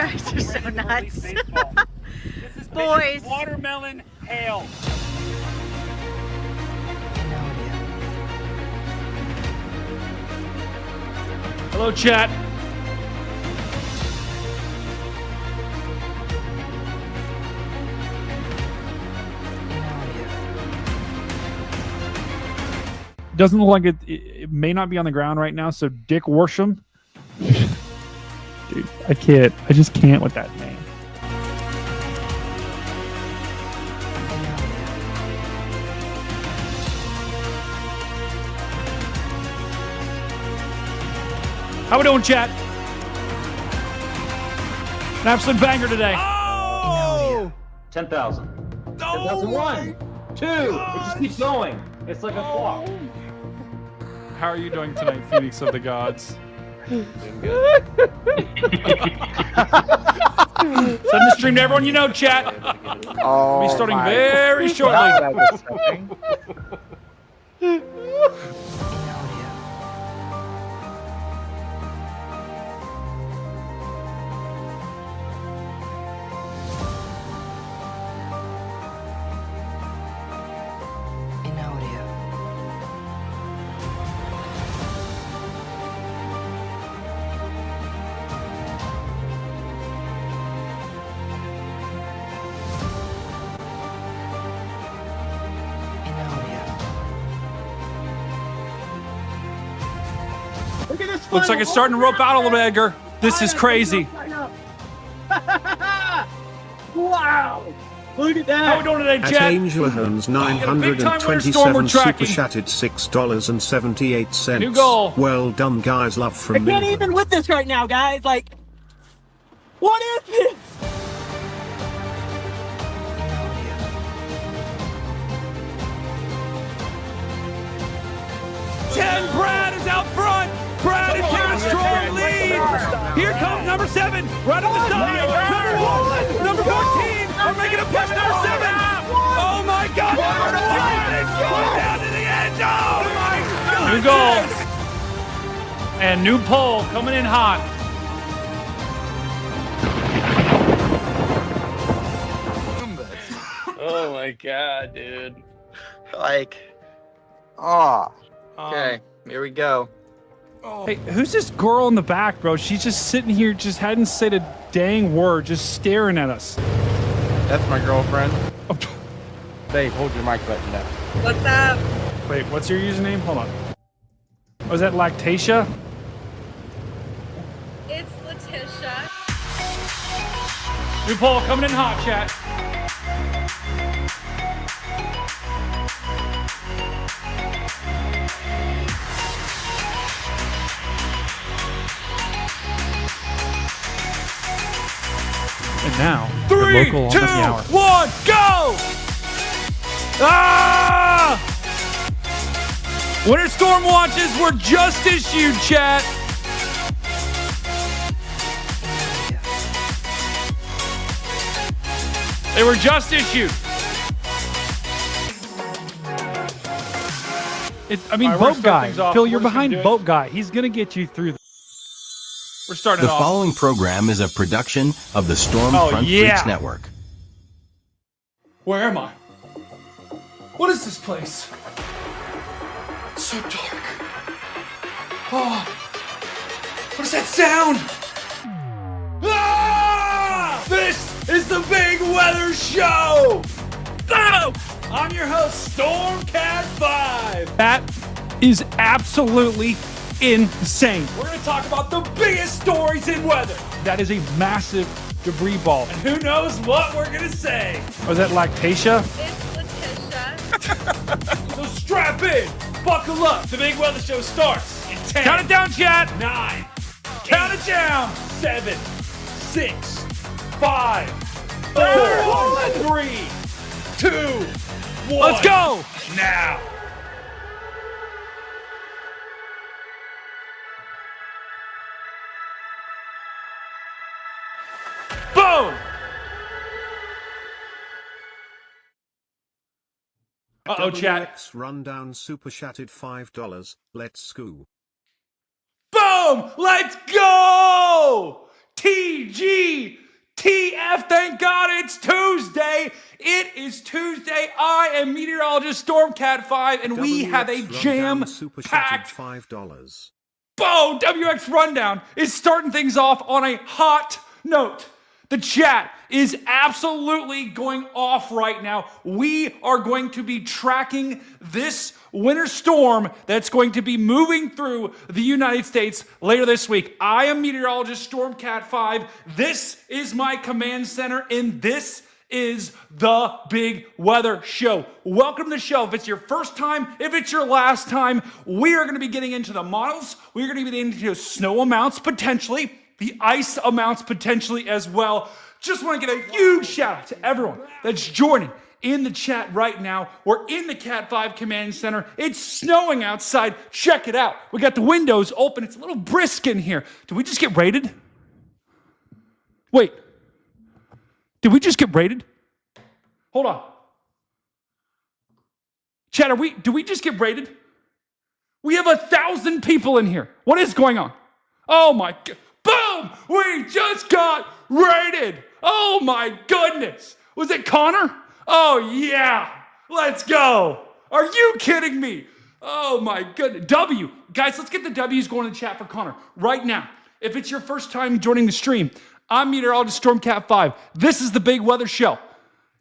guys are so nuts. This is Boys. watermelon hail. Hello, chat. Doesn't look like it may not be on the ground right now, so Dick Worsham. Dude, I can't. I just can't with that name. How we doing, chat? An absolute banger today. Oh! 10,000. 10,001. 2. It just keeps going. It's like a clock. How are you doing tonight, Phoenix of the Gods? Doing good. Send the stream to everyone you know, chat. Oh, We'll be starting my very shortly. Looks like it's starting to rope out a little bit, Edgar. This is crazy. Wow! Look at that! How we doing today, At chat? Angela Holmes 927 super chatted $6.78. New goal. Well done, guys. Love I from can't me. even with this right now, guys. Like, what is this? Brad is out front. Brad is taking a strong lead. Here comes number 7, right on the side. Number 1, number 14 are making a push. Number 7. Oh my God! It's going down to the edge. Oh my God! New goal and new pole coming in hot. Oh my God, dude. Like, oh, okay, here we go. Hey, who's this girl in the back, bro? She's just sitting here, just hadn't said a dang word, just staring at us. That's my girlfriend. Oh, Dave, hold your mic button down. What's up? wait, what's your username? Hold on. Oh, is that Lactatia? It's Letitia. New poll coming in hot, chat. And now, 3, 2, 1, go! Ah! Winter storm watches were just issued, chat. They were just issued. I mean, All right, we're Boat gonna start Guy. things off. Phil, We're you're just gonna behind do it. Boat Guy. He's going to get you through. We're starting The off. following program is a production of the Stormfront yeah. Freaks Network. Where am I? What is this place? It's so dark. Oh, what is that sound? Ah! This is the Big Weather Show. Oh! I'm your host, Stormcat5. That is absolutely insane. We're going to talk about the biggest stories in weather. That is a massive debris ball. And who knows what we're going to say. Was that Lactatia? It's Letitia. So strap in, buckle up. The Big Weather Show starts in 10. Count it down, chat. 9. Count it down. 7, 6, 5, 4, 3, 2, 1. Let's go. Now. Boom. Uh-oh, chat. WX Rundown super chatted $5. Let's go. Boom! Let's go! TG, TF, thank God it's Tuesday. It is Tuesday. I am meteorologist Stormcat 5, and we have a jam-packed $5. Bo WX Rundown is starting things off on a hot note. The chat is absolutely going off right now. We are going to be tracking this winter storm that's going to be moving through the United States later this week. I am meteorologist Stormcat 5. This is my command center, and this is the Big Weather Show. Welcome to the show. If it's your first time, if it's your last time, we are going to be getting into the models. We're going to be getting into snow amounts potentially, the ice amounts potentially as well. Just want to get a huge shout out to everyone that's joining in the chat right now. We're in the Cat 5 Command Center. It's snowing outside. Check it out. We got the windows open. It's a little brisk in here. Did we just get raided? Wait. Did we just get raided? Hold on. Chat, did we just get raided? We have 1,000 people in here. What is going on? Oh my God. Boom! We just got raided. Oh my goodness. Was it Connor? Oh yeah. Let's go. Are you kidding me? Oh my goodness. W. Guys, let's get the W's going in the chat for Connor right now. If it's your first time joining the stream, I'm meteorologist Stormcat 5. This is the Big Weather Show.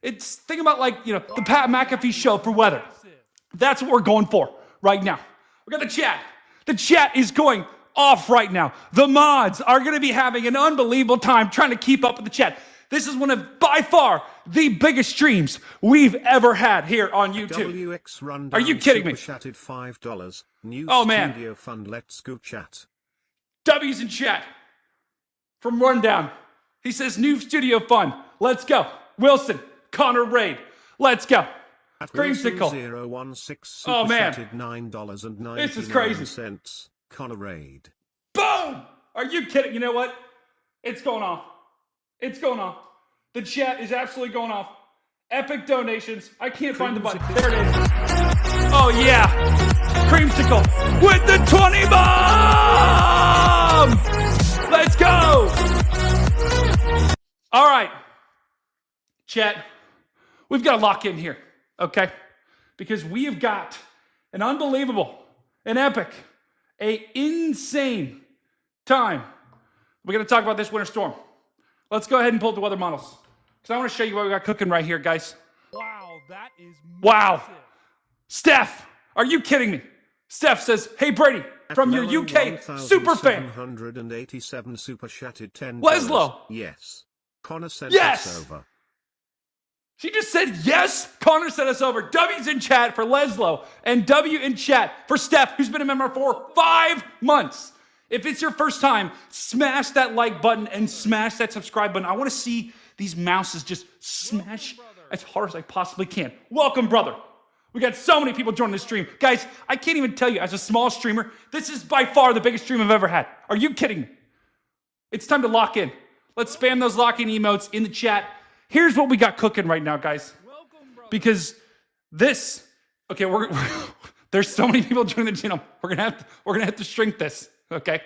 It's think about the Pat McAfee show for weather. That's what we're going for right now. We got the chat. The chat is going off right now. The mods are going to be having an unbelievable time trying to keep up with the chat. This is one of, by far, the biggest streams we've ever had here on YouTube. WX Rundown. Are you kidding me? Super chatted $5. New man. studio fund. Let's go chat. W's in chat from Rundown. He says, new studio fun. Let's go. Wilson, Connor Raid. Let's go. Creamsicle. 016 super Oh, man. chatted $9.99. This is crazy. Connor Raid. Boom! Are you kidding? You know what? It's going off. It's going off. The chat is absolutely going off. Epic donations. I can't find the button. There it is. Oh, yeah. Creamsicle with the 20 bomb! Let's go! All right. Chat, we've got to lock in here, okay? Because we have got an unbelievable, an epic, a insane time. We're going to talk about this winter storm. Let's go ahead and pull up the weather models. Because I want to show you what we got cooking right here, guys. Wow, that is massive. Wow. Steph, are you kidding me? Steph says, hey, Brady, from your UK super fan. 187 super chatted $10. Leslo. Yes. Connor sent Yes. us over. She just said yes. Connor sent us over. W's in chat for Leslo and W in chat for Steph, who's been a member for 5 months. If it's your first time, smash that like button and smash that subscribe button. I want to see these mouses just smash as hard as I possibly can. Welcome, brother. We got so many people joining the stream. Guys, I can't even tell you, as a small streamer, this is by far the biggest stream I've ever had. Are you kidding me? It's time to lock in. Let's spam those lock-in emotes in the chat. Here's what we got cooking right now, guys. Because this, okay, there's so many people joining the channel. We're gonna have to shrink this, okay?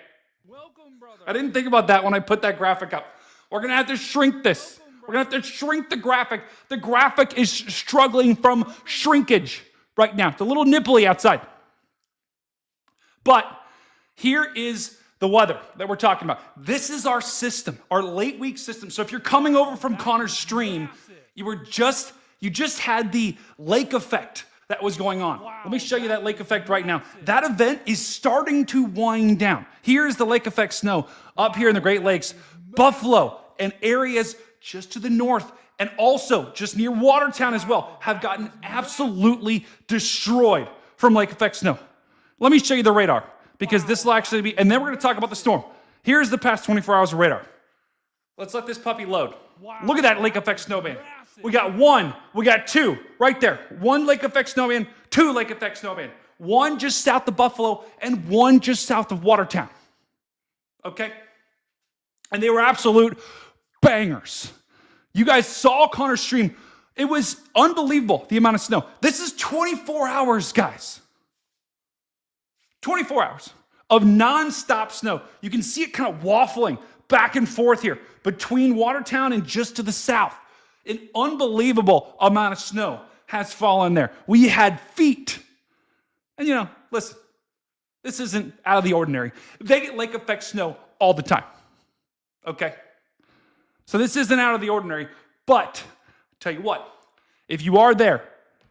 Welcome, brother. I didn't think about that when I put that graphic up. We're going to have to shrink this. We're going to have to shrink the graphic. The graphic is struggling from shrinkage right now. It's a little nipply outside. But here is the weather that we're talking about. This is our system, our late week system. So if you're coming over from Connor's stream, you just had the lake effect that was going on. Let me show you that lake effect right now. That event is starting to wind down. Here's the lake effect snow up here in the Great Lakes. Buffalo and areas just to the north and also just near Watertown as well have gotten absolutely destroyed from lake effect snow. Let me show you the radar because this will actually be, and then we're going to talk about the storm. Here's the past 24 hours of radar. Let's let this puppy load. Look at that lake effect snowband. We got one, we got two, right there. One lake effect snowband, two lake effect snowband. One just south of Buffalo and one just south of Watertown. Okay? And they were absolute bangers. You guys saw Connor's stream. It was unbelievable, the amount of snow. This is 24 hours, guys. 24 hours of nonstop snow. You can see it kind of waffling back and forth here between Watertown and just to the south. An unbelievable amount of snow has fallen there. We had feet. And listen, this isn't out of the ordinary. They get lake effect snow all the time. Okay? So this isn't out of the ordinary, but I'll tell you what, if you are there,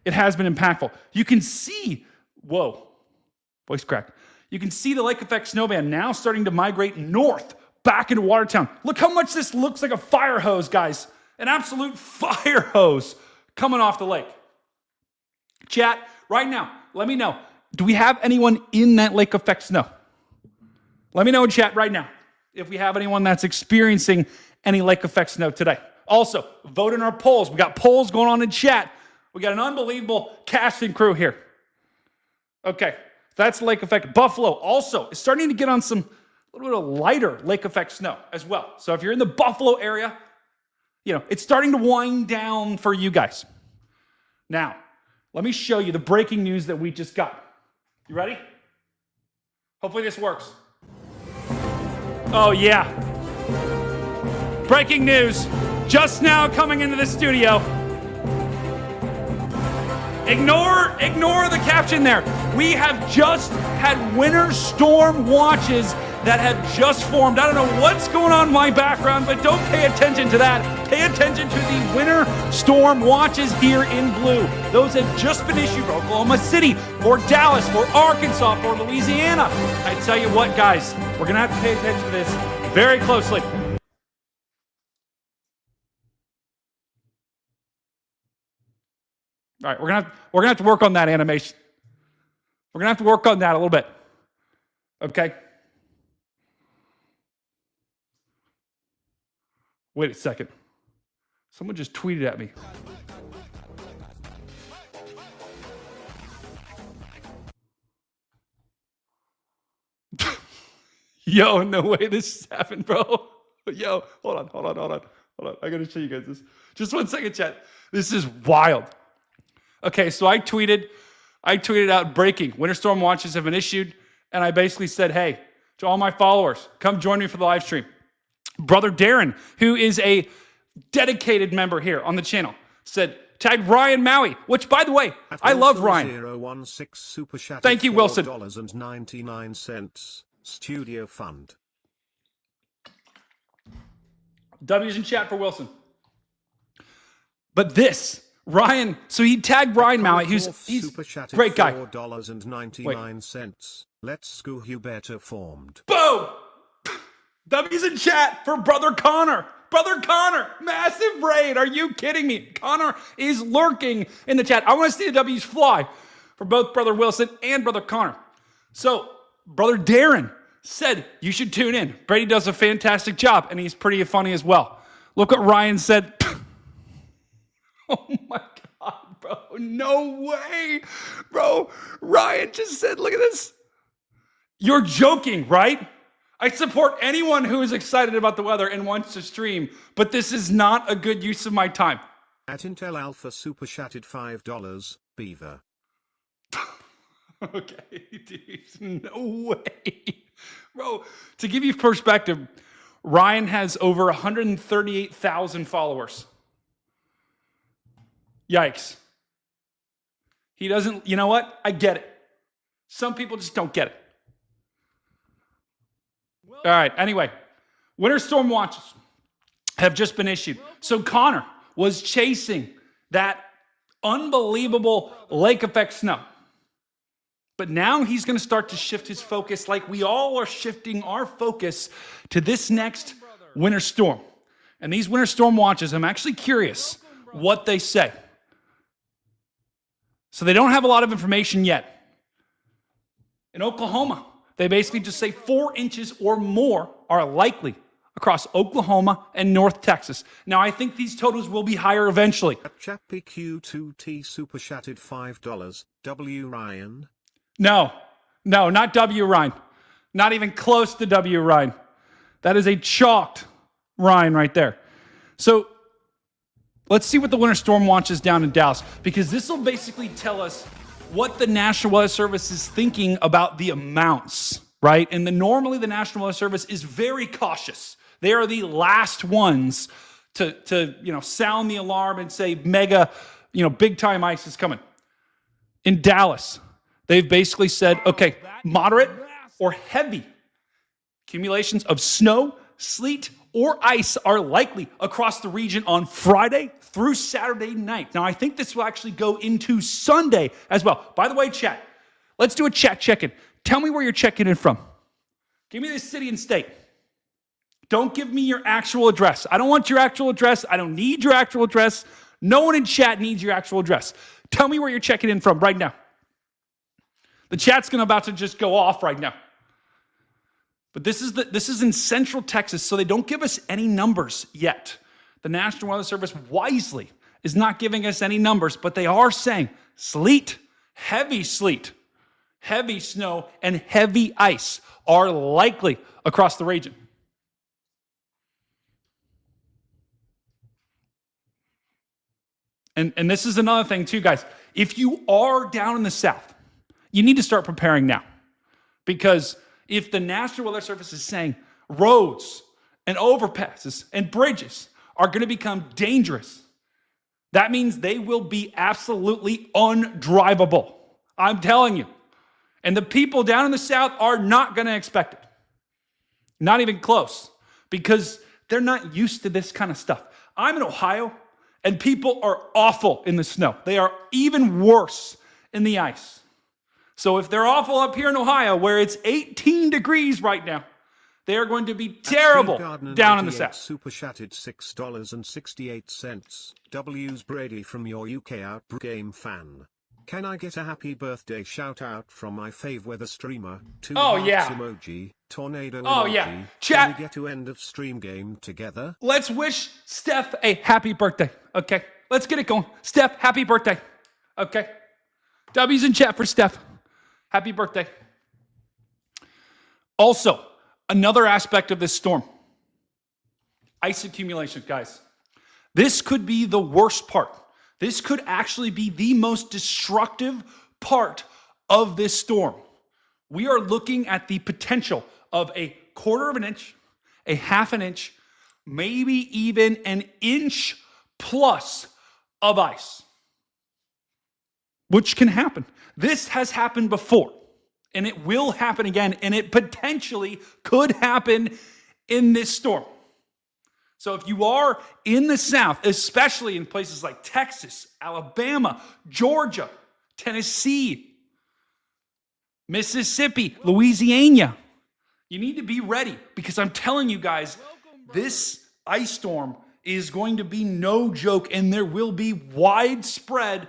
it has been impactful. You can see, whoa, voice crack. You can see the lake effect snowband now starting to migrate north back into Watertown. Look how much this looks like a fire hose, guys. An absolute fire hose coming off the lake. Chat, right now, let me know. Do we have anyone in that lake effect snow? Let me know in chat right now if we have anyone that's experiencing any lake effect snow today. Also, vote in our polls. We got polls going on in chat. We got an unbelievable casting crew here. Okay, that's lake effect. Buffalo also is starting to get on some a little bit of lighter lake effect snow as well. So if you're in the Buffalo area, it's starting to wind down for you guys. Now, let me show you the breaking news that we just got. You ready? Hopefully this works. Oh, yeah. Breaking news. Just now coming into the studio. Ignore the caption there. We have just had winter storm watches that have just formed. I don't know what's going on in my background, but don't pay attention to that. Pay attention to the winter storm watches here in blue. Those have just been issued for Oklahoma City, for Dallas, for Arkansas, for Louisiana. I tell you what, guys, we're going to have to pay attention to this very closely. All right, we're gonna have to work on that animation. We're gonna have to work on that a little bit. Okay. Wait a second. Someone just tweeted at me. Yo, no way this happened, bro. Yo, hold on. I gotta show you guys this. Just 1 second, chat. This is wild. Okay, so I tweeted out breaking. Winter storm watches have been issued, and I basically said, hey, to all my followers, come join me for the live stream. Brother Darren, who is a dedicated member here on the channel, said, tag Ryan Maui, which, by the way, I love Ryan. 016 super chat. Thank you, Wilson. $4.99 studio fund. W's in chat for Wilson. But this, Ryan, so he tagged Ryan Maui, he's super chatted great guy. $4.99. Let's go, you better formed. Boom! W's in chat for Brother Connor. Brother Connor, massive raid. Are you kidding me? Connor is lurking in the chat. I want to see the W's fly for both Brother Wilson and Brother Connor. So, Brother Darren said you should tune in. Brady does a fantastic job, and he's pretty funny as well. Look what Ryan said. Oh my God, bro. No way. Bro, Ryan just said, look at this. You're joking, right? I support anyone who is excited about the weather and wants to stream, but this is not a good use of my time. At Intel Alpha super chatted $5, Beaver. Okay, dude, no way. Bro, to give you perspective, Ryan has over 138,000 followers. Yikes. He doesn't, you know what? I get it. Some people just don't get it. All right, anyway, winter storm watches have just been issued. So Connor was chasing that unbelievable lake effect snow. But now he's going to start to shift his focus like we all are shifting our focus to this next winter storm. And these winter storm watches, I'm actually curious what they say. So they don't have a lot of information yet. In Oklahoma, they basically just say 4 inches or more are likely across Oklahoma and North Texas. Now, I think these totals will be higher eventually. At Chappy Q2T super chatted $5, W Ryan. No, not W Ryan. Not even close to W Ryan. That is a chalked Ryan right there. So let's see what the winter storm watches down in Dallas, because this will basically tell us what the National Weather Service is thinking about the amounts, right? And normally the National Weather Service is very cautious. They are the last ones to sound the alarm and say mega, big time ice is coming. In Dallas, they've basically said, okay, moderate or heavy accumulations of snow, sleet, or ice are likely across the region on Friday through Saturday night. Now, I think this will actually go into Sunday as well. By the way, chat, let's do a chat check-in. Tell me where you're checking in from. Give me the city and state. Don't give me your actual address. I don't want your actual address. I don't need your actual address. No one in chat needs your actual address. Tell me where you're checking in from right now. The chat's about to just go off right now. But this is in Central Texas, so they don't give us any numbers yet. The National Weather Service wisely is not giving us any numbers, but they are saying sleet, heavy snow, and heavy ice are likely across the region. And this is another thing too, guys. If you are down in the south, you need to start preparing now. Because if the National Weather Service is saying roads and overpasses and bridges are going to become dangerous, that means they will be absolutely undrivable. I'm telling you. And the people down in the south are not going to expect it. Not even close. Because they're not used to this kind of stuff. I'm in Ohio, and people are awful in the snow. They are even worse in the ice. So if they're awful up here in Ohio, where it's 18 degrees right now, they are going to be terrible down in the south. Super chatted $6.68. W's Brady from your UK out game fan. Can I get a happy birthday shout out from my fave weather streamer? Emoji, tornado emoji. Chat. Can we get to end of stream game together? Let's wish Steph a happy birthday. Okay, let's get it going. Steph, happy birthday. Okay, W's in chat for Steph. Happy birthday. Also, another aspect of this storm, ice accumulation, guys. This could be the worst part. This could actually be the most destructive part of this storm. We are looking at the potential of a quarter of an inch, a half an inch, maybe even an inch plus of ice, which can happen. This has happened before, and it will happen again, and it potentially could happen in this storm. So if you are in the south, especially in places like Texas, Alabama, Georgia, Tennessee, Mississippi, Louisiana, you need to be ready, because I'm telling you guys, this ice storm is going to be no joke, and there will be widespread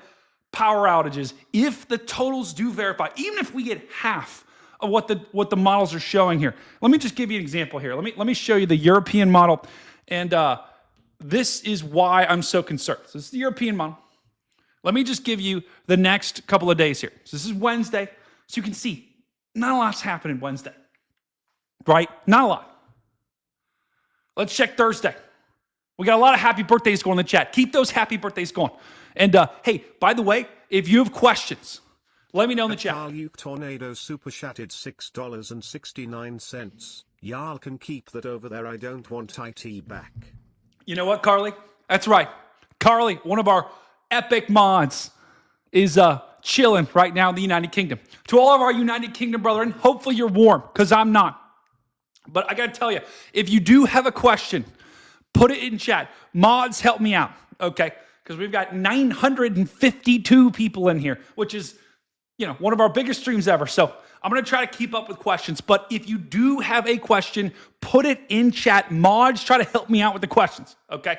power outages if the totals do verify, even if we get half of what the models are showing here. Let me just give you an example here. Let me show you the European model, and this is why I'm so concerned. So this is the European model. Let me just give you the next couple of days here. So this is Wednesday, so you can see not a lot's happening Wednesday, right? Not a lot. Let's check Thursday. We got a lot of happy birthdays going in the chat. Keep those happy birthdays going. And hey, by the way, if you have questions, let me know in the chat. Carl Tornado super chatted $6.69. Y'all can keep that over there. I don't want IT back. You know what, Carly? That's right. Carly, one of our epic mods, is chilling right now in the United Kingdom. To all of our United Kingdom brethren, hopefully you're warm, because I'm not. But I got to tell you, if you do have a question, put it in chat. Mods, help me out, okay? Because we've got 952 people in here, which is, one of our biggest streams ever. So I'm going to try to keep up with questions. But if you do have a question, put it in chat. Mods, try to help me out with the questions, okay?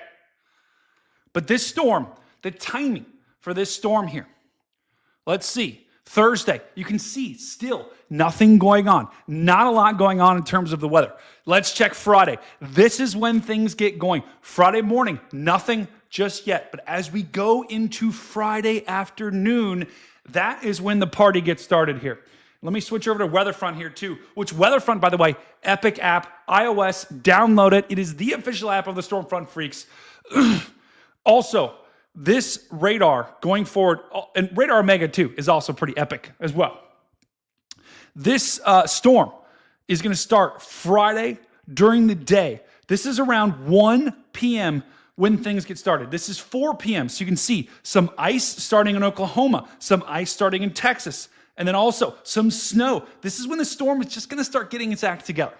But this storm, the timing for this storm here, let's see. Thursday, you can see still nothing going on. Not a lot going on in terms of the weather. Let's check Friday. This is when things get going. Friday morning, nothing just yet. But as we go into Friday afternoon, that is when the party gets started here. Let me switch over to Weatherfront here too, which Weatherfront, by the way, epic app, iOS, download it. It is the official app of the Stormfront Freaks. Also, this radar going forward, and Radar Omega 2 is also pretty epic as well. This storm is going to start Friday during the day This is around 1 p.m. when things get started. This is 4 p.m. So you can see some ice starting in Oklahoma, some ice starting in Texas, and then also some snow. This is when the storm is just going to start getting its act together.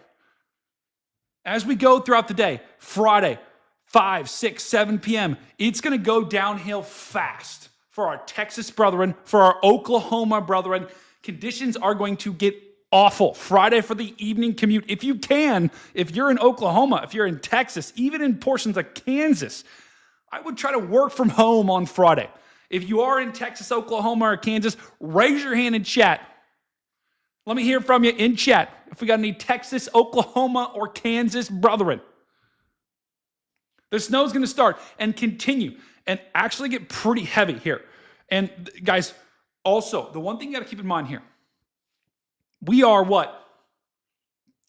As we go throughout the day, Friday, 5, 6, 7 p.m., it's going to go downhill fast for our Texas brethren, for our Oklahoma brethren. Conditions are going to get awful. Friday for the evening commute. If you can, if you're in Oklahoma, if you're in Texas, even in portions of Kansas, I would try to work from home on Friday. If you are in Texas, Oklahoma, or Kansas, raise your hand in chat. Let me hear from you in chat if we got any Texas, Oklahoma, or Kansas brethren. The snow's going to start and continue and actually get pretty heavy here. And guys, also, the one thing you got to keep in mind here, we are what?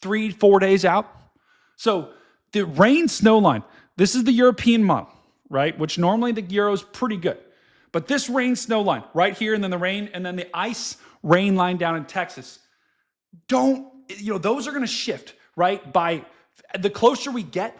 3-4 days out? So the rain snow line, this is the European model, right? Which normally the Euro is pretty good. But this rain snow line right here, and then the rain, and then the ice rain line down in Texas, those are going to shift, right? By the closer we get,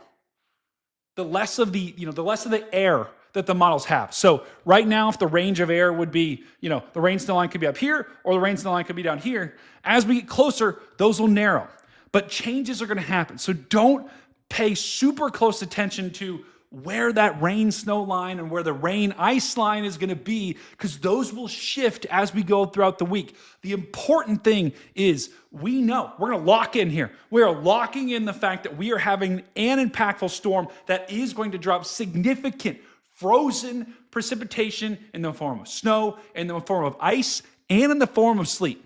the less of the air that the models have. So right now, if the range of air would be, the rain snow line could be up here, or the rain snow line could be down here. As we get closer, those will narrow. But changes are going to happen. So don't pay super close attention to where that rain snow line and where the rain ice line is going to be, because those will shift as we go throughout the week. The important thing is we know we're going to lock in here. We are locking in the fact that we are having an impactful storm that is going to drop significant frozen precipitation in the form of snow, in the form of ice, and in the form of sleet.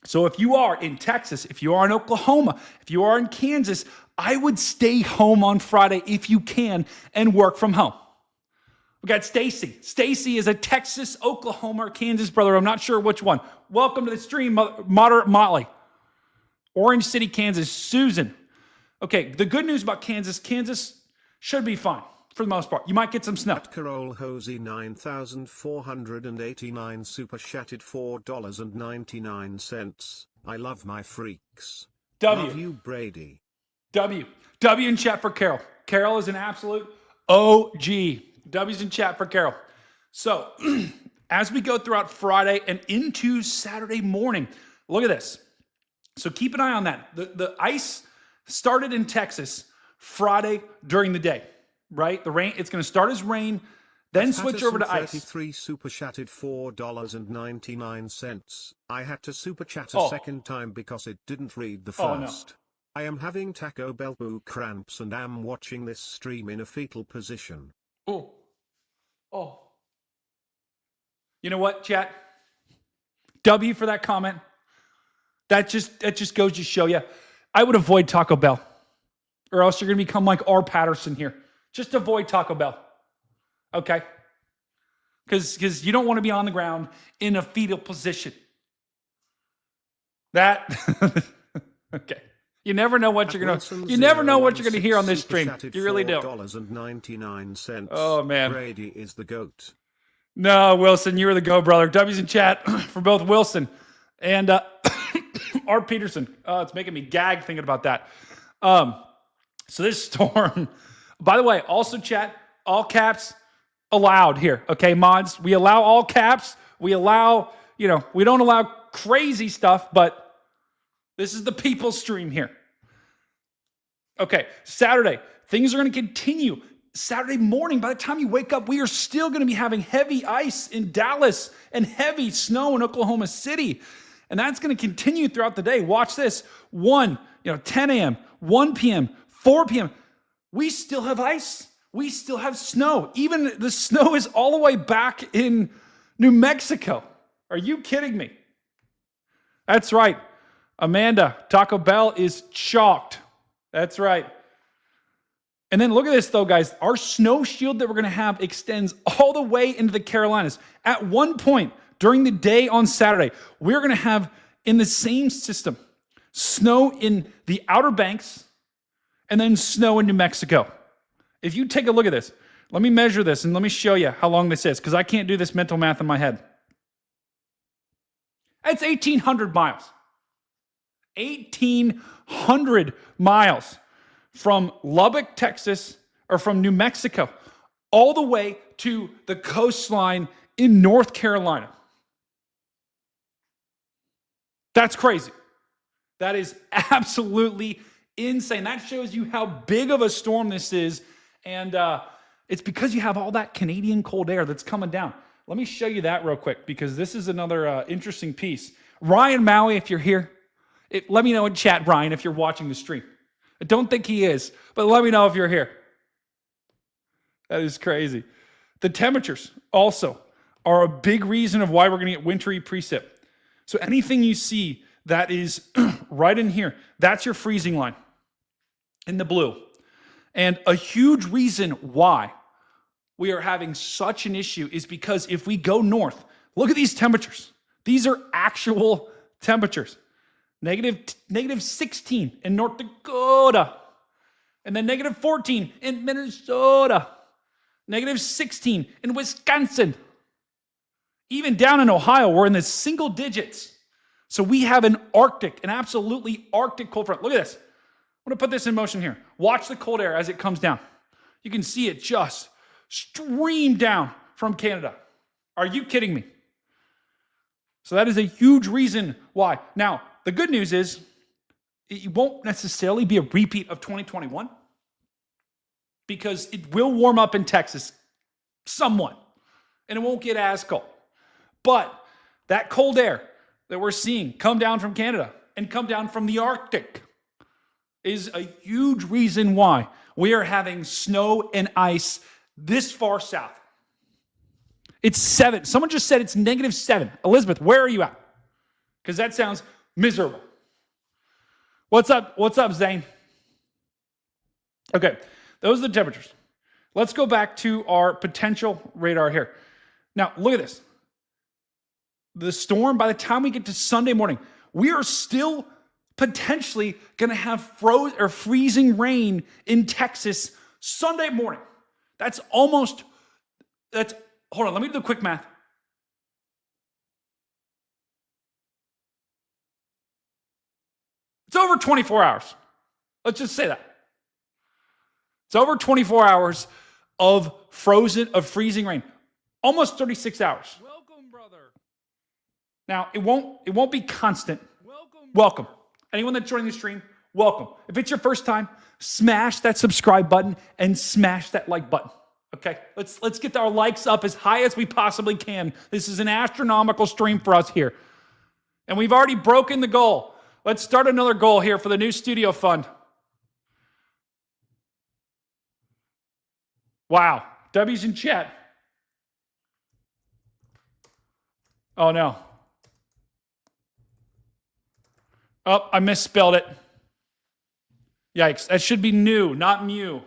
So if you are in Texas, if you are in Oklahoma, if you are in Kansas, I would stay home on Friday if you can and work from home. We got Stacy. Stacy is a Texas, Oklahoma, or Kansas brother. I'm not sure which one. Welcome to the stream, Moderate Motley. Orange City, Kansas. Susan. Okay, the good news about Kansas should be fine for the most part. You might get some snow. Carol Hosey 9,489 super chatted $4.99. I love my freaks. Love you, Brady. W in chat for Carol. Carol is an absolute OG. W's in chat for Carol. So as we go throughout Friday and into Saturday morning, look at this. So keep an eye on that. The ice started in Texas Friday during the day, right? The rain, it's going to start as rain, then switch over to ice. 33 super chatted $4.99. I had to super chat a second time because it didn't read the first. No. I am having Taco Bell boo cramps and am watching this stream in a fetal position. Oh. You know what, chat? W for that comment. That just goes to show you, I would avoid Taco Bell, or else you're going to become like R. Patterson here. Just avoid Taco Bell, okay? Because you don't want to be on the ground in a fetal position. That okay. You never know what you're gonna. You never know what you're gonna hear on this stream. You really don't. $4.99. Oh man, Brady is the GOAT. No, Wilson, you were the go, brother. W's in chat for both Wilson and Art Peterson. It's making me gag thinking about that. So this storm. By the way, also chat, all caps allowed here. Okay, mods, we allow all caps. We allow, we don't allow crazy stuff, but this is the people's stream here. Okay, Saturday, things are going to continue. Saturday morning, by the time you wake up, we are still going to be having heavy ice in Dallas and heavy snow in Oklahoma City. And that's going to continue throughout the day. Watch this. 10 a.m., 1 p.m., 4 p.m. We still have ice. We still have snow. Even the snow is all the way back in New Mexico. Are you kidding me? That's right. Amanda, Taco Bell is chalked. That's right. And then look at this, though, guys. Our snow shield that we're going to have extends all the way into the Carolinas. At one point during the day on Saturday, we're going to have, in the same system, snow in the Outer Banks and then snow in New Mexico. If you take a look at this, let me measure this and let me show you how long this is, because I can't do this mental math in my head. That's 1,800 miles. 1,800 miles from Lubbock, Texas, or from New Mexico, all the way to the coastline in North Carolina. That's crazy. That is absolutely insane. That shows you how big of a storm this is. And it's because you have all that Canadian cold air that's coming down. Let me show you that real quick, because this is another interesting piece. Ryan Maui, if you're here, let me know in chat, Ryan, if you're watching the stream. I don't think he is, but let me know if you're here. That is crazy. The temperatures also are a big reason of why we're going to get wintry precip. So anything you see that is right in here, that's your freezing line in the blue. And a huge reason why we are having such an issue is because if we go north, look at these temperatures. These are actual temperatures. Negative 16 in North Dakota. And then negative 14 in Minnesota. Negative 16 in Wisconsin. Even down in Ohio, we're in the single digits. So we have an absolutely Arctic cold front. Look at this. I'm going to put this in motion here. Watch the cold air as it comes down. You can see it just stream down from Canada. Are you kidding me? So that is a huge reason why. Now, the good news is it won't necessarily be a repeat of 2021 because it will warm up in Texas somewhat, and it won't get as cold. But that cold air that we're seeing come down from Canada and come down from the Arctic is a huge reason why we are having snow and ice this far south. It's 7. Someone just said it's -7. Elizabeth, where are you at? Because that sounds miserable. What's up? What's up, Zane? Okay, those are the temperatures. Let's go back to our potential radar here. Now, look at this. The storm, by the time we get to Sunday morning, we are still potentially going to have freezing rain in Texas Sunday morning. Hold on, let me do the quick math. It's over 24 hours. Let's just say that. It's over 24 hours of freezing rain. Almost 36 hours. Welcome, brother. Now, it won't be constant. Welcome. Anyone that's joining the stream, welcome. If it's your first time, smash that subscribe button and smash that like button. Okay? Let's get our likes up as high as we possibly can. This is an astronomical stream for us here. And we've already broken the goal. Let's start another goal here for the new studio fund. Wow. W's in chat. Oh, no. Oh, I misspelled it. Yikes. That should be new, not Mew.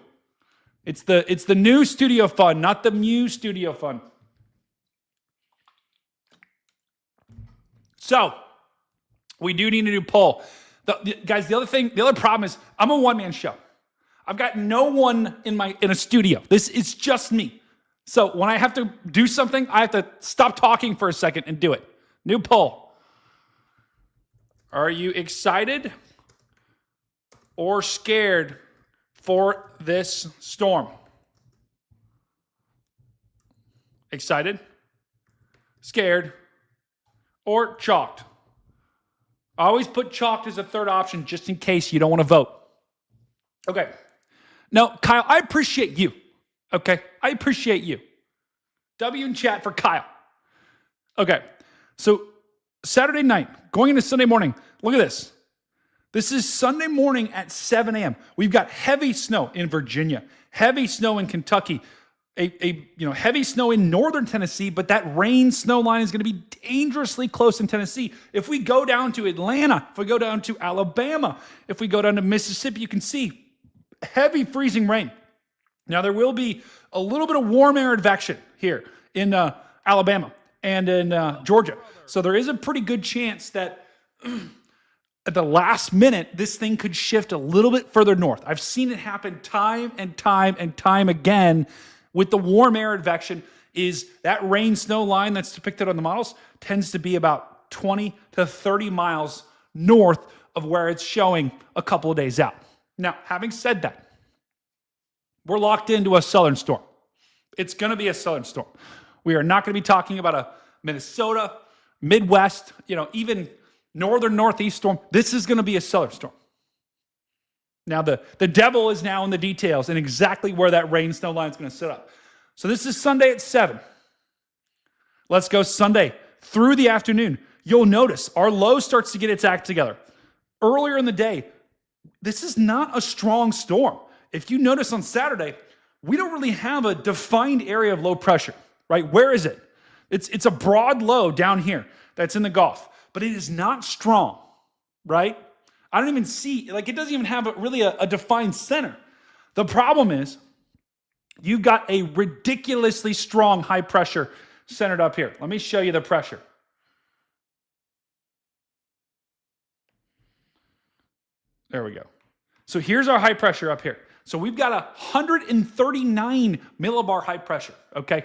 It's the new studio fund, not the Mew studio fund. So, we do need a new poll. Guys, the other problem is I'm a one-man show. I've got no one in a studio. This is just me. So when I have to do something, I have to stop talking for a second and do it. New poll. Are you excited or scared for this storm? Excited, scared, or chalked? I always put chalked as a third option just in case you don't want to vote. Okay. Now, Kyle, I appreciate you. Okay? I appreciate you. W in chat for Kyle. Okay. So, Saturday night, going into Sunday morning, look at this. This is Sunday morning at 7 a.m. We've got heavy snow in Virginia, heavy snow in Kentucky, heavy snow in northern Tennessee, but that rain snow line is going to be dangerously close in Tennessee. If we go down to Atlanta, if we go down to Alabama, if we go down to Mississippi, you can see heavy freezing rain. Now, there will be a little bit of warm air advection here in Alabama and in Georgia. So there is a pretty good chance that at the last minute, this thing could shift a little bit further north. I've seen it happen time and time again with the warm air advection. Is that rain snow line that's depicted on the models tends to be about 20 to 30 miles north of where it's showing a couple of days out. Now, having said that, we're locked into a southern storm. It's going to be a southern storm. We are not going to be talking about a Minnesota, Midwest, even northern northeast storm. This is going to be a southern storm. Now, the devil is now in the details and exactly where that rain snow line is going to sit up. So this is Sunday at 7. Let's go Sunday through the afternoon. You'll notice our low starts to get its act together. Earlier in the day, this is not a strong storm. If you notice on Saturday, we don't really have a defined area of low pressure, right? Where is it? It's a broad low down here that's in the Gulf, but it is not strong, right? I don't even see, it doesn't even have a defined center. The problem is you've got a ridiculously strong high pressure centered up here. Let me show you the pressure. There we go. So here's our high pressure up here. So we've got 139 millibar high pressure, okay?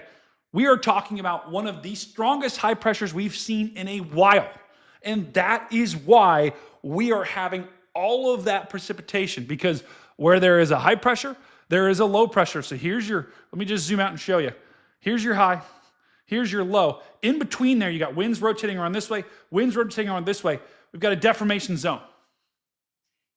We are talking about one of the strongest high pressures we've seen in a while. And that is why we are having all of that precipitation, because where there is a high pressure, there is a low pressure. So here's let me just zoom out and show you. Here's your high, here's your low. In between there, you got winds rotating around this way, winds rotating around this way. We've got a deformation zone.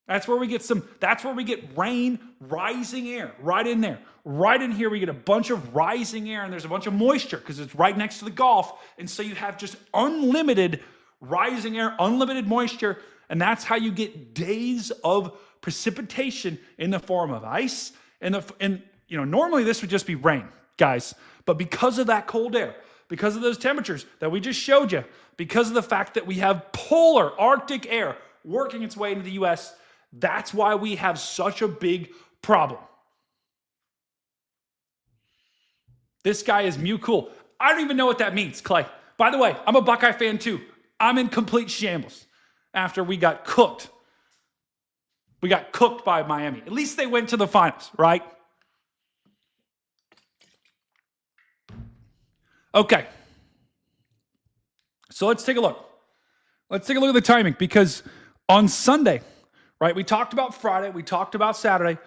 That's where we get rain, rising air, right in there. Right in here, we get a bunch of rising air, and there's a bunch of moisture because it's right next to the Gulf. And so you have just unlimited rising air, unlimited moisture, and that's how you get days of precipitation in the form of ice. And normally this would just be rain, guys. But because of that cold air, because of those temperatures that we just showed you, because of the fact that we have polar Arctic air working its way into the U.S., that's why we have such a big problem. This guy is Mew Cool. I don't even know what that means, Clay. By the way, I'm a Buckeye fan too. I'm in complete shambles after we got cooked. We got cooked by Miami. At least they went to the finals, right? Okay. So let's take a look. Let's take a look at the timing, because on Sunday, right, we talked about Friday, we talked about Saturday.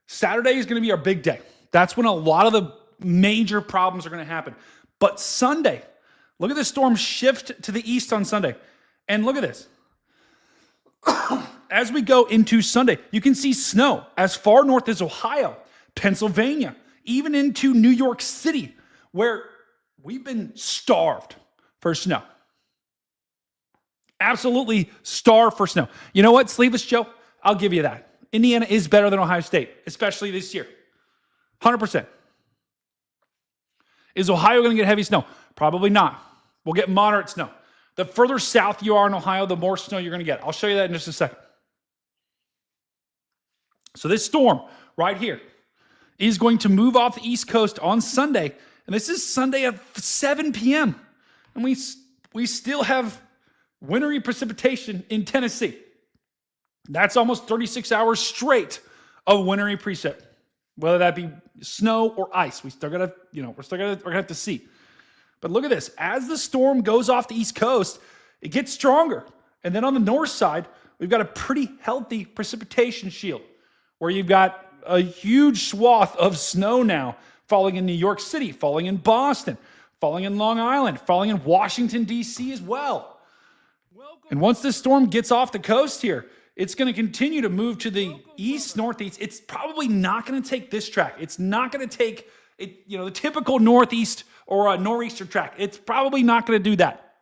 Saturday is going to be our big day. That's when a lot of the major problems are going to happen. But Sunday, look at the storm shift to the east on Sunday. And look at this. As we go into Sunday, you can see snow as far north as Ohio, Pennsylvania, even into New York City, where we've been starved for snow. Absolutely starved for snow. You know what, Sleeveless Joe? I'll give you that. Indiana is better than Ohio State, especially this year. 100%. Is Ohio going to get heavy snow? Probably not. We'll get moderate snow. The further south you are in Ohio, the more snow you're going to get. I'll show you that in just a second. So this storm right here is going to move off the East Coast on Sunday. And this is Sunday at 7 p.m. And we still have wintry precipitation in Tennessee. That's almost 36 hours straight of wintry precip. Whether that be snow or ice, we're gonna have to see. But look at this. As the storm goes off the East Coast, it gets stronger. And then on the north side, we've got a pretty healthy precipitation shield where you've got a huge swath of snow now falling in New York City, falling in Boston, falling in Long Island, falling in Washington, D.C. as well. And once this storm gets off the coast here, it's going to continue to move to the east, northeast. It's probably not going to take this track. It's not going to take the typical northeast or a nor'easter track. It's probably not going to do that.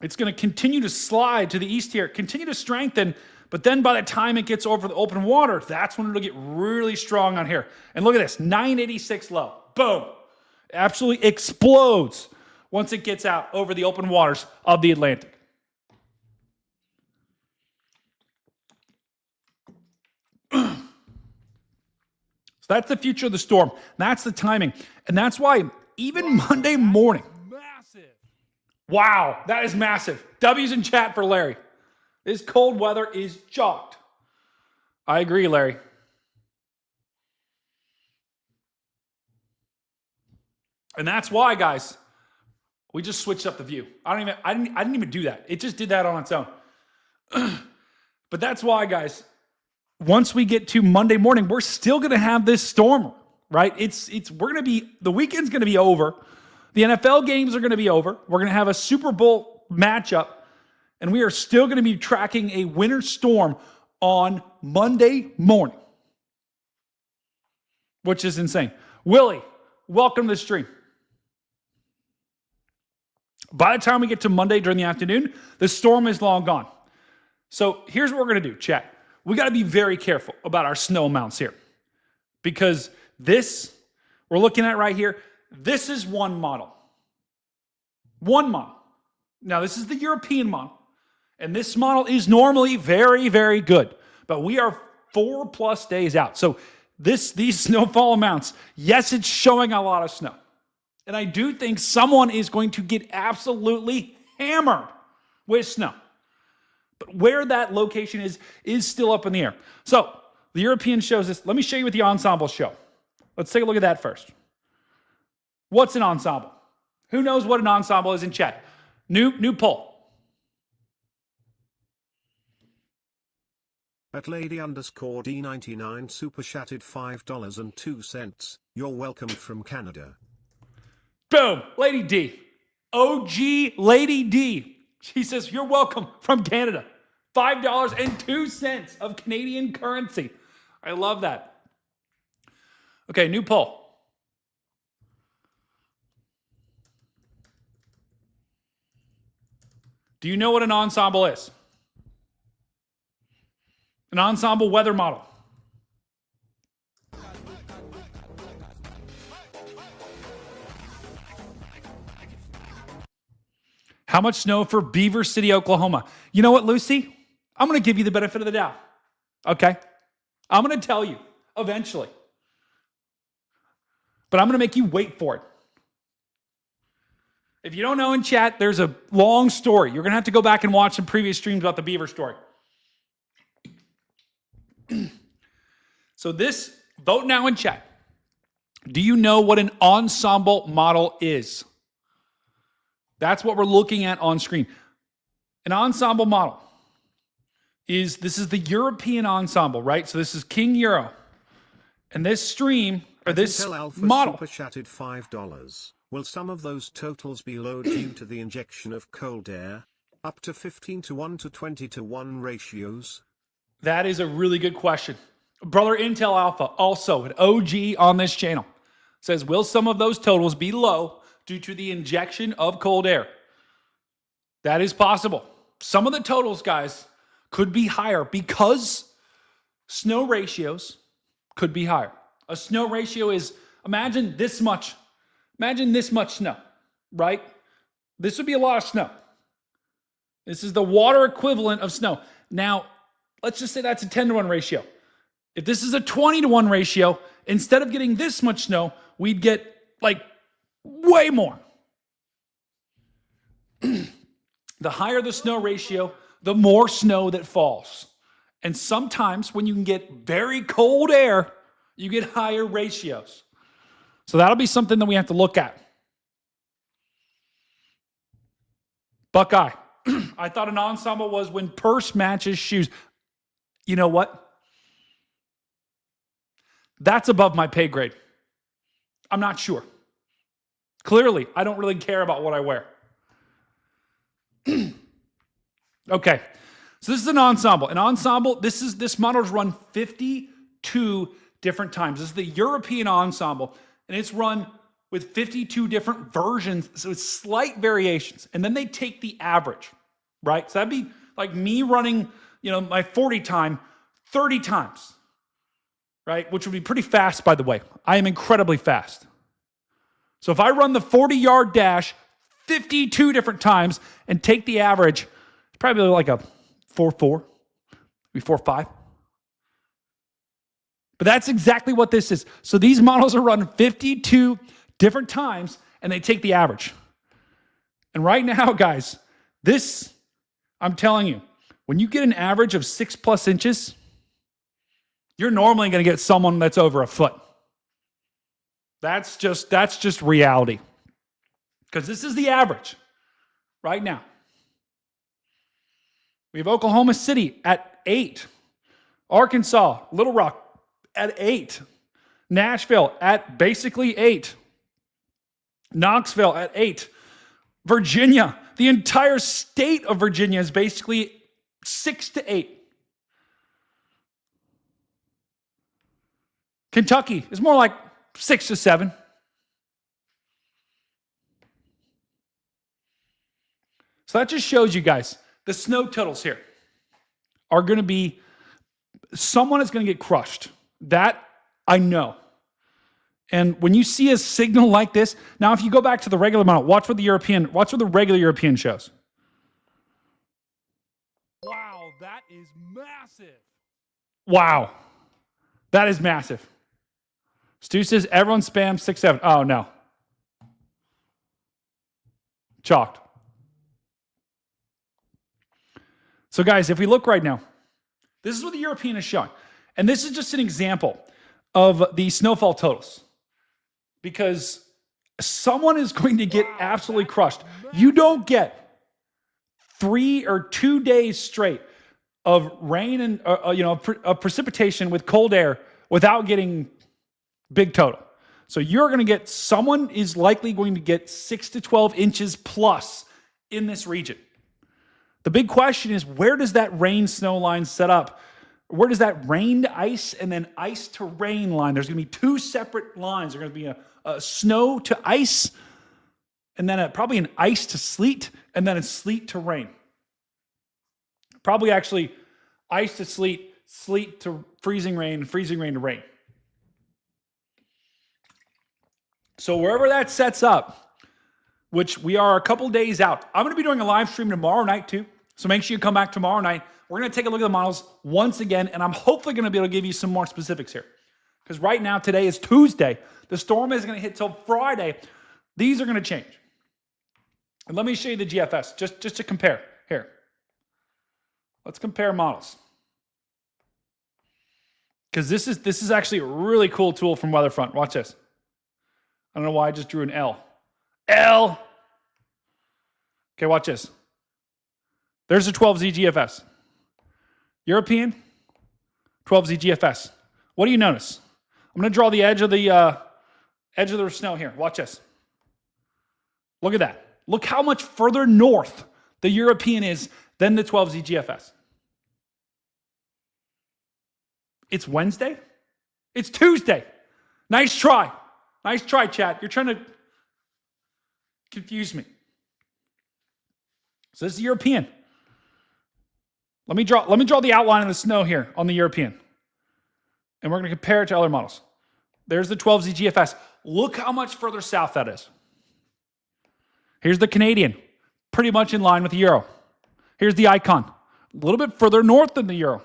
It's going to continue to slide to the east here, continue to strengthen, but then by the time it gets over the open water, that's when it'll get really strong on here. And look at this, 986 low. Boom. Absolutely explodes once it gets out over the open waters of the Atlantic. So that's the future of the storm. That's the timing. And that's why even Monday morning. Massive. Wow, that is massive. W's in chat for Larry. This cold weather is chalked. I agree, Larry. And that's why, guys, we just switched up the view. I didn't even do that. It just did that on its own. But that's why, guys, once we get to Monday morning, we're still going to have this storm, right? The weekend's going to be over. The NFL games are going to be over. We're going to have a Super Bowl matchup, and we are still going to be tracking a winter storm on Monday morning, which is insane. Willie, welcome to the stream. By the time we get to Monday during the afternoon, the storm is long gone. So here's what we're going to do, chat. We got to be very careful about our snow amounts here, because this we're looking at right here, this is one model. One model. Now, this is the European model, and this model is normally very, very good, but we are 4+ days out. So these snowfall amounts, yes, it's showing a lot of snow. And I do think someone is going to get absolutely hammered with snow. But where that location is still up in the air. So the European shows this. Let me show you what the ensemble show. Let's take a look at that first. What's an ensemble? Who knows what an ensemble is in chat? New poll. At lady_D99 super chatted $5.02. You're welcome from Canada. Boom. Lady D. OG Lady D. She says, you're welcome from Canada. $5.02 of Canadian currency. I love that. Okay, new poll. Do you know what an ensemble is? An ensemble weather model. How much snow for Beaver City, Oklahoma? You know what, Lucy? I'm going to give you the benefit of the doubt. Okay? I'm going to tell you eventually. But I'm going to make you wait for it. If you don't know in chat, there's a long story. You're going to have to go back and watch some previous streams about the Beaver story. So vote now in chat. Do you know what an ensemble model is? That's what we're looking at on screen. An ensemble model this is the European ensemble, right? So this is King Euro. And this stream, or this Intel Alpha model. super chatted $5. Will some of those totals be low due to the injection of cold air? Up to 15:1 to 20:1 ratios? That is a really good question. Brother Intel Alpha, also an OG on this channel, says, will some of those totals be low due to the injection of cold air? That is possible. Some of the totals, guys, could be higher because snow ratios could be higher. A snow ratio is, imagine this much snow, right? This would be a lot of snow. This is the water equivalent of snow. Now, let's just say that's a 10-to-1 ratio. If this is a 20-to-1 ratio, instead of getting this much snow, we'd get like way more. The higher the snow ratio, the more snow that falls. And sometimes when you can get very cold air, you get higher ratios. So that'll be something that we have to look at. Buckeye. I thought an ensemble was when purse matches shoes. You know what? That's above my pay grade. I'm not sure. Clearly, I don't really care about what I wear. Okay, so this is an ensemble. An ensemble, this model is run 52 different times. This is the European ensemble, and it's run with 52 different versions, so it's slight variations. And then they take the average, right? So that'd be like me running, my 40 time 30 times, right? Which would be pretty fast, by the way. I am incredibly fast. So if I run the 40-yard dash 52 different times and take the average, it's probably like a 4.4, maybe 4.5. But that's exactly what this is. So these models are run 52 different times, and they take the average. And right now, guys, I'm telling you, when you get an average of 6+ inches, you're normally going to get someone that's over a foot. That's just reality. Because this is the average right now. We have Oklahoma City at 8. Arkansas, Little Rock at 8. Nashville at basically 8. Knoxville at 8. Virginia, the entire state of Virginia is basically 6 to 8. Kentucky is more like 6 to 7. So that just shows you guys the snow totals here are going to be, someone is going to get crushed. That I know. And when you see a signal like this, now if you go back to the regular model, watch what the regular European shows. Wow, that is massive. Wow. That is massive. Stu says everyone spam 6, 7. Oh, no. Chalked. So guys, if we look right now, this is what the European is showing. And this is just an example of the snowfall totals. Because someone is going to get absolutely crushed. You don't get 3 or 2 days straight of rain and of precipitation with cold air without getting big total. So you're going to get, someone is likely going to get 6 to 12 inches plus in this region. The big question is, where does that rain snow line set up? Where does that rain to ice and then ice to rain line? There's going to be 2 separate lines. There's going to be a snow to ice, and then probably an ice to sleet, and then a sleet to rain. Probably actually ice to sleet, sleet to freezing rain, and freezing rain to rain. So wherever that sets up, which we are a couple days out, I'm going to be doing a live stream tomorrow night too. So make sure you come back tomorrow night. We're going to take a look at the models once again, and I'm hopefully going to be able to give you some more specifics here. Because right now, today is Tuesday. The storm isn't going to hit till Friday. These are going to change. And let me show you the GFS, just to compare. Here. Let's compare models. Because this is actually a really cool tool from Weatherfront. Watch this. I don't know why I just drew an L. L! Okay, watch this. There's a 12Z GFS. European, 12Z GFS. What do you notice? I'm going to draw the edge of the snow here. Watch this. Look at that. Look how much further north the European is than the 12Z GFS. It's Wednesday? It's Tuesday. Nice try. Nice try, chat. You're trying to confuse me. So this is the European. Let me draw the outline of the snow here on the European. And we're going to compare it to other models. There's the 12Z GFS. Look how much further south that is. Here's the Canadian, pretty much in line with the Euro. Here's the Icon, a little bit further north than the Euro.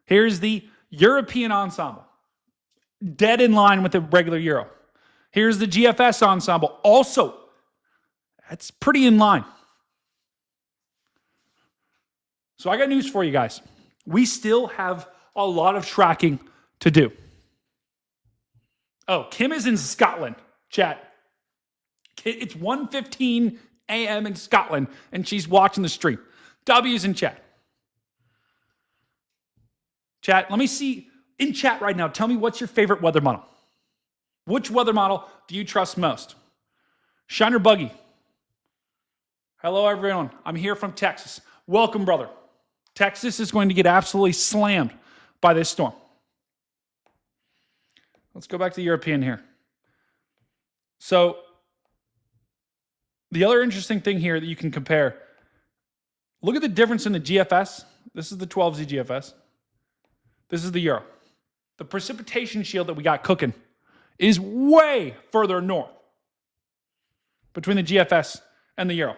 Here's the European Ensemble, dead in line with the regular Euro. Here's the GFS Ensemble, also, that's pretty in line. So I got news for you guys. We still have a lot of tracking to do. Oh, Kim is in Scotland, chat. It's 1:15 a.m. in Scotland, and she's watching the stream. W's in chat. Chat, let me see in chat right now. Tell me, what's your favorite weather model? Which weather model do you trust most? Shiner Buggy. Hello, everyone. I'm here from Texas. Welcome, brother. Texas is going to get absolutely slammed by this storm. Let's go back to the European here. So the other interesting thing here that you can compare, look at the difference in the GFS. This is the 12Z GFS. This is the Euro. The precipitation shield that we got cooking is way further north between the GFS and the Euro.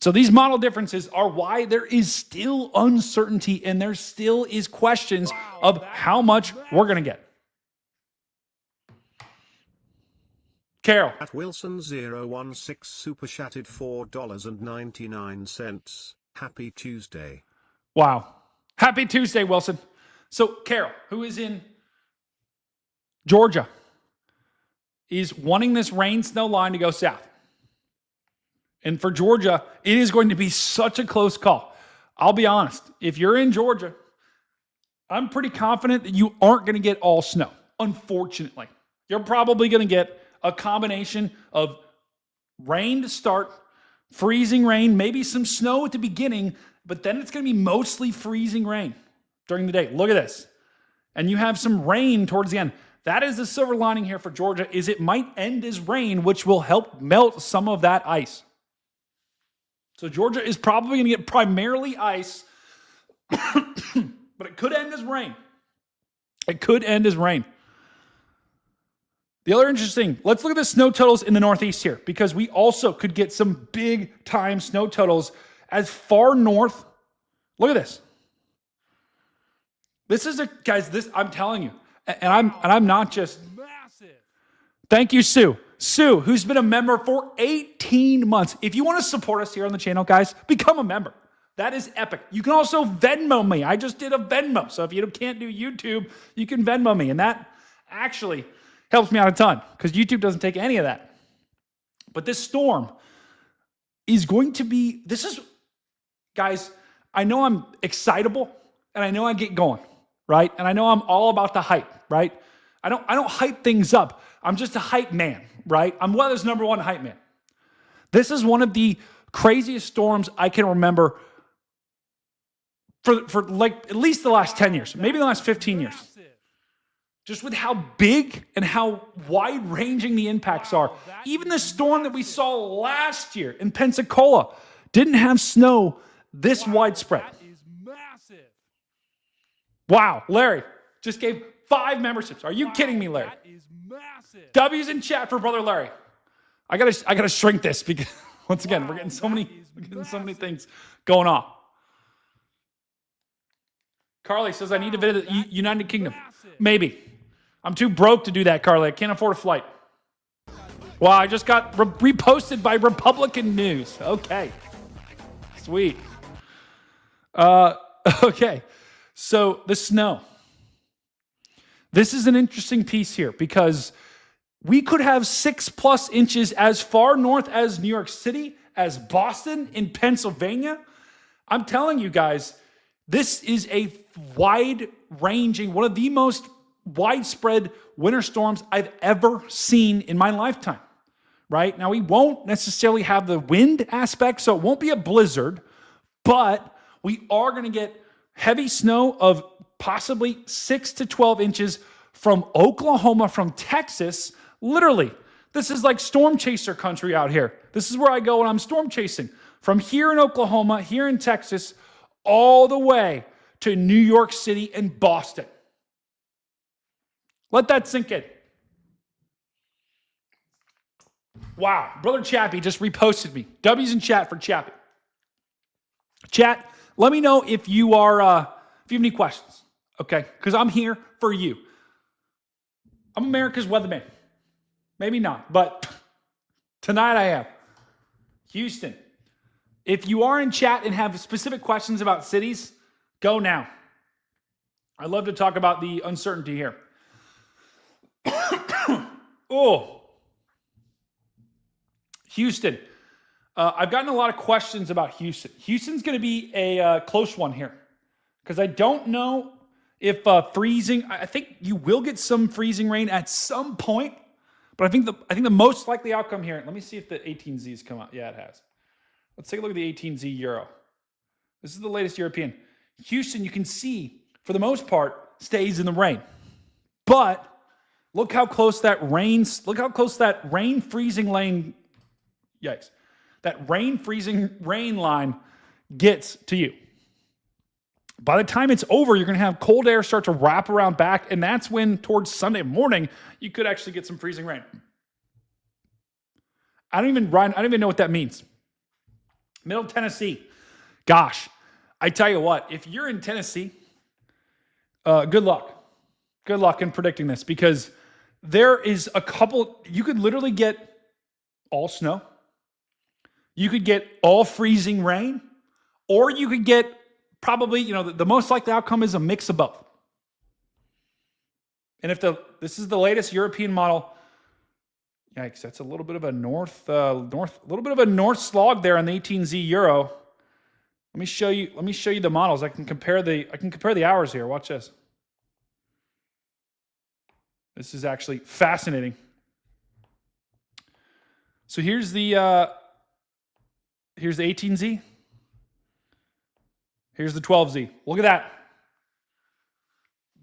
So these model differences are why there is still uncertainty and there still is questions of how much we're going to get. Carol. At Wilson016 super chatted $4.99. Happy Tuesday. Wow. Happy Tuesday, Wilson. So Carol, who is in Georgia, is wanting this rain snow line to go south. And for Georgia, it is going to be such a close call. I'll be honest. If you're in Georgia, I'm pretty confident that you aren't going to get all snow, unfortunately. You're probably going to get a combination of rain to start, freezing rain, maybe some snow at the beginning, but then it's going to be mostly freezing rain during the day. Look at this. And you have some rain towards the end. That is the silver lining here for Georgia, is it might end as rain, which will help melt some of that ice. So Georgia is probably going to get primarily ice, but it could end as rain. It could end as rain. The other interesting, let's look at the snow totals in the Northeast here, because we also could get some big time snow totals as far north. Look at this. This is guys, I'm telling you, and I'm not just Massive. Thank you, Sue. Sue, who's been a member for 18 months. If you want to support us here on the channel, guys, become a member. That is epic. You can also Venmo me. I just did a Venmo. So if you can't do YouTube, you can Venmo me. And that actually helps me out a ton because YouTube doesn't take any of that. But this storm is going to be, guys, I know I'm excitable and I know I get going, right? And I know I'm all about the hype, right? I don't hype things up. I'm just a hype man, right? I'm weather's #1 hype man. This is one of the craziest storms I can remember for like at least the last 10 years, maybe the last 15 years. Just with how big and how wide-ranging the impacts are. Even the storm that we saw last year in Pensacola didn't have snow this widespread. That is massive. Wow, Larry just gave 5 memberships. Are you kidding me, Larry? That is massive. W's in chat for brother Larry. I gotta shrink this because once again we're getting so many things going on. Carly says I need to visit the United Kingdom. Maybe. I'm too broke to do that, Carly. I can't afford a flight. Wow, I just got reposted by Republican News. Okay. Sweet. Okay. So the snow. This is an interesting piece here because we could have 6+ inches as far north as New York City, as Boston, in Pennsylvania. I'm telling you guys, this is a wide-ranging, one of the most widespread winter storms I've ever seen in my lifetime, right? Now, we won't necessarily have the wind aspect, so it won't be a blizzard, but we are going to get heavy snow of possibly 6 to 12 inches from Oklahoma, from Texas. Literally, this is like storm chaser country out here. This is where I go when I'm storm chasing. From here in Oklahoma, here in Texas, all the way to New York City and Boston. Let that sink in. Wow, brother Chappie just reposted me. W's in chat for Chappie. Chat, let me know if you are, if you have any questions, okay? Because I'm here for you. I'm America's weatherman. Maybe not, but tonight I am. Houston, if you are in chat and have specific questions about cities, go now. I'd love to talk about the uncertainty here. Oh, Houston. I've gotten a lot of questions about Houston. Houston's going to be a close one here because I don't know if freezing. I think you will get some freezing rain at some point, but I think the most likely outcome here. Let me see if the 18Z's come out. Yeah, it has. Let's take a look at the 18Z Euro. This is the latest European. Houston, you can see for the most part stays in the rain, but look how close that rain. Look how close that rain freezing lane. Yikes. That rain line gets to you. By the time it's over, you're going to have cold air start to wrap around back, and that's when, towards Sunday morning, you could actually get some freezing rain. I don't even know what that means. Middle Tennessee. Gosh, I tell you what, if you're in Tennessee, good luck. Good luck in predicting this because there is a couple, you could literally get all snow. You could get all freezing rain, or you could get probably, the most likely outcome is a mix of both. And if this is the latest European model, Yikes, that's a little bit of a north slog there on the 18Z Euro. Let me show you the models. I can compare the hours here. Watch this. This is actually fascinating. So here's the 18Z. Here's the 12Z. Look at that.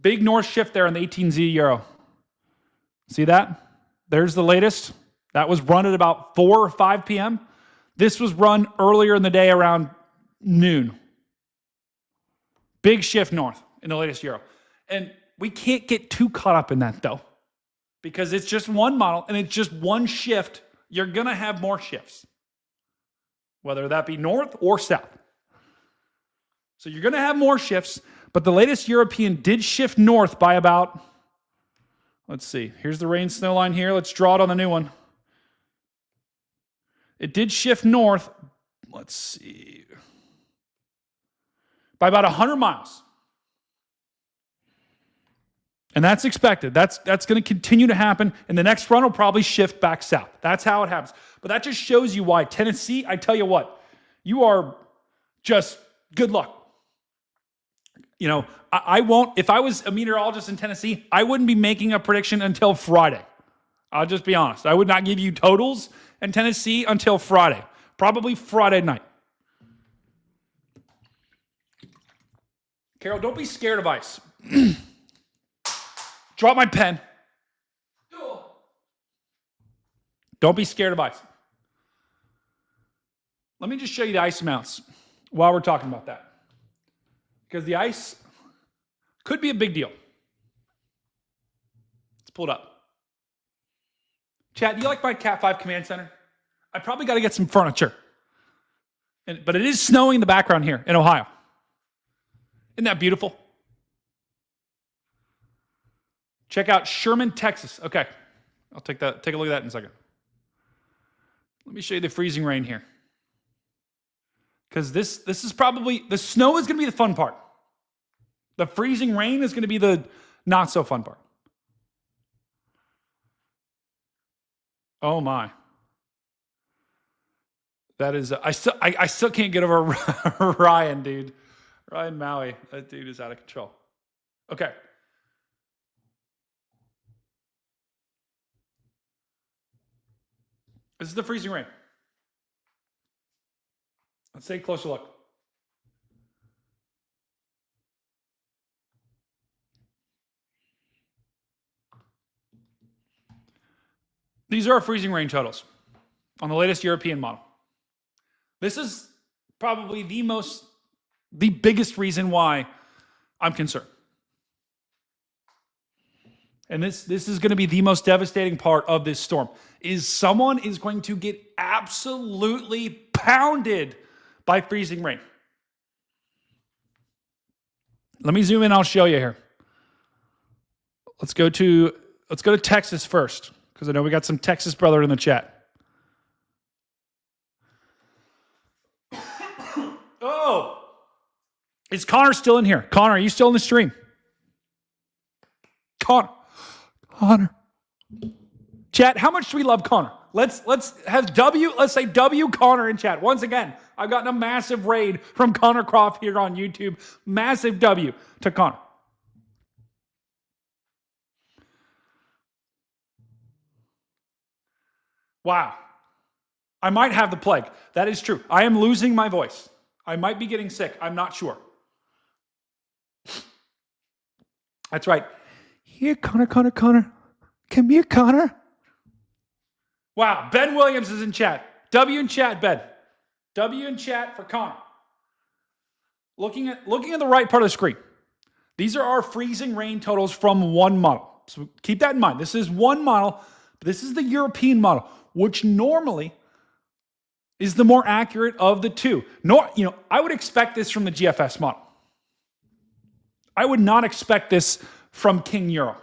Big north shift there on the 18Z Euro. See that? There's the latest. That was run at about 4 or 5 p.m. This was run earlier in the day around noon. Big shift north in the latest Euro. And we can't get too caught up in that though, because it's just one model and it's just one shift. You're going to have more shifts, whether that be north or south. So you're going to have more shifts, but the latest European did shift north by about, let's see, here's the rain snow line here. Let's draw it on the new one. It did shift north, let's see, by about 100 miles. And that's expected. That's going to continue to happen. And the next run will probably shift back south. That's how it happens. But that just shows you why Tennessee, I tell you what, you are just good luck. You know, I won't, if I was a meteorologist in Tennessee, I wouldn't be making a prediction until Friday. I'll just be honest. I would not give you totals in Tennessee until Friday. Probably Friday night. Carol, don't be scared of ice. Drop my pen. Don't be scared of ice. Let me just show you the ice amounts while we're talking about that. Because the ice could be a big deal. Let's pull it up. Chat, do you like my Cat 5 command center? I probably got to get some furniture. But it is snowing in the background here in Ohio. Isn't that beautiful? Check out Sherman, Texas. Okay, I'll take a look at that in a second. Let me show you the freezing rain here. Because this is probably, the snow is going to be the fun part. The freezing rain is going to be the not so fun part. Oh my. That is, I still can't get over Ryan, dude. Ryan Maui. That dude is out of control. Okay. This is the freezing rain. Let's take a closer look. These are our freezing rain totals on the latest European model. This is probably the biggest reason why I'm concerned. And this is going to be the most devastating part of this storm, is someone is going to get absolutely pounded by freezing rain. Let me zoom in, I'll show you here. Let's go to Texas first, because I know we got some Texas brother in the chat. Oh, is Connor still in here? Connor, are you still in the stream? Connor. Chat, how much do we love Connor? Let's have let's say W Connor in chat. Once again, I've gotten a massive raid from Connor Croft here on YouTube. Massive W to Connor. Wow. I might have the plague. That is true. I am losing my voice. I might be getting sick. I'm not sure. That's right. Here, Connor. Come here, Connor. Wow, Ben Williams is in chat. W in chat, Ben. W in chat for Connor. Looking at the right part of the screen. These are our freezing rain totals from one model. So keep that in mind. This is one model. But this is the European model, which normally is the more accurate of the two. I would expect this from the GFS model. I would not expect this from King Euro.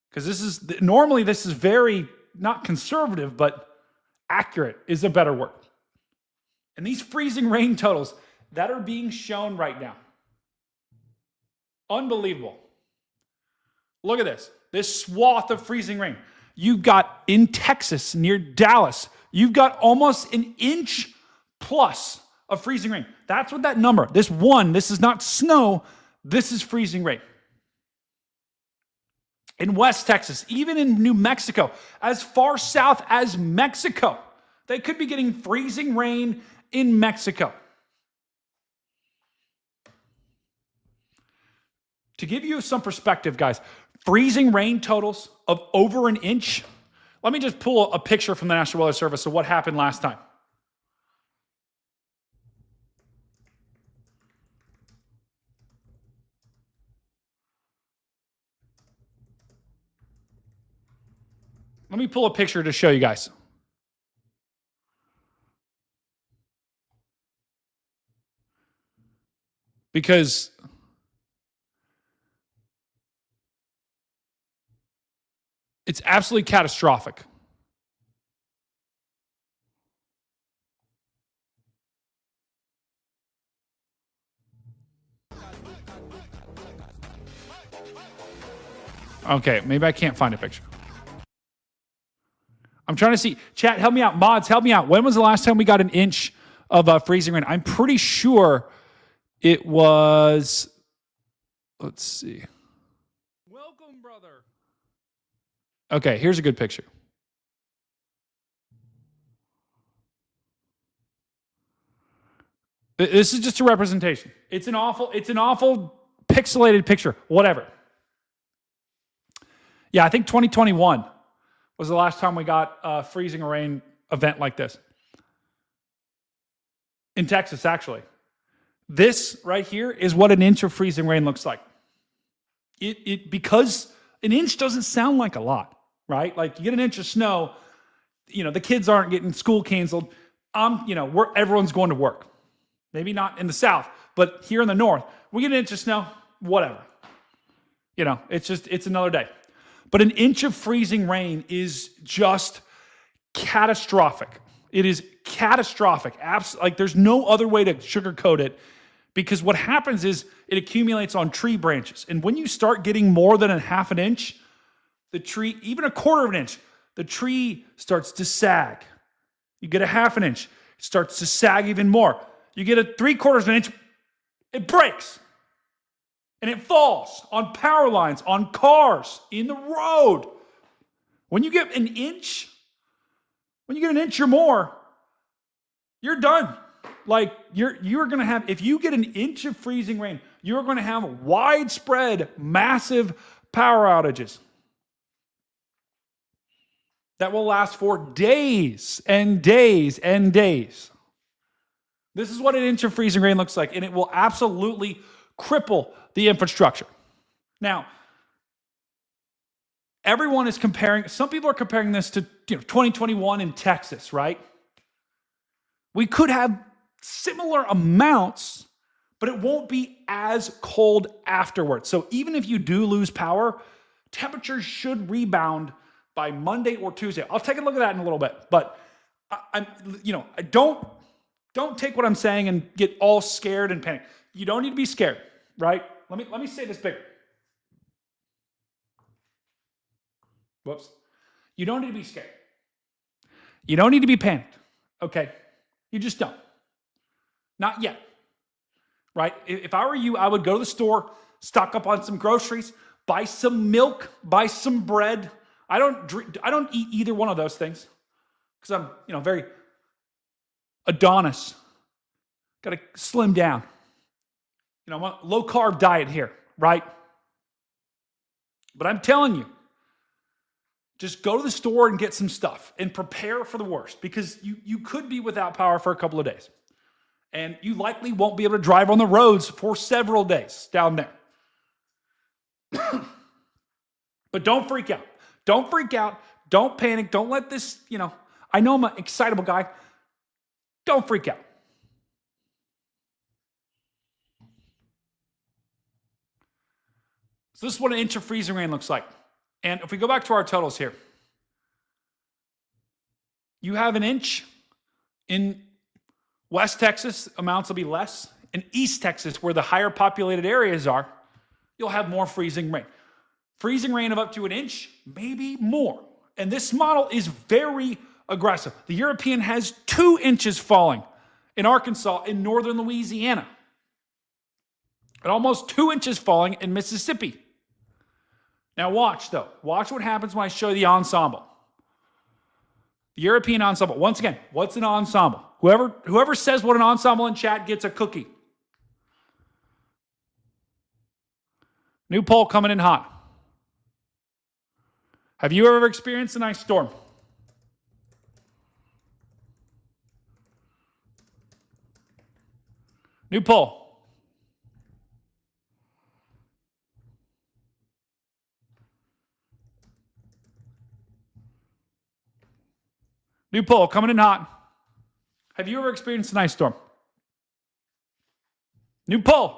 Because this is very, not conservative, but accurate is a better word. And these freezing rain totals that are being shown right now, unbelievable. Look at this swath of freezing rain. You've got in Texas near Dallas, you've got almost an inch plus of freezing rain. That's what that number, this is not snow, this is freezing rain. In West Texas, even in New Mexico, as far south as Mexico, they could be getting freezing rain in Mexico. To give you some perspective, guys, freezing rain totals of over an inch. Let me just pull a picture from the National Weather Service of what happened last time. Let me pull a picture to show you guys. Because it's absolutely catastrophic. Okay, maybe I can't find a picture. I'm trying to see. Chat, help me out. Mods, help me out. When was the last time we got an inch of freezing rain? I'm pretty sure it was, let's see. Welcome, brother. Okay, here's a good picture. This is just a representation. It's an awful pixelated picture. Whatever. Yeah, I think 2021 was the last time we got a freezing rain event like this. In Texas, actually. This right here is what an inch of freezing rain looks like. Because an inch doesn't sound like a lot, right? Like you get an inch of snow, the kids aren't getting school canceled. Everyone's going to work. Maybe not in the South, but here in the North, we get an inch of snow, whatever. It's another day. But an inch of freezing rain is just catastrophic. It is catastrophic. Like there's no other way to sugarcoat it, because what happens is it accumulates on tree branches. And when you start getting more than a half an inch, the tree, even a quarter of an inch, the tree starts to sag. You get a half an inch, it starts to sag even more. You get a 3/4 of an inch, it breaks. And it falls on power lines, on cars, in the road. When you get an inch or more, you're done. Like you're going to have, if you get an inch of freezing rain, you're going to have widespread, massive power outages that will last for days and days and days. This is what an inch of freezing rain looks like, and it will absolutely cripple the infrastructure. Now, everyone is comparing, some people are comparing this to 2021 in Texas, right? We could have similar amounts, but it won't be as cold afterwards. So even if you do lose power, temperatures should rebound by Monday or Tuesday. I'll take a look at that in a little bit, but don't take what I'm saying and get all scared and panic. You don't need to be scared, right? Let me say this bigger. Whoops. You don't need to be scared. You don't need to be panicked, okay? You just don't. Not yet, right? If I were you, I would go to the store, stock up on some groceries, buy some milk, buy some bread. I don't eat either one of those things because I'm, very Adonis. Got to slim down. I'm on a low carb diet here, right? But I'm telling you, just go to the store and get some stuff and prepare for the worst, because you could be without power for a couple of days. And you likely won't be able to drive on the roads for several days down there. But don't freak out. Don't freak out. Don't panic. Don't let this, I know I'm an excitable guy. Don't freak out. So this is what an inch of freezing rain looks like. And if we go back to our totals here, you have an inch in West Texas, amounts will be less. In East Texas, where the higher populated areas are, you'll have more freezing rain. Freezing rain of up to an inch, maybe more. And this model is very aggressive. The European has 2 inches falling in Arkansas, in northern Louisiana, and almost 2 inches falling in Mississippi. Now watch, though. Watch what happens when I show you the ensemble. The European ensemble. Once again, what's an ensemble? Whoever says what an ensemble in chat gets a cookie. New poll coming in hot. Have you ever experienced an ice storm? New poll. New poll coming in hot. Have you ever experienced an ice storm? New poll.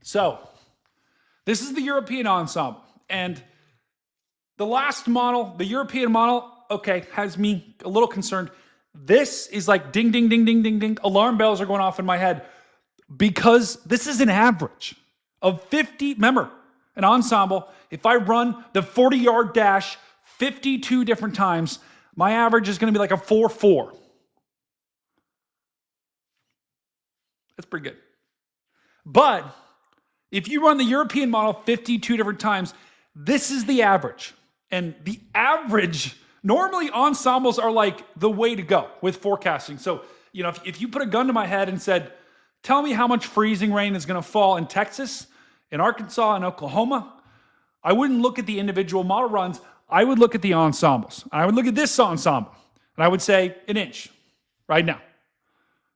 So, this is the European ensemble. And the last model, the European model, okay, has me a little concerned. This is like ding, ding, ding, ding, ding, ding. Alarm bells are going off in my head because this is an average of 50. Remember, an ensemble, if I run the 40-yard dash 52 different times, my average is going to be like a 4.4. That's pretty good. But if you run the European model 52 different times, this is the average. And the average, normally ensembles are like the way to go with forecasting. So, you know, if you put a gun to my head and said, tell me how much freezing rain is going to fall in Texas, in Arkansas, and Oklahoma, I wouldn't look at the individual model runs. I would look at the ensembles. I would look at this ensemble, and I would say an inch right now.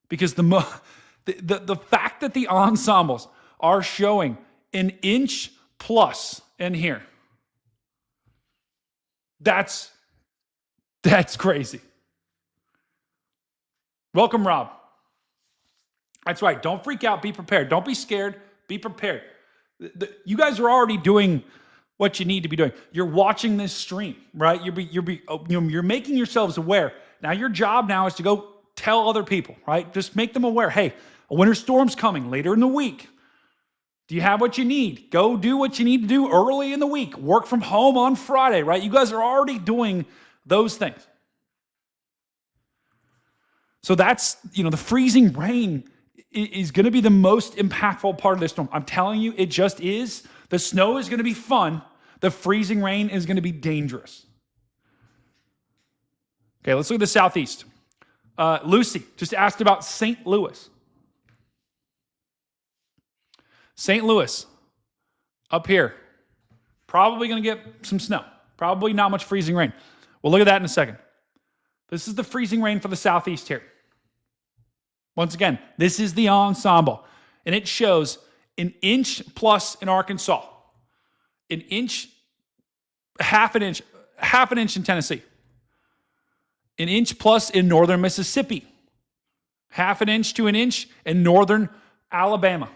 Because the fact that the ensembles are showing an inch plus in here, that's crazy. Welcome, Rob. That's right. Don't freak out. Be prepared. Don't be scared. Be prepared. You guys are already doing what you need to be doing. You're watching this stream, right? You're making yourselves aware. Now your job now is to go tell other people, right? Just make them aware. Hey, a winter storm's coming later in the week. Do you have what you need? Go do what you need to do early in the week. Work from home on Friday, right? You guys are already doing those things. So that's, the freezing rain is going to be the most impactful part of this storm. I'm telling you, it just is. The snow is going to be fun. The freezing rain is going to be dangerous. Okay, let's look at the southeast. Lucy just asked about St. Louis. St. Louis, up here, probably going to get some snow. Probably not much freezing rain. We'll look at that in a second. This is the freezing rain for the southeast here. Once again, this is the ensemble, and it shows an inch plus in Arkansas, an inch, half an inch in Tennessee, an inch plus in northern Mississippi, half an inch to an inch in northern Alabama,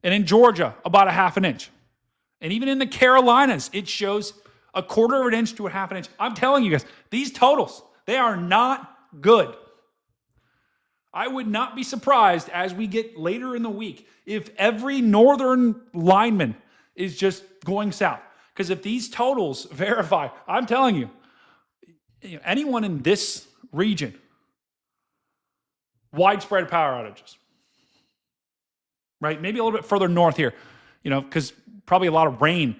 and in Georgia, about a half an inch. And even in the Carolinas, it shows a quarter of an inch to a half an inch. I'm telling you guys, these totals, they are not good. I would not be surprised as we get later in the week if every northern lineman is just going south. Because if these totals verify, I'm telling you, anyone in this region, widespread power outages. Right? Maybe a little bit further north here, because probably a lot of rain,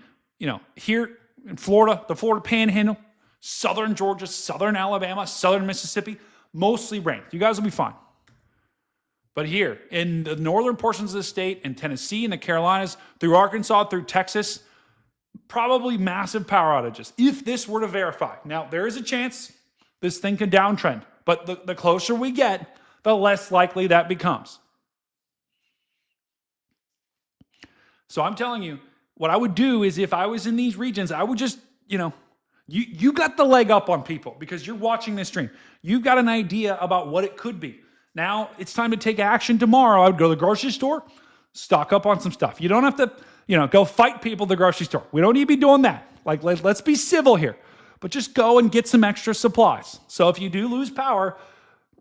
here in Florida, the Florida Panhandle, southern Georgia, southern Alabama, southern Mississippi, mostly rain. You guys will be fine. But here, in the northern portions of the state, in Tennessee, in the Carolinas, through Arkansas, through Texas, probably massive power outages, if this were to verify. Now, there is a chance this thing could downtrend, but the closer we get, the less likely that becomes. So I'm telling you, what I would do is if I was in these regions, I would just, you got the leg up on people because you're watching this stream. You've got an idea about what it could be. Now it's time to take action tomorrow. I would go to the grocery store, stock up on some stuff. You don't have to, go fight people at the grocery store. We don't need to be doing that. Like, let's be civil here. But just go and get some extra supplies. So if you do lose power,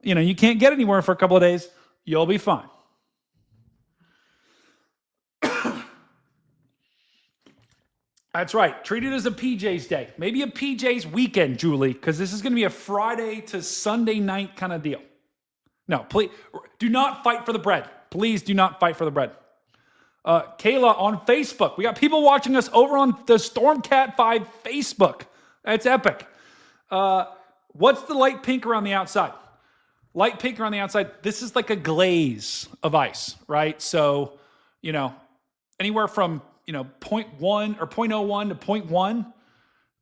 you can't get anywhere for a couple of days, you'll be fine. That's right. Treat it as a PJ's day. Maybe a PJ's weekend, Julie, because this is going to be a Friday to Sunday night kind of deal. No, please do not fight for the bread. Please do not fight for the bread. Kayla on Facebook. We got people watching us over on the Stormcat 5 Facebook. That's epic. What's the light pink around the outside? Light pink around the outside. This is like a glaze of ice, right? So, anywhere from, 0.1 or 0.01 to 0.1,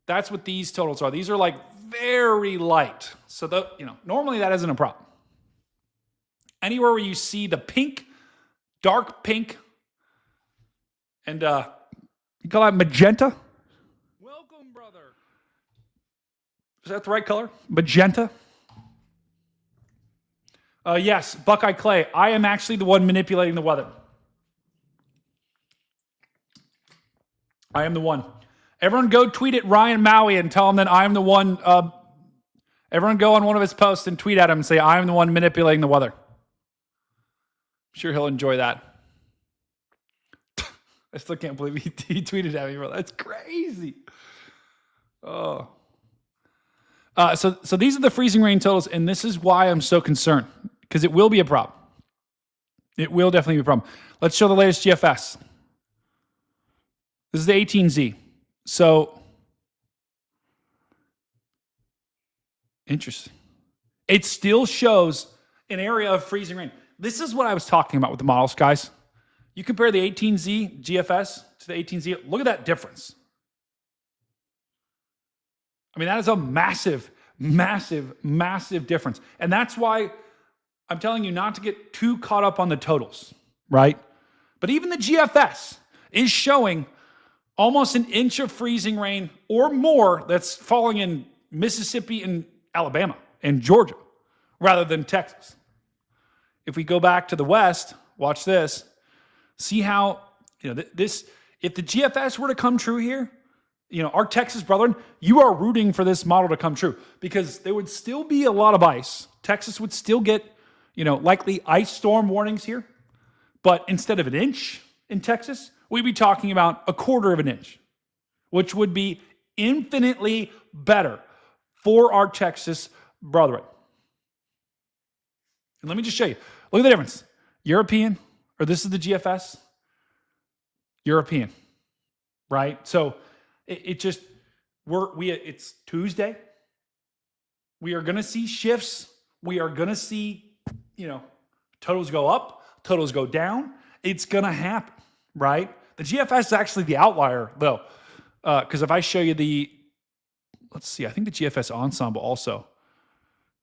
that's what these totals are. These are like very light. So, normally that isn't a problem. Anywhere where you see the pink, dark pink, and you call that magenta? Welcome, brother. Is that the right color? Magenta? Yes, Buckeye Clay. I am actually the one manipulating the weather. I am the one. Everyone go tweet at Ryan Maui and tell him that I am the one. Everyone go on one of his posts and tweet at him and say, I am the one manipulating the weather. I'm sure he'll enjoy that. I still can't believe he tweeted at me, bro. That's crazy. Oh. So these are the freezing rain totals, and this is why I'm so concerned, because it will be a problem. It will definitely be a problem. Let's show the latest GFS. This is the 18Z. So, interesting. It still shows an area of freezing rain. This is what I was talking about with the models, guys. You compare the 18Z GFS to the 18Z. Look at that difference. I mean, that is a massive, massive, massive difference. And that's why I'm telling you not to get too caught up on the totals, right? But even the GFS is showing almost an inch of freezing rain or more that's falling in Mississippi and Alabama and Georgia rather than Texas. If we go back to the West, watch this. See how, this, if the GFS were to come true here, our Texas brethren, you are rooting for this model to come true because there would still be a lot of ice. Texas would still get, likely ice storm warnings here. But instead of an inch in Texas, we'd be talking about a quarter of an inch, which would be infinitely better for our Texas brethren. And let me just show you. Look at the difference. European, or this is the GFS. European, right? So it's Tuesday. We are going to see shifts. We are going to see, totals go up, totals go down. It's going to happen, right? The GFS is actually the outlier, though, because if I show you let's see, I think the GFS ensemble also.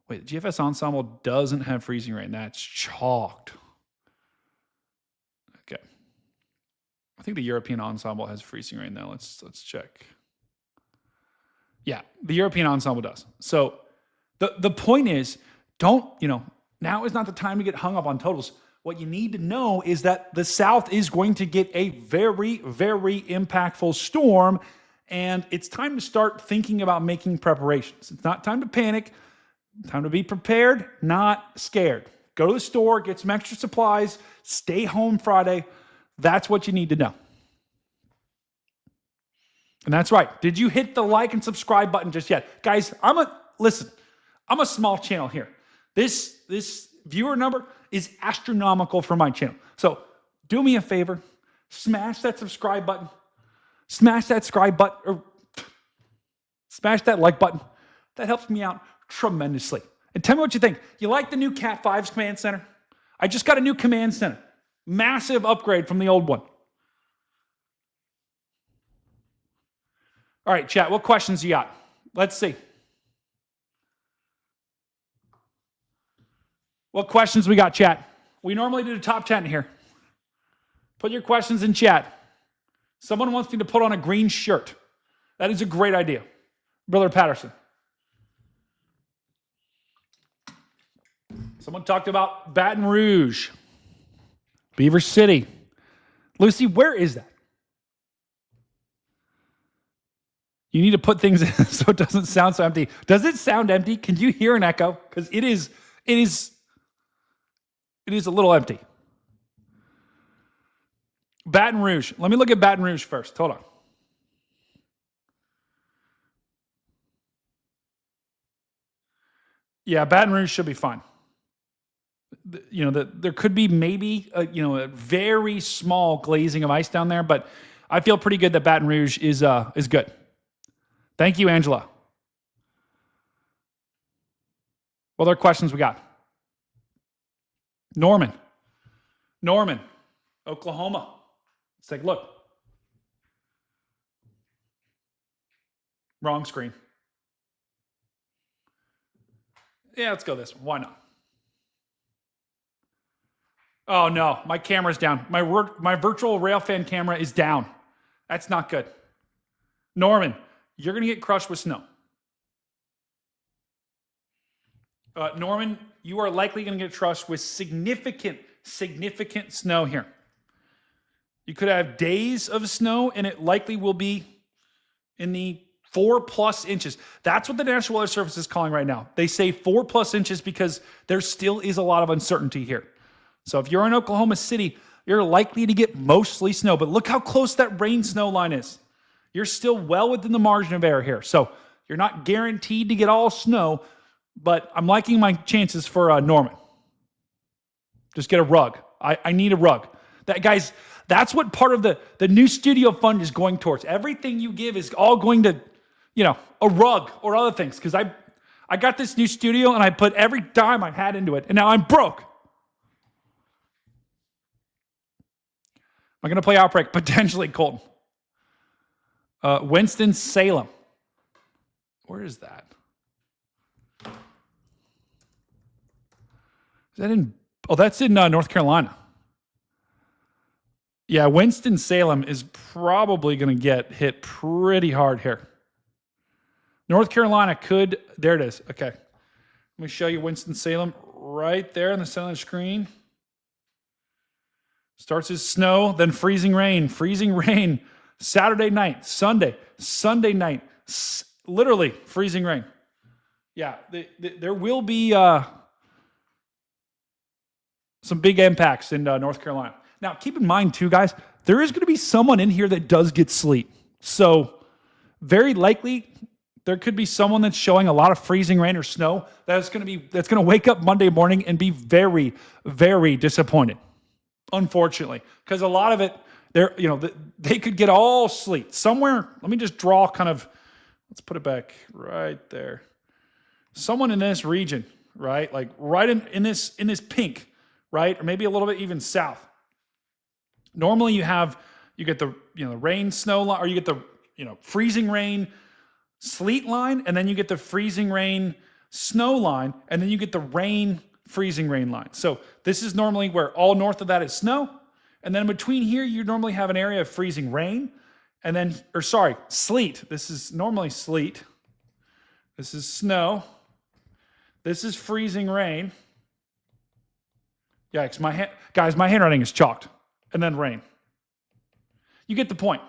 Wait, the GFS ensemble doesn't have freezing rain. That's chalked. Okay. I think the European ensemble has freezing rain, though. Let's check. Yeah, the European ensemble does. So the point is, now is not the time to get hung up on totals. What you need to know is that the South is going to get a very, very impactful storm, and it's time to start thinking about making preparations. It's not time to panic. Time to be prepared, not scared. Go to the store, get some extra supplies, stay home Friday. That's what you need to know. And that's right. Did you hit the like and subscribe button just yet? Guys, I'm a small channel here. This viewer number is astronomical for my channel. So do me a favor, smash that subscribe button, smash that subscribe button, or smash that like button. That helps me out tremendously. And tell me what you think. You like the new Cat 5's command center? I just got a new command center. Massive upgrade from the old one. All right, chat, what questions you got? Let's see. What questions we got, chat? We normally do the top 10 here. Put your questions in chat. Someone wants me to put on a green shirt. That is a great idea. Brother Patterson. Someone talked about Baton Rouge, Beaver City. Lucy, where is that? You need to put things in so it doesn't sound so empty. Does it sound empty? Can you hear an echo? Because it is a little empty. Baton Rouge. Let me look at Baton Rouge first. Hold on. Yeah, Baton Rouge should be fine. You know, there could be maybe a very small glazing of ice down there, but I feel pretty good that Baton Rouge is good. Thank you, Angela. What other questions we got? Norman, Oklahoma. Let's take a look. Wrong screen. Yeah, let's go this one. Why not? Oh no, my camera's down. My virtual Railfan camera is down. That's not good. Norman, you're gonna get crushed with snow. Norman, you are likely gonna get crushed with significant snow here. You could have days of snow, and it likely will be in the 4+ inches. That's what the National Weather Service is calling right now. They say 4+ inches because there still is a lot of uncertainty here. So if you're in Oklahoma City, you're likely to get mostly snow. But look how close that rain-snow line is. You're still well within the margin of error here. So you're not guaranteed to get all snow, but I'm liking my chances for Norman. Just get a rug. I need a rug. Guys, that's what part of the new studio fund is going towards. Everything you give is all going to, a rug or other things. Because I got this new studio and I put every dime I had into it, and now I'm broke. Am I going to play Outbreak? Potentially, Colton. Winston-Salem. Where is that? Is that in... Oh, that's in North Carolina. Yeah, Winston-Salem is probably going to get hit pretty hard here. North Carolina could... There it is. Okay. Let me show you Winston-Salem right there on the center of the screen. Starts as snow, then freezing rain. Freezing rain Saturday night, Sunday night. Literally freezing rain. Yeah, there will be some big impacts in North Carolina. Now, keep in mind, too, guys, there is going to be someone in here that does get sleet. So very likely there could be someone that's showing a lot of freezing rain or snow that's going to wake up Monday morning and be very, very disappointed. Unfortunately, because a lot of it, they could get all sleet somewhere. Let me just draw let's put it back right there. Someone in this region, right? Like right in this pink, right? Or maybe a little bit even south. Normally you get the rain snow line, or you get the freezing rain sleet line, and then you get the freezing rain snow line, and then you get the rain freezing rain line. So this is normally where all north of that is snow. And then between here, you normally have an area of freezing rain. And then, sleet. This is normally sleet. This is snow. This is freezing rain. Yikes, my handwriting is chalked. And then rain. You get the point.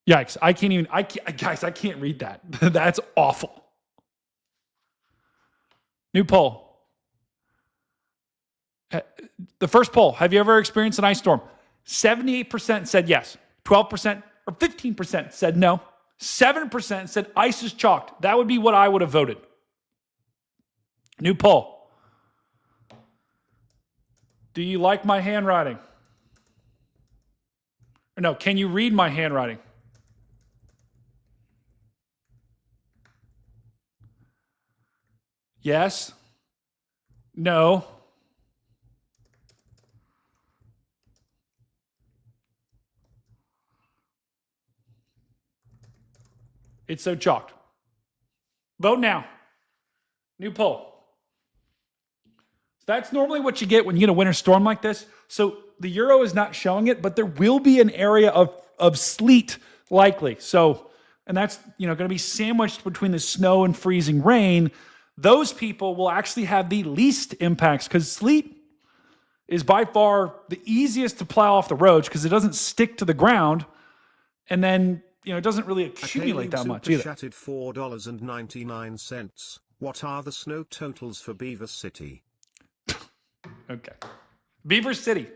Yikes, I can't read that. That's awful. New poll. The first poll, have you ever experienced an ice storm? 78% said yes. 12% or 15% said no. 7% said ice is chalked. That would be what I would have voted. New poll. Do you like my handwriting? Or no, can you read my handwriting? Yes. No. It's so chalked. Vote now. New poll. So that's normally what you get when you get a winter storm like this. So the Euro is not showing it, but there will be an area of sleet likely. So, and that's going to be sandwiched between the snow and freezing rain. Those people will actually have the least impacts because sleet is by far the easiest to plow off the roads because it doesn't stick to the ground, and then it doesn't really accumulate that much either. Chatted $4.99. What are the snow totals for Beaver City? Okay, Beaver City.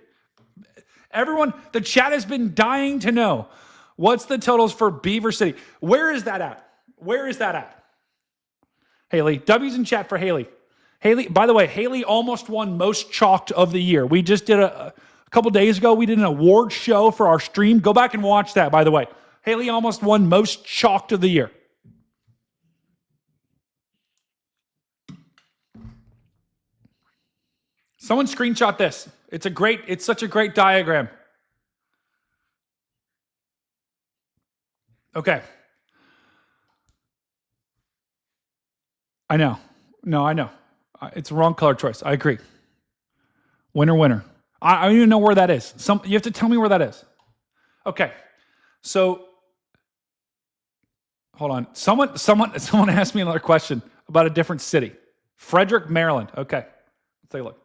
Everyone, the chat has been dying to know what's the totals for Beaver City. Where is that at? Haley. W's in chat for Haley. Haley, by the way, Haley almost won most chalked of the year. We just did a couple days ago, we did an award show for our stream. Go back and watch that, by the way. Haley almost won most chalked of the year. Someone screenshot this. It's such a great diagram. Okay. I know. No, I know. It's a wrong color choice. I agree. Winner. I don't even know where that is. You have to tell me where that is. Okay. So, hold on. Someone asked me another question about a different city. Frederick, Maryland. Okay. Let's take a look.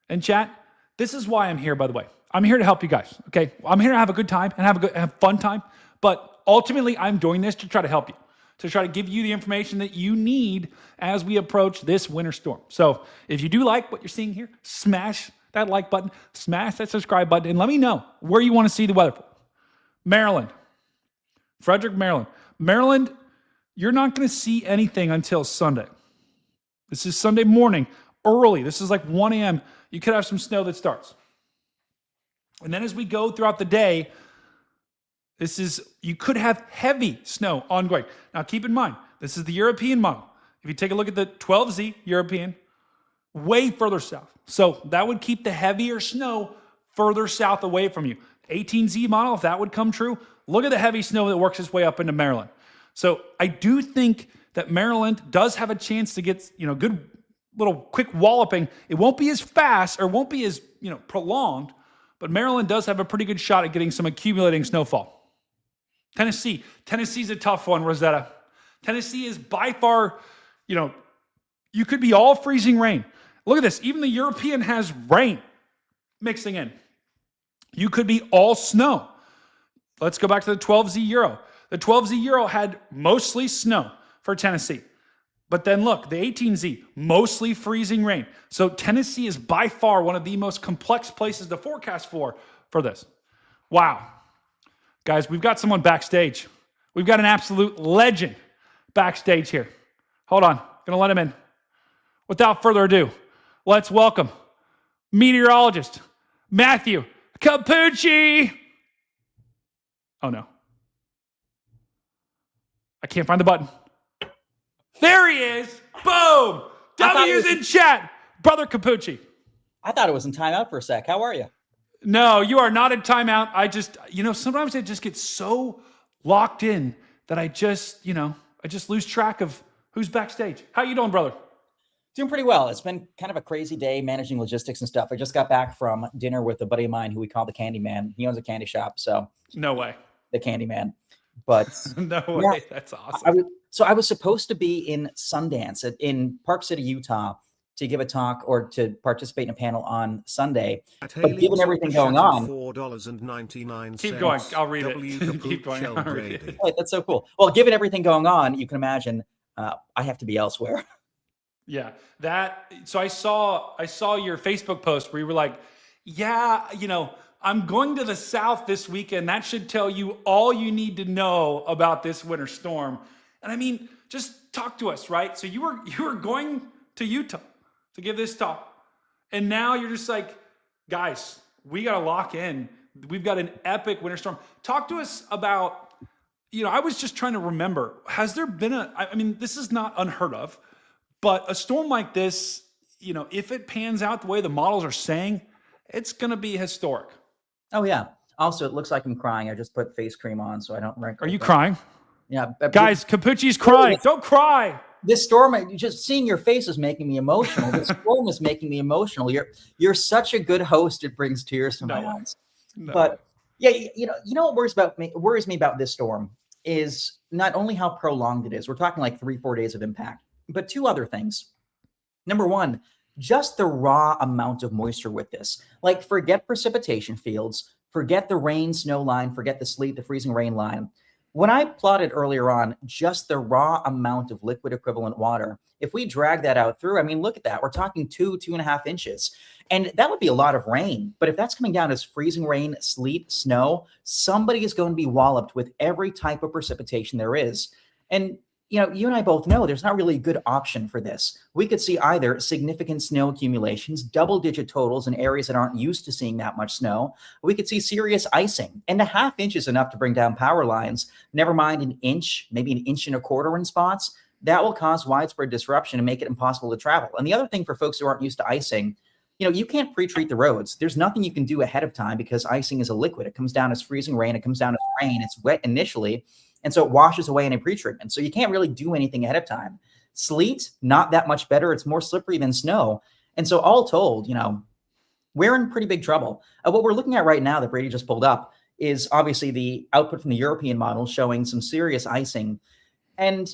And chat, this is why I'm here, by the way. I'm here to help you guys. Okay. I'm here to have a good time and have fun time. But ultimately, I'm doing this to try to help you, to try to give you the information that you need as we approach this winter storm. So if you do like what you're seeing here, smash that like button, smash that subscribe button, and let me know where you want to see the weather. Maryland, Frederick, Maryland. Maryland, you're not going to see anything until Sunday. This is Sunday morning, early. This is like 1 a.m. You could have some snow that starts. And then as we go throughout the day, you could have heavy snow ongoing. Now, keep in mind, this is the European model. If you take a look at the 12Z European, way further south. So that would keep the heavier snow further south away from you. 18Z model, if that would come true, look at the heavy snow that works its way up into Maryland. So I do think that Maryland does have a chance to get, good little quick walloping. It won't be as fast or won't be as, prolonged, but Maryland does have a pretty good shot at getting some accumulating snowfall. Tennessee's a tough one, Rosetta. Tennessee is by far, you could be all freezing rain. Look at this. Even the European has rain mixing in. You could be all snow. Let's go back to the 12Z Euro. The 12Z Euro had mostly snow for Tennessee. But then look, the 18Z, mostly freezing rain. So Tennessee is by far one of the most complex places to forecast for this. Wow. Guys, we've got someone backstage. We've got an absolute legend backstage here. Hold on. Gonna let him in. Without further ado, let's welcome meteorologist Matthew Capucci. Oh no. I can't find the button. There he is. Boom. W's in chat. Brother Capucci. I thought it was in timeout for a sec. How are you? No, you are not in timeout. I just, sometimes I just get so locked in that I just lose track of who's backstage. How you doing, brother? Doing pretty well. It's been kind of a crazy day managing logistics and stuff. I just got back from dinner with a buddy of mine who we call the Candy Man. He owns a candy shop, so. No way. The Candy Man. But. No way. That's awesome. I was supposed to be in Sundance in Park City, Utah, to give a talk or to participate in a panel on Sunday. But given everything going on, $4.99. Keep going. I'll read it. Keep going. I'll read it. Right, that's so cool. Well, given everything going on, you can imagine I have to be elsewhere. Yeah, so I saw your Facebook post where you were like, yeah, I'm going to the South this weekend. That should tell you all you need to know about this winter storm. And I mean, just talk to us, right? So you were going to Utah to give this talk. And now you're just like, guys, we got to lock in. We've got an epic winter storm. Talk to us about, I was just trying to remember, has there been this is not unheard of, but a storm like this, if it pans out the way the models are saying, it's going to be historic. Oh, yeah. Also, it looks like I'm crying. I just put face cream on so I don't wrinkle. Are you crying? Yeah. Guys, Capucci's crying. Don't cry. This storm, just seeing your face is making me emotional. This storm is making me emotional. You're such a good host. It brings tears to my eyes. No. But yeah, what worries me about this storm is not only how prolonged it is. We're talking like 3-4 days of impact, but two other things. Number one, just the raw amount of moisture with this. Like, forget precipitation fields, forget the rain snow line, forget the sleet, the freezing rain line. When I plotted earlier on just the raw amount of liquid equivalent water, if we drag that out through, look at that. We're talking 2.5 inches. And that would be a lot of rain. But if that's coming down as freezing rain, sleet, snow, somebody is going to be walloped with every type of precipitation there is. And you know, you and I both know there's not really a good option for this. We could see either significant snow accumulations, double-digit totals in areas that aren't used to seeing that much snow. We could see serious icing, and a ½ inch is enough to bring down power lines. Never mind an inch, maybe an inch and a quarter in spots. That will cause widespread disruption and make it impossible to travel. And the other thing for folks who aren't used to icing, you know, you can't pre-treat the roads. There's nothing you can do ahead of time because icing is a liquid. It comes down as freezing rain. It comes down as rain. It's wet initially. And so it washes away in a pre-treatment. So you can't really do anything ahead of time. Sleet, not that much better. It's more slippery than snow. And so all told, you know, we're in pretty big trouble. What we're looking at right now that Brady just pulled up is obviously the output from the European model showing some serious icing. And,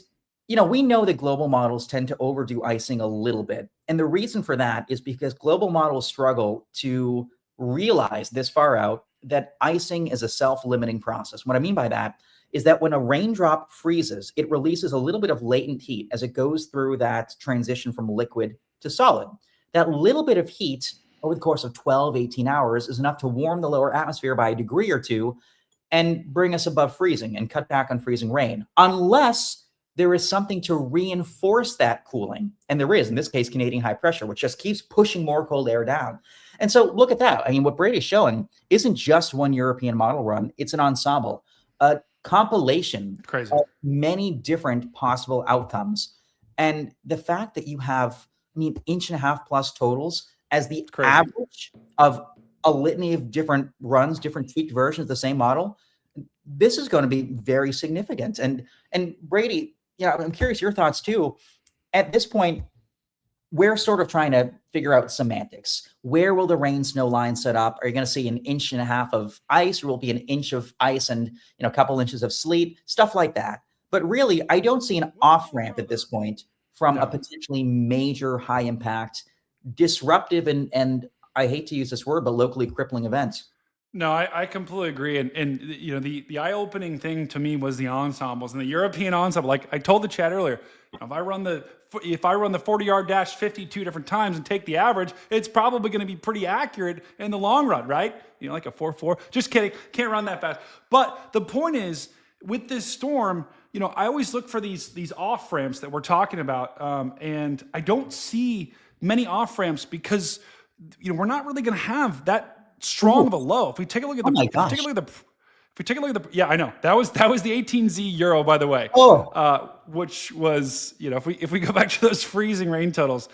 you know, we know that global models tend to overdo icing a little bit. And the reason for that is because global models struggle to realize this far out that icing is a self-limiting process. What I mean by that is that when a raindrop freezes, it releases a little bit of latent heat as it goes through that transition from liquid to solid. That little bit of heat over the course of 12, 18 hours is enough to warm the lower atmosphere by a degree or two and bring us above freezing and cut back on freezing rain, unless there is something to reinforce that cooling. And there is, in this case, Canadian high pressure, which just keeps pushing more cold air down. And so look at that. I mean, what Brady's showing isn't just one European model run, it's an ensemble. Compilation of many different possible outcomes. And the fact that you have, I mean, 1.5 inch plus totals as the average of a litany of different runs, different tweaked versions of the same model, this is going to be very significant. And Brady, yeah, I'm curious your thoughts too. At this point, we're sort of trying to figure out semantics. Where will the rain snow line set up? Are you going to see 1.5 inches of ice, or will it be 1 inch of ice and, you know, a couple inches of sleet, stuff like that? But really, I don't see an off ramp at this point from a potentially major high impact, disruptive, and I hate to use this word, but locally crippling event. No, I completely agree. And you know, the eye-opening thing to me was the ensembles and the European ensemble. Like I told the chat earlier, if I run the 40-yard dash 52 different times and take the average, it's probably going to be pretty accurate in the long run, right? You know, like a 4.4. Just kidding. Can't run that fast. But the point is, with this storm, you know, I always look for these off ramps that we're talking about, and I don't see many off ramps because, you know, we're not really going to have that strong of a low. If we take a look at the, yeah, I know that was the 18Z Euro, by the way. Which was, you know, if we go back to those freezing rain totals,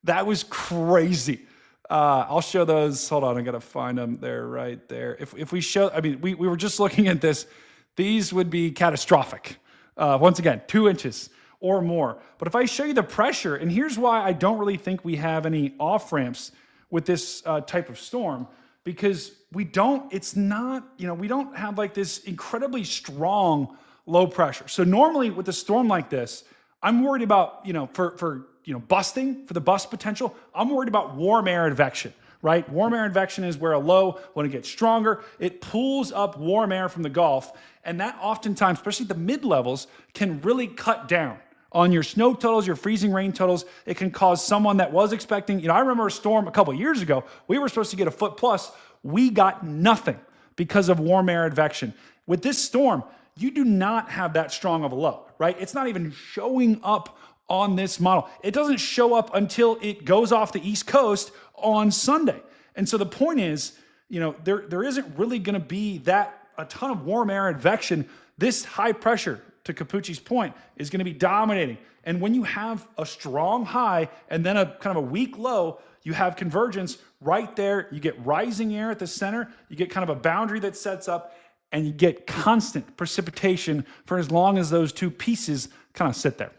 that was crazy. I'll show those. Hold on, I gotta find them. They're right there. If we show, I mean, we were just looking at this. These would be catastrophic. Once again, 2 inches or more. But if I show you the pressure, and here's why I don't really think we have any off ramps with this type of storm. Because it's not, you know, we don't have like this incredibly strong low pressure. So normally with a storm like this, I'm worried about, you know, for you know, busting, for the bust potential, I'm worried about warm air advection, right? Warm air advection is where a low, when it gets stronger, it pulls up warm air from the Gulf. And that oftentimes, especially the mid-levels, can really cut down on your snow totals, your freezing rain totals. It can cause someone that was expecting, you know, I remember a storm a couple of years ago, we were supposed to get 1 foot plus. We got nothing because of warm air advection. With this storm, you do not have that strong of a low, right? It's not even showing up on this model. It doesn't show up until it goes off the East Coast on Sunday. And so the point is, you know, there isn't really going to be a ton of warm air advection. This high pressure, to Capucci's point, is going to be dominating. And when you have a strong high and then a kind of a weak low, you have convergence right there. You get rising air at the center. You get kind of a boundary that sets up, and you get constant precipitation for as long as those two pieces kind of sit there.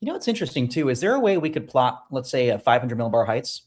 You know what's interesting too? Is there a way we could plot, let's say, a 500 millibar heights?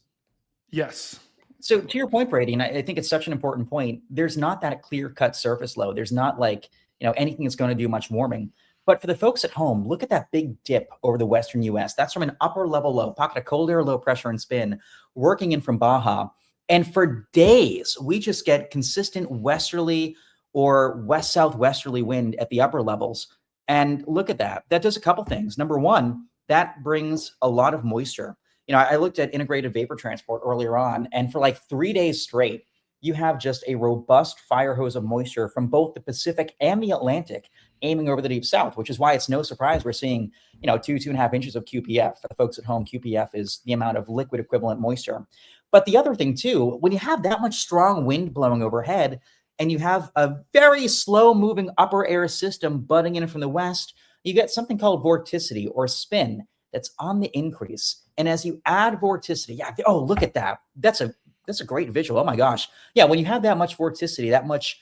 Yes. So to your point, Brady, and I think it's such an important point, there's not that clear-cut surface low. There's not like, you know, anything that's going to do much warming. But for the folks at home, look at that big dip over the western U.S. That's from an upper level low, pocket of cold air, low pressure and spin, working in from Baja. And for days, we just get consistent westerly or west-southwesterly wind at the upper levels. And look at that. That does a couple things. Number one, that brings a lot of moisture. You know, I looked at integrated vapor transport earlier on, and for like 3 days straight, you have just a robust fire hose of moisture from both the Pacific and the Atlantic aiming over the deep south, which is why it's no surprise we're seeing, 2.5 inches of QPF. For the folks at home, QPF is the amount of liquid equivalent moisture. But the other thing too, when you have that much strong wind blowing overhead and you have a very slow moving upper air system butting in from the west, you get something called vorticity or spin that's on the increase. And as you add vorticity, oh, look at that. That's a great visual. Oh my gosh. Yeah, when you have that much vorticity, that much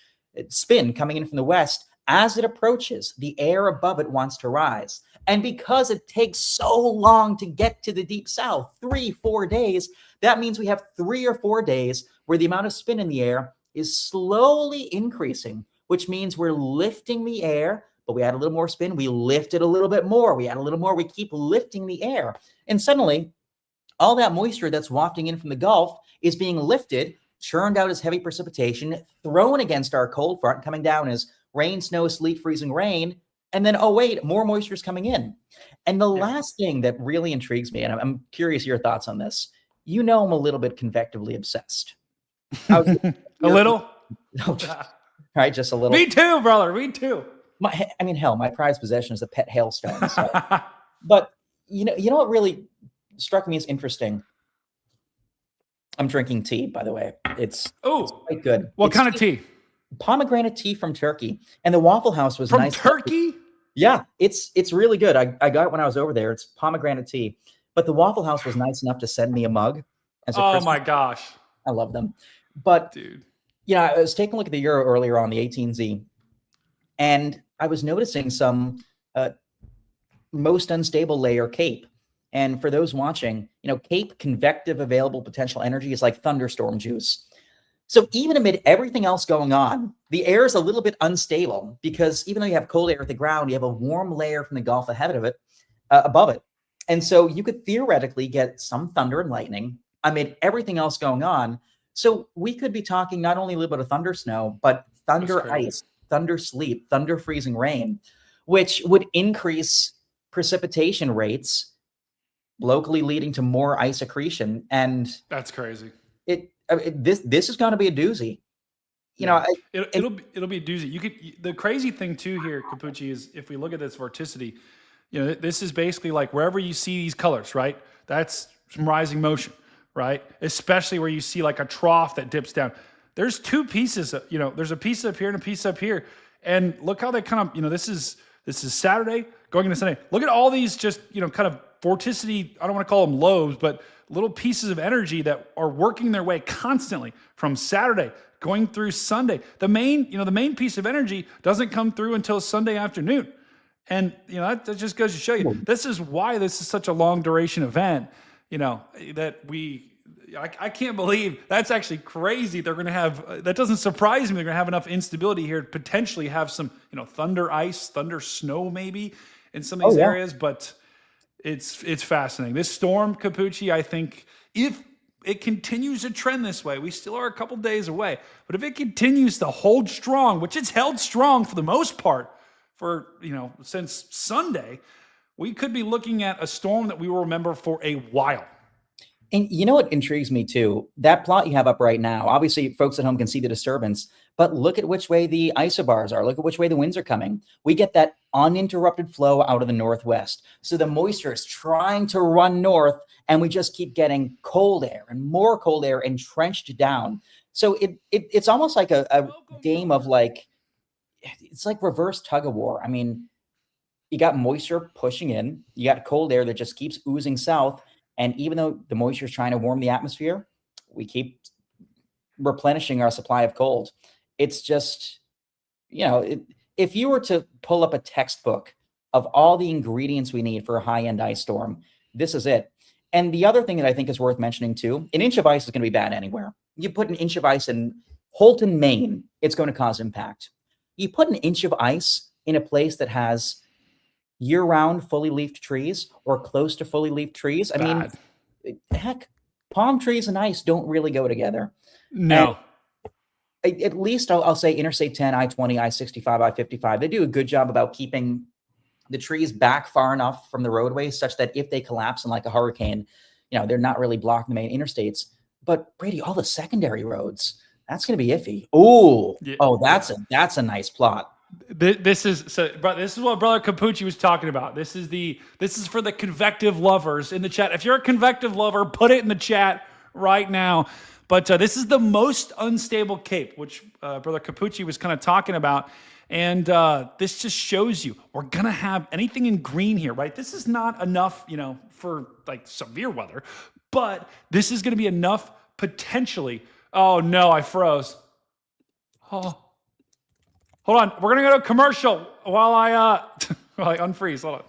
spin coming in from the west, as it approaches, the air above it wants to rise. And because it takes so long to get to the deep south, 3-4 days, that means we have 3 or 4 days where the amount of spin in the air is slowly increasing, which means we're lifting the air, but we add a little more spin, we lift it a little bit more, we add a little more, we keep lifting the air. And suddenly, all that moisture that's wafting in from the Gulf is being lifted, churned out as heavy precipitation, thrown against our cold front, coming down as rain, snow, sleet, freezing rain. And then, oh, wait, more moisture is coming in. And the last thing that really intrigues me, and I'm curious your thoughts on this, I'm a little bit convectively obsessed. A little? Right, just a little. Me too, brother, me too. My prized possession is a pet hailstone. So. But, you know what really struck me as interesting? I'm drinking tea, by the way. It's quite good. What kind of tea? Pomegranate tea from Turkey. And the Waffle House was nice. From Turkey? Yeah, it's really good. I got it when I was over there. It's pomegranate tea. But the Waffle House was nice enough to send me a mug. Oh my gosh. I love them. But, dude, I was taking a look at the Euro earlier on the 18Z. And I was noticing some most unstable layer CAPE. And for those watching, CAPE, convective available potential energy, is like thunderstorm juice. So even amid everything else going on, the air is a little bit unstable because even though you have cold air at the ground, you have a warm layer from the Gulf ahead of it, above it. And so you could theoretically get some thunder and lightning amid everything else going on. So we could be talking not only a little bit of thunder snow, but thunder ice, thunder sleet, thunder freezing rain, which would increase precipitation rates, locally leading to more ice accretion. And that's crazy. This is going to be a doozy. It'll be a doozy. The crazy thing too here, Capucci, is if we look at this vorticity, this is basically like wherever you see these colors, right? That's some rising motion, right? Especially where you see like a trough that dips down. There's two pieces, there's a piece up here and a piece up here. And look how they kind of, this is Saturday going into Sunday. Look at all these just, kind of vorticity, I don't want to call them lobes, but little pieces of energy that are working their way constantly from Saturday going through Sunday. The main piece of energy doesn't come through until Sunday afternoon. And, that just goes to show you, this is why this is such a long duration event, I can't believe that's actually crazy. They're going to have, that doesn't surprise me. They're going to have enough instability here to potentially have some, thunder ice, thunder snow maybe in some of these areas, but it's fascinating. This storm, Capucci, I think if it continues to trend this way, we still are a couple days away, but if it continues to hold strong, which it's held strong for the most part for, since Sunday, we could be looking at a storm that we will remember for a while. And what intrigues me too? That plot you have up right now, obviously folks at home can see the disturbance, but look at which way the isobars are. Look at which way the winds are coming. We get that uninterrupted flow out of the northwest. So the moisture is trying to run north, and we just keep getting cold air and more cold air entrenched down. So it's almost like a game of it's like reverse tug of war. I mean, you got moisture pushing in, you got cold air that just keeps oozing south. And even though the moisture is trying to warm the atmosphere, we keep replenishing our supply of cold. It's just, if you were to pull up a textbook of all the ingredients we need for a high-end ice storm, this is it. And the other thing that I think is worth mentioning too, an inch of ice is going to be bad anywhere. You put an inch of ice in Holton, Maine, it's going to cause impact. You put an inch of ice in a place that has year-round fully leafed trees or close to fully leafed trees. I mean, heck, palm trees and ice don't really go together. No. And at least I'll say Interstate 10, I-20, I-65, I-55, they do a good job about keeping the trees back far enough from the roadways such that if they collapse in like a hurricane, they're not really blocking the main interstates. But Brady, all the secondary roads, That's gonna be iffy. Ooh. Yeah. Oh, that's a nice plot. This is what Brother Capucci was talking about. This is for the convective lovers in the chat. If you're a convective lover, put it in the chat right now. But this is the most unstable cape, which Brother Capucci was kind of talking about. And this just shows you we're gonna have anything in green here, right? This is not enough, for like severe weather, but this is gonna be enough potentially. Oh no, I froze. Oh. Hold on, we're gonna go to commercial while I unfreeze. Hold on.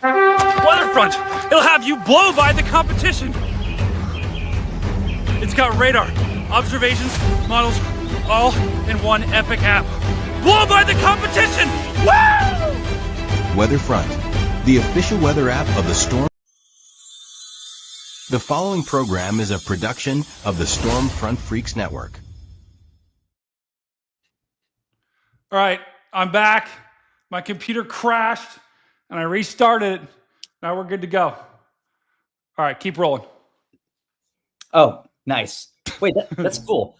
Weatherfront, it'll have you blow by the competition. It's got radar, observations, models, all in one epic app. Blow by the competition! Woo! Weatherfront, the official weather app of the Storm. The following program is a production of the Stormfront Freaks Network. All right, I'm back. My computer crashed, and I restarted it. Now we're good to go. All right, keep rolling. Oh, nice. Wait, that's cool.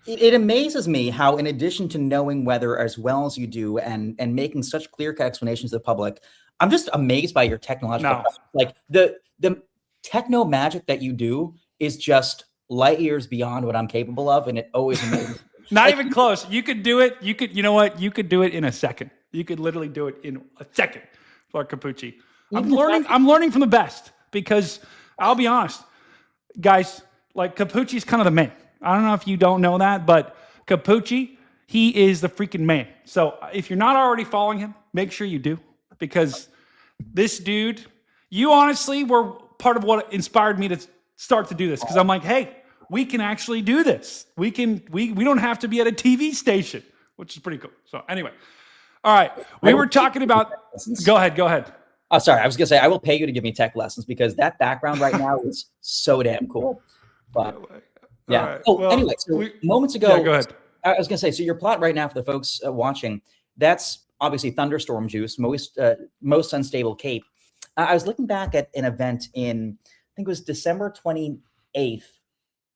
It amazes me how, in addition to knowing weather as well as you do and making such clear-cut explanations to the public, I'm just amazed by your technological. Like the techno magic that you do is just light years beyond what I'm capable of, and it always amazes me. Not even close. You could do it. You know what? You could do it in a second. You could literally do it in a second, Clark Capucci. I'm learning from the best, because I'll be honest, guys, like Capucci's kind of the man. I don't know if you don't know that, but Capucci, he is the freaking man. So if you're not already following him, make sure you do, because this dude, you honestly were part of what inspired me to start to do this, because I'm like, hey, we can actually do this. We don't have to be at a TV station, which is pretty cool. So anyway, all right, we were talking about. Go ahead. Oh, sorry. I was gonna say I will pay you to give me tech lessons, because that background right now is so damn cool. But yeah. Right. Oh, well, anyway, so moments ago, go ahead. I was gonna say, so your plot right now for the folks watching, that's obviously thunderstorm juice, most unstable cape. I was looking back at an event in, I think it was December 28th,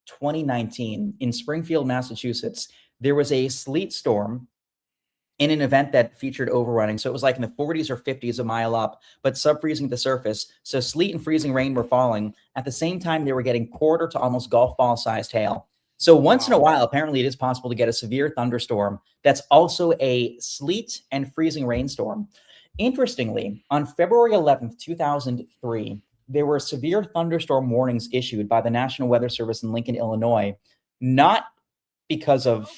2019, in Springfield, Massachusetts. There was a sleet storm in an event that featured overrunning. So it was like in the 40s or 50s a mile up, but sub-freezing at the surface. So sleet and freezing rain were falling. At the same time, they were getting quarter to almost golf ball sized hail. So once in a while, apparently it is possible to get a severe thunderstorm that's also a sleet and freezing rainstorm. Interestingly, on February 11th, 2003, there were severe thunderstorm warnings issued by the National Weather Service in Lincoln, Illinois, not because of,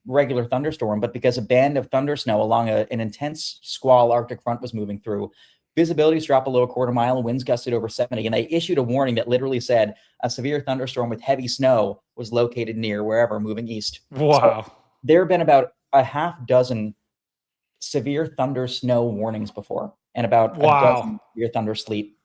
regular thunderstorm, but because a band of thunder snow along an intense squall Arctic front was moving through. Visibilities dropped below a quarter mile, winds gusted over 70, and they issued a warning that literally said a severe thunderstorm with heavy snow was located near wherever moving east. Wow. So there have been about a half dozen severe thunder snow warnings before, and about a dozen severe thunder sleet.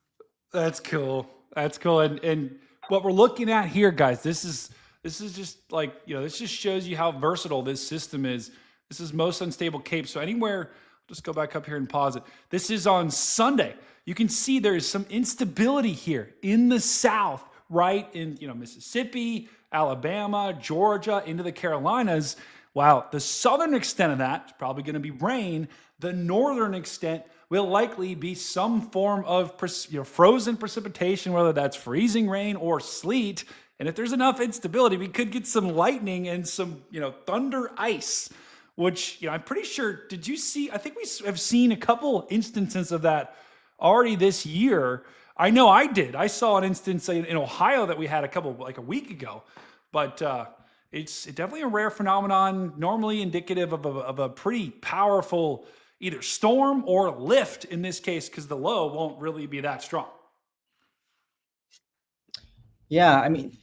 That's cool. And what we're looking at here, guys, this is just like, this just shows you how versatile this system is. This is most unstable cape. So anywhere, just go back up here and pause it. This is on Sunday. You can see there's some instability here in the South, right in, Mississippi, Alabama, Georgia, into the Carolinas. Wow. The southern extent of that is probably going to be rain. The northern extent will likely be some form of frozen precipitation, whether that's freezing rain or sleet. And if there's enough instability, we could get some lightning and some, thunder ice, which, I'm pretty sure, did you see? I think we have seen a couple instances of that already this year. I know I did. I saw an instance in Ohio that we had a week ago, but it's definitely a rare phenomenon, normally indicative of a pretty powerful either storm or lift in this case, because the low won't really be that strong. Yeah, I mean,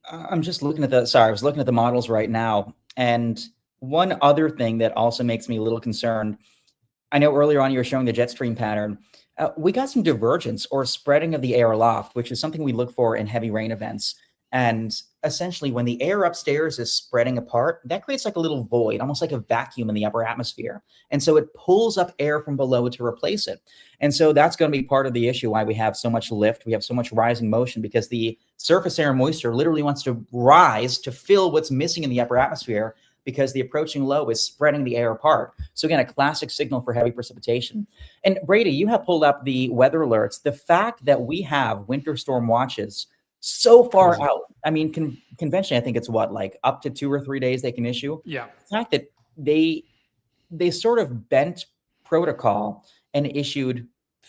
I'm just looking at I was looking at the models right now. And one other thing that also makes me a little concerned, I know earlier on you were showing the jet stream pattern. We got some divergence or spreading of the air aloft, which is something we look for in heavy rain events. And essentially, when the air upstairs is spreading apart, that creates like a little void, almost like a vacuum in the upper atmosphere. And so it pulls up air from below to replace it. And so that's going to be part of the issue why we have so much lift. We have so much rising motion, because the surface air moisture literally wants to rise to fill what's missing in the upper atmosphere, because the approaching low is spreading the air apart. So again, a classic signal for heavy precipitation. And Brady, you have pulled up the weather alerts. The fact that we have winter storm watches so far out, I mean, conventionally, I think it's what, like up to 2 or 3 days they can issue. Yeah. The fact that they sort of bent protocol and issued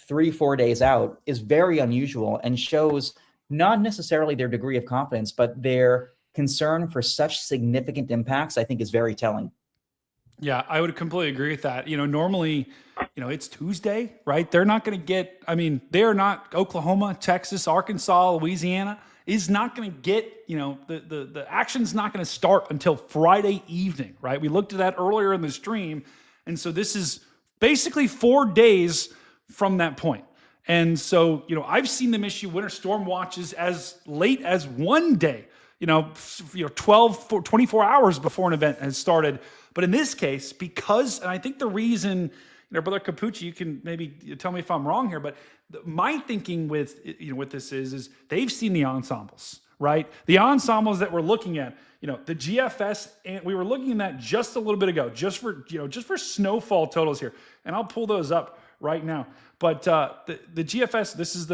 3-4 days out is very unusual, and shows not necessarily their degree of confidence, but their concern for such significant impacts, I think, is very telling. Yeah, I would completely agree with that. Normally, it's Tuesday, right? They're not going to get, they are not Oklahoma, Texas, Arkansas, Louisiana is not going to get, the action's not going to start until Friday evening, right? We looked at that earlier in the stream. And so this is basically 4 days from that point. And so, I've seen them issue winter storm watches as late as 1 day, 24 hours before an event has started. But in this case, because, and I think the reason, Brother Capucci, you can maybe tell me if I'm wrong here, but my thinking with, what this is they've seen the ensembles, right? The ensembles that we're looking at, the GFS, and we were looking at that just a little bit ago, just for snowfall totals here. And I'll pull those up right now. But the GFS, this is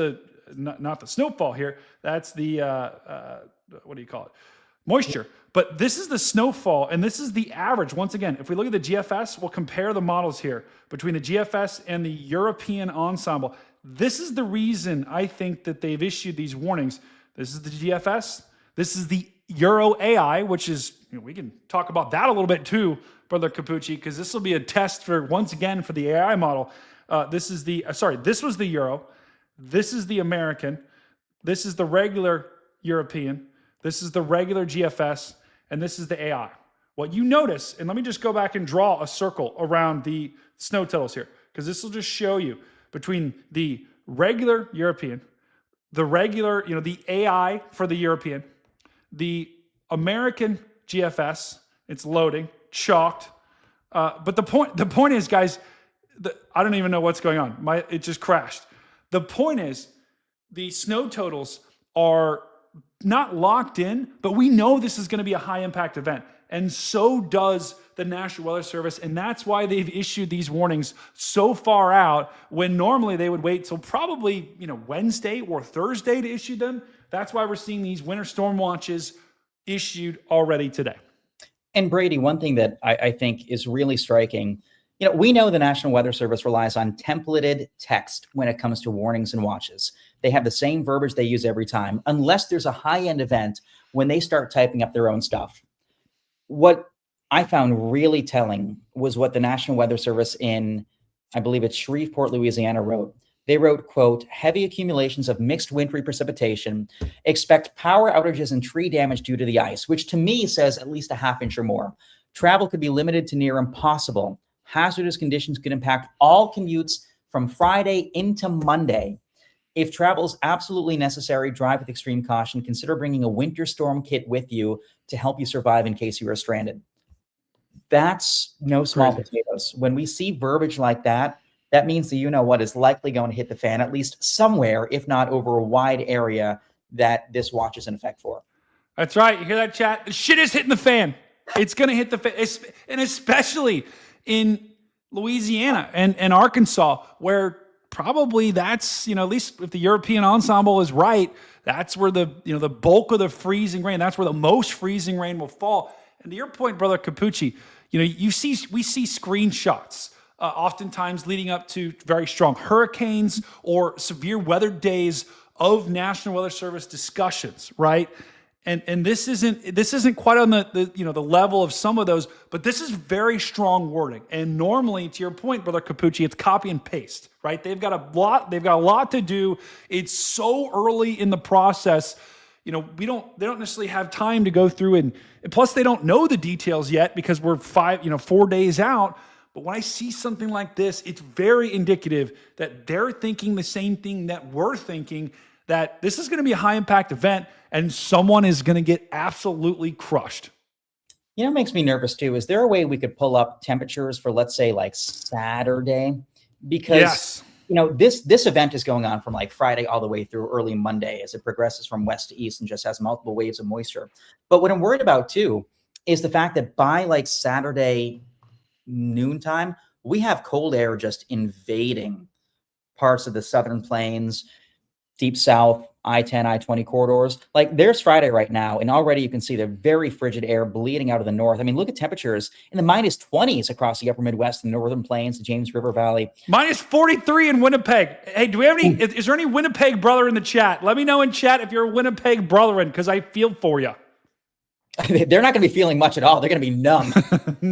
not the snowfall here. That's the, what do you call it? Moisture. But this is the snowfall, and this is the average. Once again, if we look at the GFS, we'll compare the models here between the GFS and the European ensemble. This is the reason I think that they've issued these warnings. This is the GFS. This is the Euro AI, which is, we can talk about that a little bit too, Brother Capucci, because this will be a test for, once again, for the AI model. This is the, this was the Euro. This is the American. This is the regular European. This is the regular GFS, and this is the AI. What you notice, and let me just go back and draw a circle around the snow totals here, because this will just show you between the regular European, the regular, the AI for the European, the American GFS, it's loading, chalked. But the point is, guys, I don't even know what's going on. It just crashed. The point is, the snow totals are not locked in, but we know this is going to be a high impact event. And so does the National Weather Service. And that's why they've issued these warnings so far out, when normally they would wait till probably, Wednesday or Thursday to issue them. That's why we're seeing these winter storm watches issued already today. And Brady, one thing that I think is really striking, we know the National Weather Service relies on templated text when it comes to warnings and watches. They have the same verbiage they use every time, unless there's a high-end event when they start typing up their own stuff. What I found really telling was what the National Weather Service in, I believe it's Shreveport, Louisiana, wrote. They wrote, quote, heavy accumulations of mixed wintry precipitation, expect power outages and tree damage due to the ice, which to me says at least a half inch or more. Travel could be limited to near impossible. Hazardous conditions could impact all commutes from Friday into Monday. If travel is absolutely necessary, drive with extreme caution. Consider bringing a winter storm kit with you to help you survive in case you are stranded. That's no small potatoes. When we see verbiage like that, that means that what is likely going to hit the fan, at least somewhere, if not over a wide area that this watch is in effect for. That's right. You hear that, chat? The shit is hitting the fan. It's going to hit the fan. And especially in Louisiana and Arkansas, where probably that's, at least if the European ensemble is right, that's where the bulk of the freezing rain, that's where the most freezing rain will fall. And to your point, Brother Capucci, we see screenshots oftentimes leading up to very strong hurricanes or severe weather days of National Weather Service discussions, right? And this isn't quite on the level of some of those, but this is very strong wording. And normally, to your point, Brother Capucci, it's copy and paste, right? They've got a lot to do. It's so early in the process they don't necessarily have time to go through and plus they don't know the details yet because we're 4 days out. But when I see something like this, it's very indicative that they're thinking the same thing that we're thinking, that this is going to be a high impact event and someone is going to get absolutely crushed. You know what makes me nervous too? Is there a way we could pull up temperatures for, let's say, like Saturday? Because this event is going on from like Friday all the way through early Monday as it progresses from west to east and just has multiple waves of moisture. But what I'm worried about too is the fact that by like Saturday noontime, we have cold air just invading parts of the southern plains, deep south, I-10, I-20 corridors. Like there's Friday right now, and already you can see the very frigid air bleeding out of the north. I mean, look at temperatures in the minus 20s across the upper Midwest, the northern plains, the James River Valley. Minus 43 in Winnipeg. Hey, do we have any, is there any Winnipeg brother in the chat? Let me know in chat if you're a Winnipeg brethren, because I feel for you. They're not going to be feeling much at all. They're going to be numb.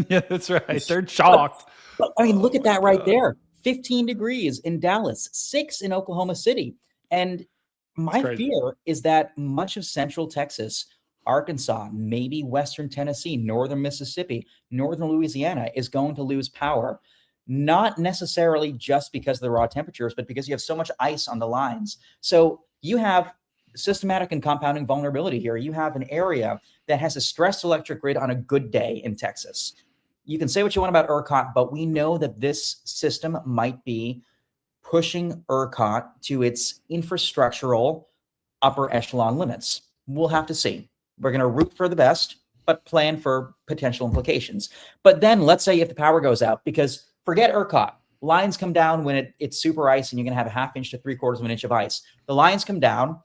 Yeah, that's right. They're shocked. But, I mean, look at that right there. 15 degrees in Dallas, 6 in Oklahoma City. And my fear is that much of central Texas, Arkansas, maybe western Tennessee, northern Mississippi, northern Louisiana is going to lose power, not necessarily just because of the raw temperatures, but because you have so much ice on the lines. So you have systematic and compounding vulnerability here. You have an area that has a stressed electric grid on a good day in Texas. You can say what you want about ERCOT, but we know that this system might be pushing ERCOT to its infrastructural upper echelon limits. We'll have to see. We're going to root for the best, but plan for potential implications. But then let's say if the power goes out, because forget ERCOT, lines come down when it's super ice and you're going to have a ½ inch to 3/4 of an inch of ice. The lines come down.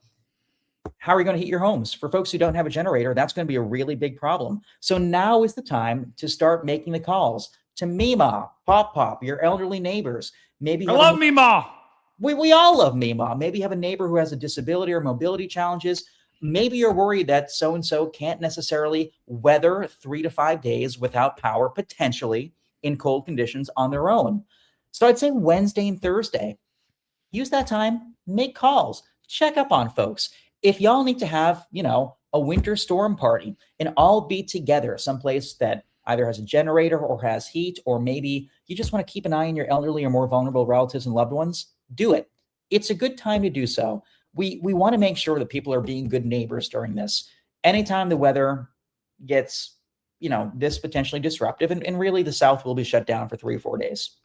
How are you going to heat your homes? For folks who don't have a generator, that's going to be a really big problem. So now is the time to start making the calls to Mima, Pop, your elderly neighbors. Maybe I love Mima. We all love Mima. Maybe you have a neighbor who has a disability or mobility challenges. Maybe you're worried that so-and-so can't necessarily weather 3 to 5 days without power, potentially in cold conditions on their own. So I'd say Wednesday and Thursday, use that time, make calls, check up on folks. If y'all need to have, a winter storm party and all be together someplace that either has a generator or has heat, or maybe you just want to keep an eye on your elderly or more vulnerable relatives and loved ones, do it. It's a good time to do so. We want to make sure that people are being good neighbors during this. Anytime the weather gets, this potentially disruptive, and really the South will be shut down for 3 or 4 days.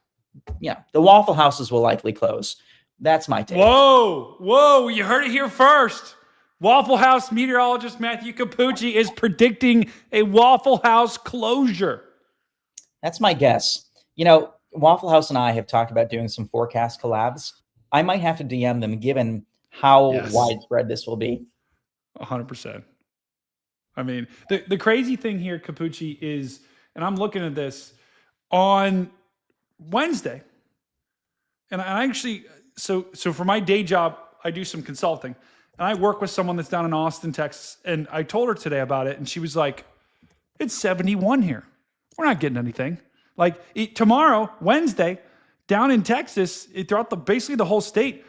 Yeah, the Waffle Houses will likely close. That's my take. Whoa, you heard it here first. Waffle House meteorologist Matthew Capucci is predicting a Waffle House closure. That's my guess. Waffle House and I have talked about doing some forecast collabs. I might have to DM them given how widespread this will be. 100%. I mean, the crazy thing here, Capucci, is, and I'm looking at this on Wednesday, and I actually, so for my day job, I do some consulting. And I work with someone that's down in Austin, Texas. And I told her today about it. And she was like, it's 71 here. We're not getting anything. Like tomorrow, Wednesday, down in Texas, throughout basically the whole state,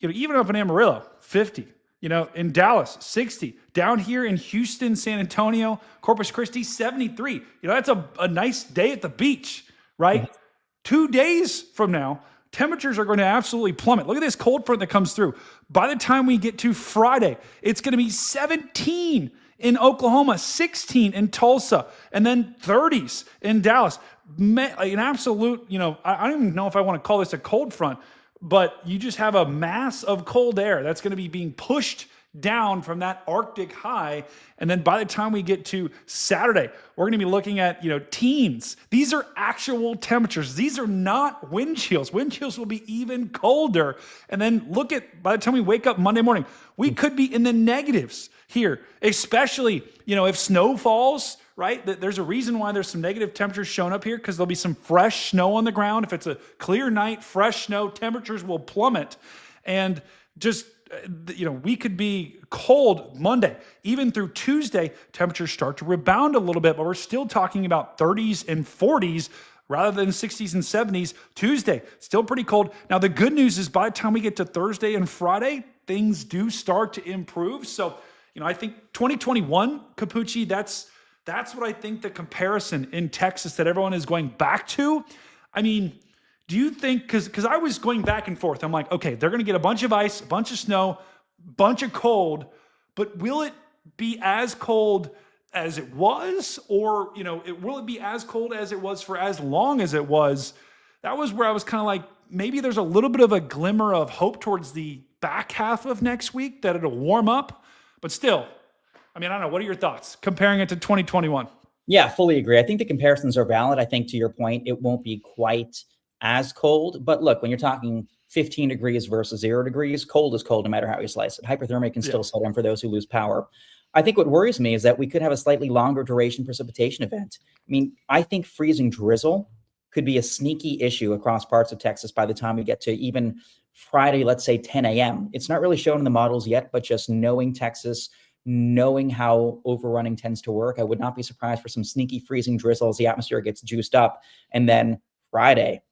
even up in Amarillo, 50, in Dallas, 60, down here in Houston, San Antonio, Corpus Christi, 73. That's a nice day at the beach, right? 2 days from now, temperatures are going to absolutely plummet. Look at this cold front that comes through. By the time we get to Friday, it's going to be 17 in Oklahoma, 16 in Tulsa, and then 30s in Dallas. An absolute, I don't even know if I want to call this a cold front, but you just have a mass of cold air that's going to be being pushed down from that Arctic high. And then by the time we get to Saturday, we're going to be looking at, teens. These are actual temperatures. These are not wind chills. Wind chills will be even colder. And then by the time we wake up Monday morning, we could be in the negatives here, especially, if snow falls, right? There's a reason why there's some negative temperatures shown up here, because there'll be some fresh snow on the ground. If it's a clear night, fresh snow, temperatures will plummet. And just, we could be cold Monday. Even through Tuesday, temperatures start to rebound a little bit, but we're still talking about 30s and 40s rather than 60s and 70s. Tuesday, still pretty cold. Now, the good news is by the time we get to Thursday and Friday, things do start to improve. So I think 2021, Capucci, that's what I think the comparison in Texas that everyone is going back to. I mean, do you think, because I was going back and forth, I'm like, okay, they're going to get a bunch of ice, a bunch of snow, bunch of cold, but will it be as cold as it was? Or, will it be as cold as it was for as long as it was? That was where I was kind of like, maybe there's a little bit of a glimmer of hope towards the back half of next week that it'll warm up. But still, I mean, I don't know. What are your thoughts comparing it to 2021? Yeah, fully agree. I think the comparisons are valid. I think to your point, it won't be quite as cold. But look, when you're talking 15 degrees versus 0 degrees, cold is cold no matter how you slice it. Hypothermia can still set in for those who lose power. I think what worries me is that we could have a slightly longer duration precipitation event. I mean, I think freezing drizzle could be a sneaky issue across parts of Texas by the time we get to even Friday, let's say 10 a.m. It's not really shown in the models yet, but just knowing Texas, knowing how overrunning tends to work, I would not be surprised for some sneaky freezing drizzle as the atmosphere gets juiced up. And then Friday,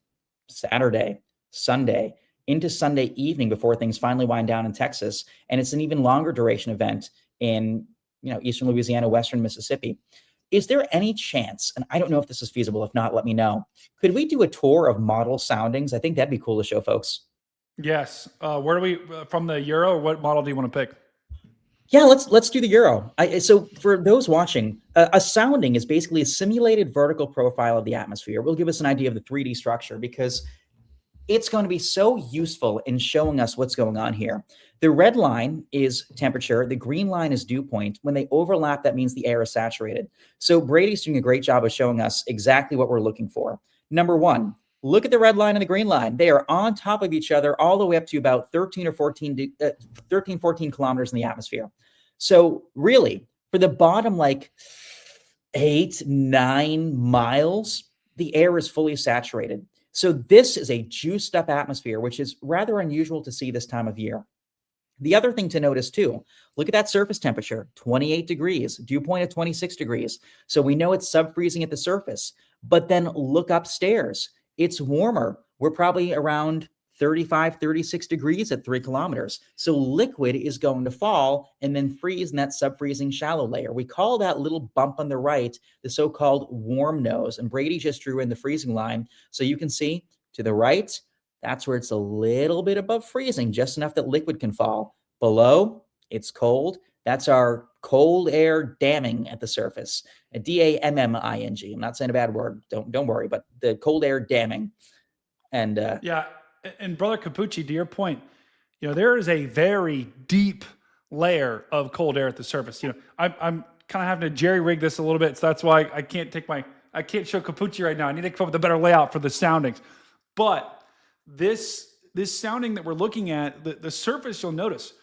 Saturday, Sunday, into Sunday evening before things finally wind down in Texas. And it's an even longer duration event in eastern Louisiana, western Mississippi. Is there any chance, and I don't know if this is feasible, if not, let me know, could we do a tour of model soundings? I think that'd be cool to show folks. Yes. Where do we, from the Euro, or what model do you want to pick? Yeah, let's do the Euro. So for those watching, a sounding is basically a simulated vertical profile of the atmosphere. We'll give us an idea of the 3D structure because it's going to be so useful in showing us what's going on here. The red line is temperature. The green line is dew point. When they overlap, that means the air is saturated. So Brady's doing a great job of showing us exactly what we're looking for. Number one, look at the red line and the green line. They are on top of each other all the way up to about 13, 14 kilometers in the atmosphere. So really, for the bottom, like 8, 9 miles, the air is fully saturated. So this is a juiced up atmosphere, which is rather unusual to see this time of year. The other thing to notice too, look at that surface temperature, 28 degrees, dew point of 26 degrees. So we know it's sub-freezing at the surface, but then look upstairs. It's warmer. We're probably around 35, 36 degrees at 3 kilometers. So liquid is going to fall and then freeze in that sub-freezing shallow layer. We call that little bump on the right the so-called warm nose. And Brady just drew in the freezing line. So you can see to the right, that's where it's a little bit above freezing, just enough that liquid can fall. Below, it's cold. That's our cold air damming at the surface. A D-A-M-M-I-N-G. I'm not saying a bad word. Don't worry, but the cold air damming. And yeah. And Brother Capucci, to your point, there is a very deep layer of cold air at the surface. I'm kind of having to jerry rig this a little bit, so that's why I can't show Capucci right now. I need to come up with a better layout for the soundings. But this sounding that we're looking at, the surface, you'll notice,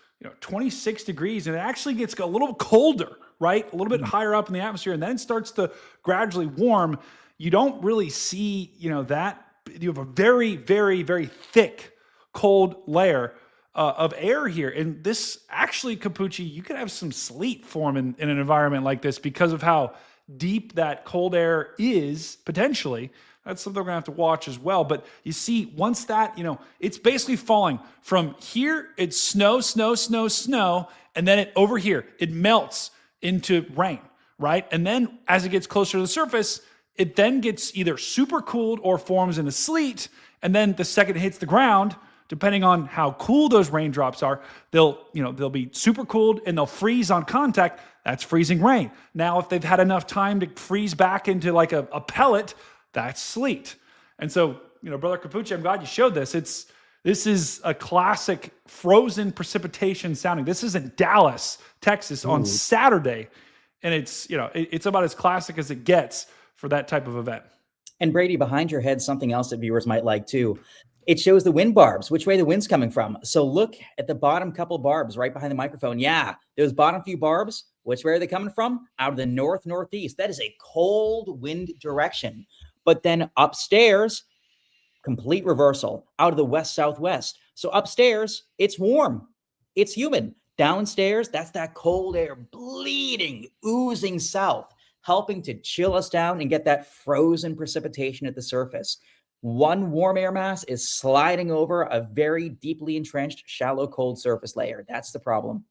26 degrees, and it actually gets a little colder, right? A little bit higher up in the atmosphere, and then it starts to gradually warm. You don't really see, that. You have a very, very, very thick, cold layer of air here. And this actually, Capucci, you could have some sleet form in an environment like this because of how deep that cold air is, potentially. That's something we're going to have to watch as well. But you see, once that, it's basically falling from here, it's snow, snow, snow, snow. And then over here, it melts into rain, right? And then as it gets closer to the surface, it then gets either super cooled or forms into sleet. And then the second it hits the ground, depending on how cool those raindrops are, they'll be super cooled and they'll freeze on contact. That's freezing rain. Now, if they've had enough time to freeze back into like a pellet, that's sleet. And so, Brother Capucci, I'm glad you showed this. This is a classic frozen precipitation sounding. This is in Dallas, Texas on Saturday. And it's about as classic as it gets for that type of event. And Brady, behind your head, something else that viewers might like too. It shows the wind barbs, which way the wind's coming from. So look at the bottom couple barbs right behind the microphone. Yeah, those bottom few barbs, which way are they coming from? Out of the north-northeast. That is a cold wind direction. But then upstairs, complete reversal, out of the west-southwest. So upstairs, it's warm. It's humid. Downstairs, that's that cold air bleeding, oozing south, helping to chill us down and get that frozen precipitation at the surface. One warm air mass is sliding over a very deeply entrenched, shallow, cold surface layer. That's the problem.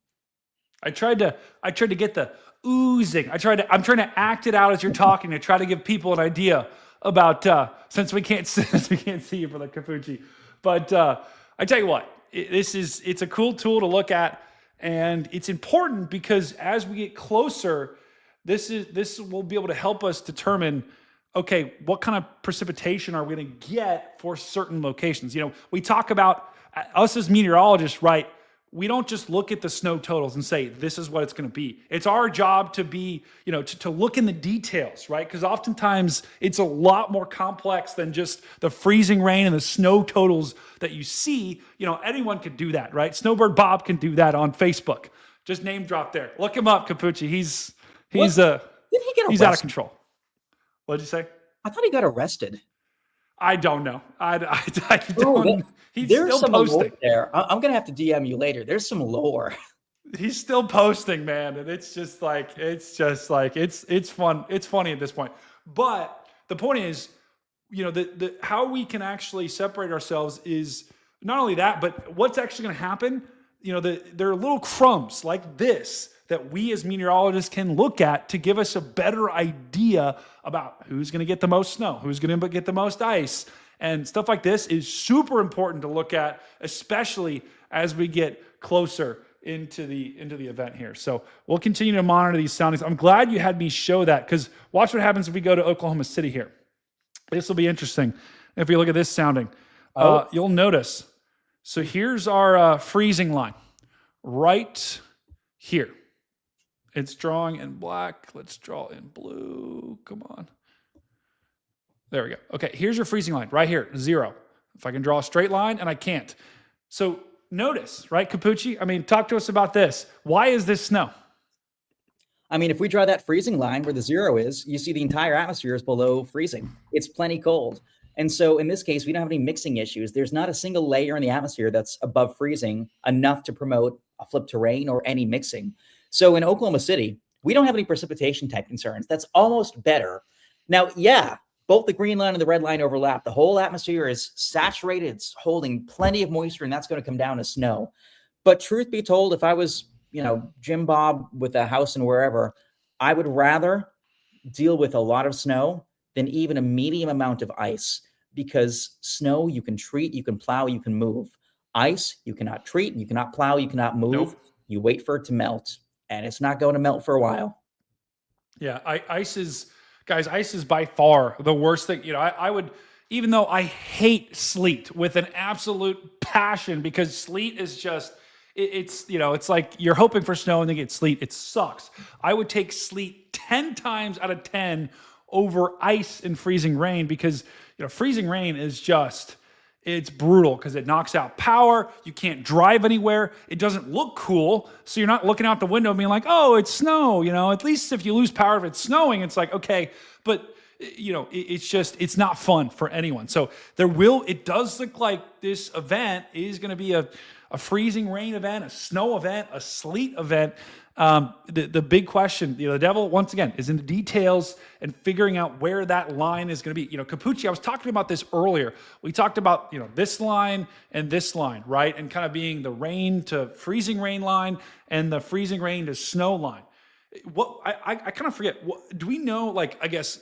I tried to get the oozing. I'm trying to act it out as you're talking to try to give people an idea about since we can't see you for the Capucci. But I tell you what, it's a cool tool to look at, and it's important because as we get closer, this will be able to help us determine, okay, what kind of precipitation are we going to get for certain locations? We talk about us as meteorologists, right? We don't just look at the snow totals and say, this is what it's going to be. It's our job to be, to look in the details, right? Because oftentimes it's a lot more complex than just the freezing rain and the snow totals that you see. Anyone could do that, right? Snowbird Bob can do that on Facebook. Just name drop there. Look him up, Capucci. He's Didn't he get he's out of arrested? control. What'd you say? I thought he got arrested. I don't know. I don't. He's There's still some lore posting. there. I'm gonna have to DM you later. There's some lore. He's still posting, man, and it's fun. It's funny at this point. But the point is, the how we can actually separate ourselves is not only that, but what's actually going to happen. There are little crumbs like this that we as meteorologists can look at to give us a better idea about who's going to get the most snow, who's going to get the most ice. And stuff like this is super important to look at, especially as we get closer into the event here. So we'll continue to monitor these soundings. I'm glad you had me show that, because watch what happens if we go to Oklahoma City here. This will be interesting. If we look at this sounding, you'll notice. So here's our freezing line right here. It's drawing in black. Let's draw in blue. Come on. There we go. Okay, here's your freezing line right here, 0. If I can draw a straight line, and I can't. So notice, right, Capucci? Talk to us about this. Why is this snow? If we draw that freezing line where the 0 is, you see the entire atmosphere is below freezing. It's plenty cold. And so in this case, we don't have any mixing issues. There's not a single layer in the atmosphere that's above freezing enough to promote a flip to rain or any mixing. So in Oklahoma City, we don't have any precipitation type concerns. That's almost better. Now, yeah, both the green line and the red line overlap. The whole atmosphere is saturated. It's holding plenty of moisture, and that's going to come down as snow. But truth be told, if I was, Jim Bob with a house and wherever, I would rather deal with a lot of snow than even a medium amount of ice, because snow you can treat, you can plow, you can move. Ice, you cannot treat, you cannot plow, you cannot move. Nope. You wait for it to melt, and it's not going to melt for a while. Yeah, ice is by far the worst thing. I would, even though I hate sleet with an absolute passion, because sleet is just, it's like you're hoping for snow and then get sleet. It sucks. I would take sleet 10 times out of 10 over ice and freezing rain, because freezing rain is just, it's brutal because it knocks out power. You can't drive anywhere. It doesn't look cool. So you're not looking out the window being like, oh, it's snow. At least if you lose power, if it's snowing, it's like, okay. But, it's not fun for anyone. So it does look like this event is going to be a freezing rain event, a snow event, a sleet event. The big question, the devil, once again, is in the details and figuring out where that line is going to be. Capucci, I was talking about this earlier. We talked about, this line and this line, right? And kind of being the rain to freezing rain line and the freezing rain to snow line. I kind of forget. Do we know, I guess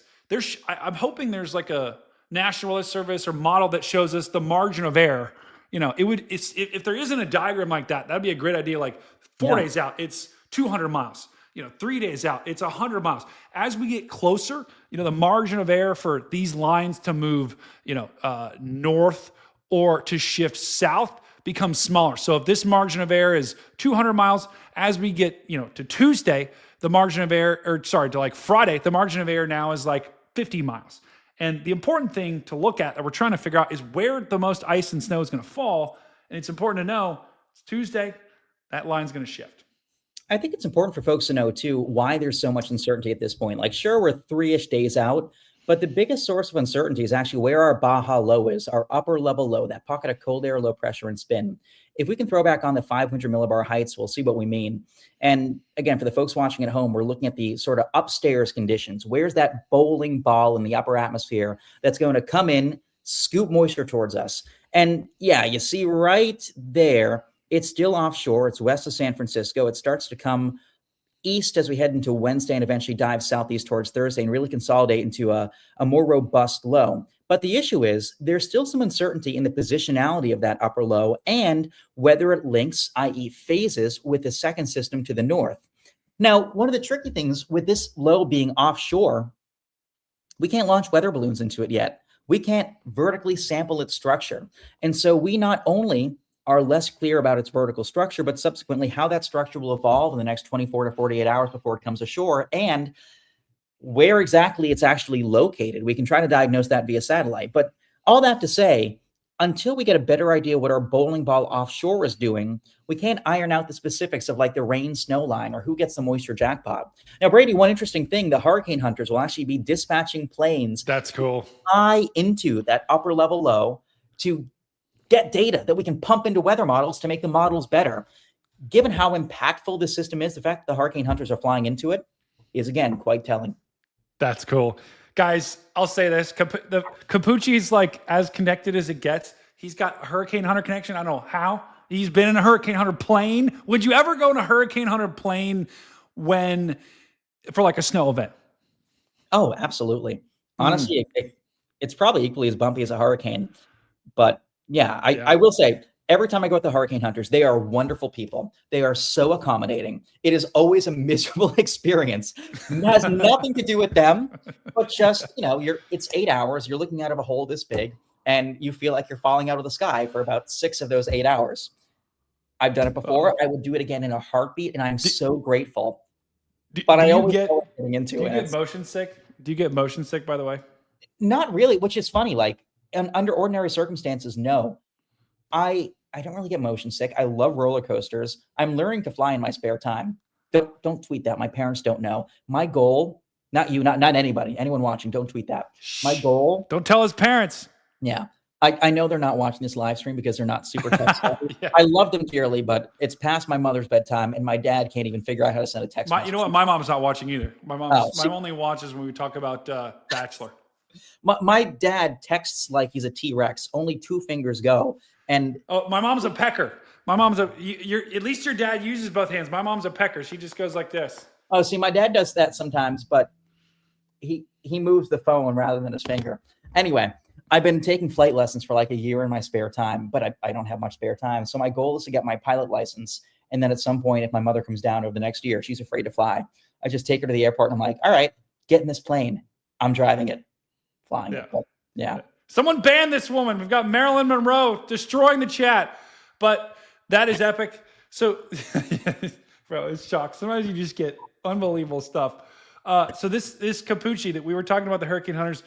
I'm hoping there's like a National Weather Service or model that shows us the margin of error. If there isn't a diagram like that, that'd be a great idea. Like 4 days out, it's 200 miles. 3 days out, it's 100 miles. As we get closer, the margin of error for these lines to move, north or to shift south becomes smaller. So if this margin of error is 200 miles, as we get, to Tuesday, the margin of error, to Friday, the margin of error now is 50 miles. And the important thing to look at that we're trying to figure out is where the most ice and snow is going to fall. And it's important to know it's Tuesday, that line's going to shift. I think it's important for folks to know, too, why there's so much uncertainty at this point. Sure, we're 3-ish days out, but the biggest source of uncertainty is actually where our Baja low is, our upper level low, that pocket of cold air, low pressure, and spin. If we can throw back on the 500 millibar heights, we'll see what we mean. And again, for the folks watching at home, we're looking at the sort of upstairs conditions. Where's that bowling ball in the upper atmosphere that's going to come in, scoop moisture towards us? And yeah, you see right there It's still offshore. It's west of San Francisco. It starts to come east as we head into Wednesday and eventually dive southeast towards Thursday and really consolidate into a more robust low. But the issue is there's still some uncertainty in the positionality of that upper low and whether it links, i.e. phases, with the second system to the north. Now, one of the tricky things with this low being offshore, we can't launch weather balloons into it yet. We can't vertically sample its structure. And so we not only are less clear about its vertical structure, but subsequently how that structure will evolve in the next 24 to 48 hours before it comes ashore and where exactly it's actually located. We can try to diagnose that via satellite. But all that to say, until we get a better idea what our bowling ball offshore is doing, we can't iron out the specifics of like the rain snow line or who gets the moisture jackpot. Now, Brady, one interesting thing, the hurricane hunters will actually be dispatching planes. That's cool. High into that upper level low to get data that we can pump into weather models to make the models better. Given how impactful this system is, the fact that the hurricane hunters are flying into it is, again, quite telling. That's cool. Guys, I'll say this. The Capucci's like as connected as it gets. He's got a hurricane hunter connection. I don't know how. He's been in a hurricane hunter plane. Would you ever go in a hurricane hunter plane for like a snow event? Oh, absolutely. Honestly, it's probably equally as bumpy as a hurricane. But yeah, I will say, every time I go with the hurricane hunters, they are wonderful people. They are so accommodating. It is always a miserable experience. It has nothing to do with them, but just, it's 8 hours. You're looking out of a hole this big, and you feel like you're falling out of the sky for about 6 of those 8 hours. I've done it before. I would do it again in a heartbeat, and I'm so grateful. But I always know getting into it. Do you get motion sick? Do you get motion sick, by the way? Not really, which is funny. Like, under ordinary circumstances, no. I don't really get motion sick. I love roller coasters. I'm learning to fly in my spare time. Don't tweet that. My parents don't know. My goal, not you, not anybody, anyone watching, don't tweet that. My goal. Don't tell his parents. Yeah. I know they're not watching this live stream because they're not super tech savvy. Yeah. I love them dearly, but it's past my mother's bedtime and my dad can't even figure out how to send a text message. You know what? My mom's not watching either. My mom only watches when we talk about Bachelor. My dad texts like he's a T-Rex. Only 2 fingers go. And my mom's a pecker. My mom's at least your dad uses both hands. My mom's a pecker. She just goes like this. Oh, see, my dad does that sometimes, but he moves the phone rather than his finger. Anyway, I've been taking flight lessons for like a year in my spare time, but I don't have much spare time. So my goal is to get my pilot license. And then at some point, if my mother comes down over the next year, she's afraid to fly. I just take her to the airport and I'm like, all right, get in this plane. I'm driving it, flying it. But, yeah. Someone ban this woman. We've got Marilyn Monroe destroying the chat, but that is epic. So, bro, it's shock. Sometimes you just get unbelievable stuff. So this Capucci that we were talking about, the hurricane hunters,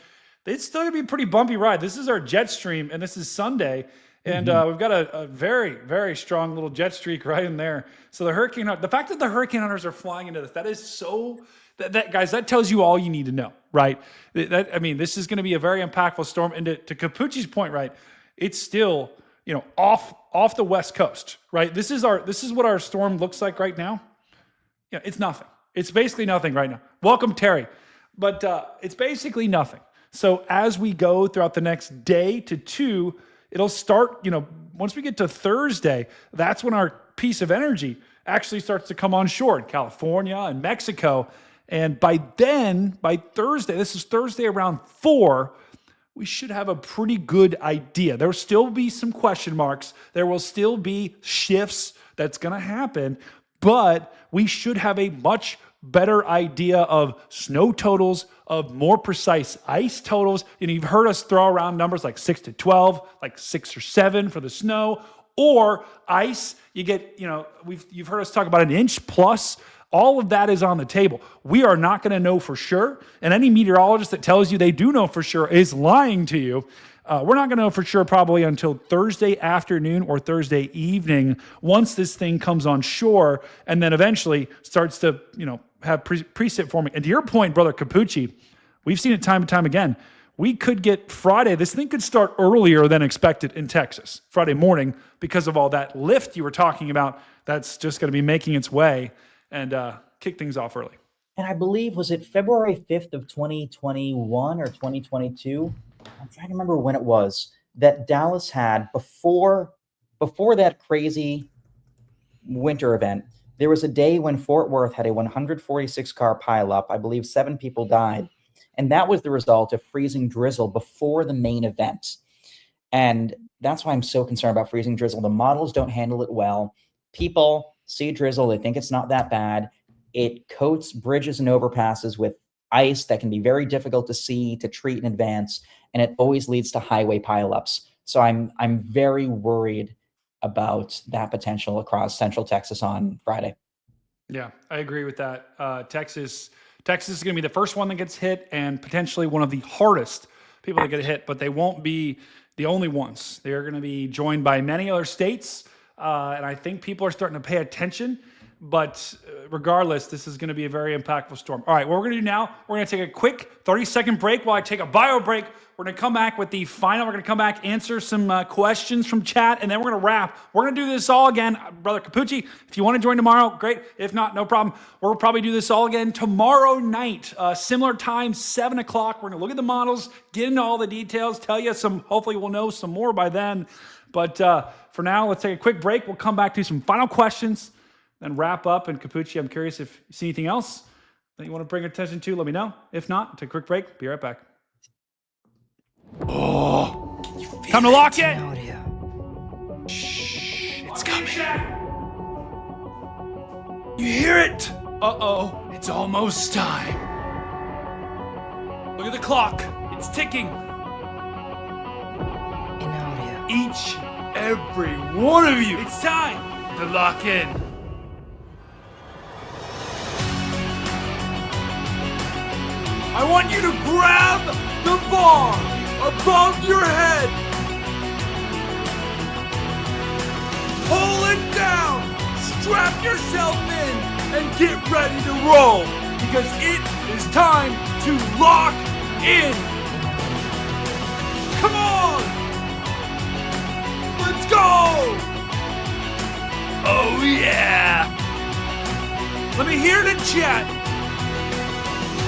it's still gonna be a pretty bumpy ride. This is our jet stream, and this is Sunday, and we've got a very, very strong little jet streak right in there. So the fact that the hurricane hunters are flying into this, that is so. That guys, that tells you all you need to know, right? This is going to be a very impactful storm. And to Capucci's point, right? It's still, off the West Coast, right? This is what our storm looks like right now. Yeah, it's nothing. It's basically nothing right now. Welcome, Terry, but it's basically nothing. So as we go throughout the next day to 2, it'll start. Once we get to Thursday, that's when our piece of energy actually starts to come on shore in California and Mexico. And by Thursday, this is Thursday around 4, we should have a pretty good idea. There will still be some question marks. There will still be shifts that's going to happen, but we should have a much better idea of snow totals, of more precise ice totals. You've heard us throw around numbers like 6 to 12, like 6 or 7 for the snow, or ice. You get, you've heard us talk about an inch plus. All of that is on the table. We are not going to know for sure. And any meteorologist that tells you they do know for sure is lying to you. We're not going to know for sure probably until Thursday afternoon or Thursday evening once this thing comes on shore and then eventually starts to, have precip forming. And to your point, Brother Capucci, we've seen it time and time again. We could get Friday. This thing could start earlier than expected in Texas, Friday morning, because of all that lift you were talking about. That's just going to be making its way and kick things off early. And I believe, was it February 5th of 2021 or 2022? I'm trying to remember when it was that Dallas had before that crazy winter event, there was a day when Fort Worth had a 146 car pileup. I believe 7 people died. And that was the result of freezing drizzle before the main event. And that's why I'm so concerned about freezing drizzle. The models don't handle it well. People see drizzle, they think it's not that bad. It coats bridges and overpasses with ice that can be very difficult to see, to treat in advance, and it always leads to highway pileups. So I'm very worried about that potential across Central Texas on Friday. Yeah, I agree with that. Texas is going to be the first one that gets hit and potentially one of the hardest people that get hit, but they won't be the only ones. They're going to be joined by many other states, and I think people are starting to pay attention. But regardless, this is going to be a very impactful storm. All right, what we're going to do now, we're going to take a quick 30-second break while I take a bio break. We're going to come back with the final. We're going to come back, answer some questions from chat, and then we're going to wrap. We're going to do this all again. Brother Capucci, if you want to join tomorrow, great. If not, no problem. We'll probably do this all again tomorrow night, similar time, 7 o'clock. We're going to look at the models, get into all the details, tell you some, hopefully we'll know some more by then. But for now, let's take a quick break. We'll come back to some final questions, then wrap up. And Capucci, I'm curious if you see anything else that you want to bring attention to, let me know. If not, take a quick break. Be right back. Oh, time to lock it. Shh, it's coming. You hear it? Uh-oh, it's almost time. Look at the clock. It's ticking. Each, every one of you. It's time to lock in. I want you to grab the bar above your head. Pull it down. Strap yourself in and get ready to roll, because it is time to lock in. Come on. Let's go. Oh yeah. Let me hear the chat.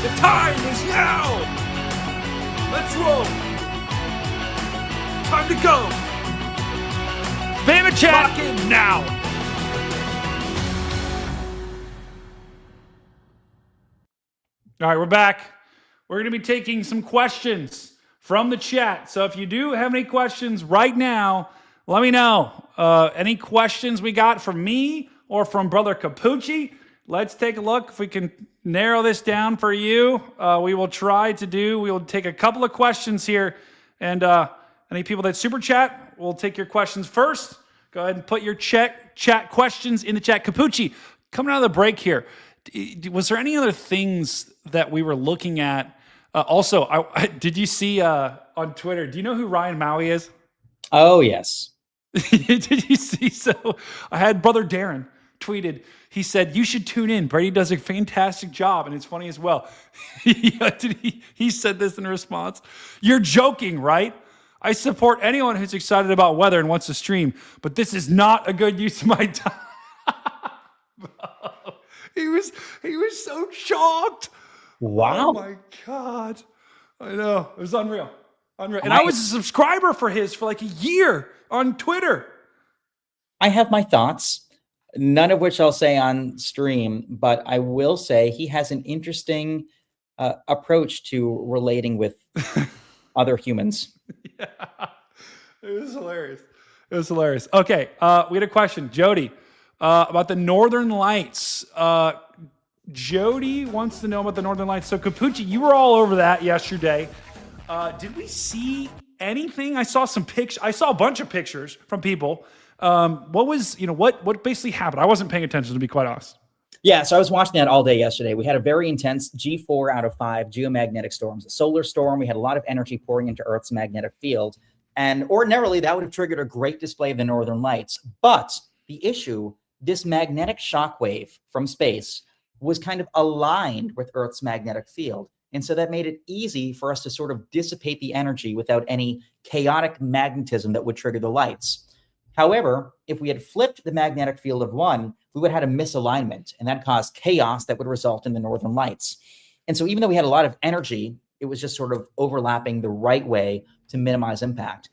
The time is now! Let's roll! Time to go! Spam a chat! Lock in now! All right, we're back. We're going to be taking some questions from the chat. So if you do have any questions right now, let me know. Any questions we got from me or from Brother Capucci? Let's take a look if we can narrow this down for you. We will take a couple of questions here. And any people that super chat, we'll take your questions first. Go ahead and put your chat questions in the chat. Capucci, coming out of the break here, was there any other things that we were looking at? Also, did you see on Twitter, do you know who Ryan Maui is? Oh, yes. Did you see? So I had Brother Darren tweeted, he said, you should tune in. Brady does a fantastic job, and it's funny as well. He said this in response. You're joking, right? I support anyone who's excited about weather and wants to stream, but this is not a good use of my time. He was so shocked. Wow. Oh my God. I know. It was unreal. And I was a subscriber for his for like a year on Twitter. I have my thoughts. None of which I'll say on stream, but I will say he has an interesting approach to relating with other humans. Yeah, it was hilarious. Okay, we had a question, Jody, about the Northern Lights. Jody wants to know about the Northern Lights. So Capucci, you were all over that yesterday. Did we see anything? I saw some pictures. I saw a bunch of pictures from people. What basically happened? I wasn't paying attention, to be quite honest. Yeah, so I was watching that all day yesterday. We had a very intense G4 out of 5 geomagnetic storms, a solar storm. We had a lot of energy pouring into Earth's magnetic field. And ordinarily, that would have triggered a great display of the Northern Lights. But the issue, this magnetic shock wave from space was kind of aligned with Earth's magnetic field. And so that made it easy for us to sort of dissipate the energy without any chaotic magnetism that would trigger the lights. However, if we had flipped the magnetic field of one, we would have had a misalignment, and that caused chaos that would result in the Northern Lights. And so even though we had a lot of energy, it was just sort of overlapping the right way to minimize impact.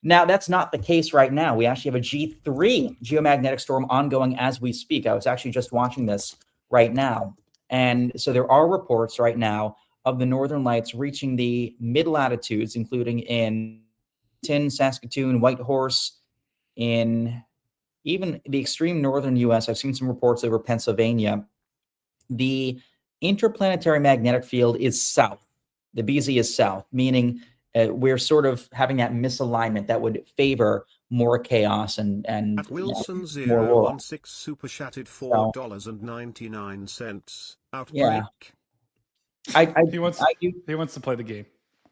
Now, that's not the case right now. We actually have a G3 geomagnetic storm ongoing as we speak. I was actually just watching this right now. And so there are reports right now of the northern lights reaching the mid-latitudes, including in Saskatoon, Whitehorse, in even the extreme northern U.S. I've seen some reports over Pennsylvania. The interplanetary magnetic field is south. The BZ is south, meaning we're sort of having that misalignment that would favor more chaos and At Wilson more 016 super chatted $4.99. Outbreak. Yeah. He wants to play the game.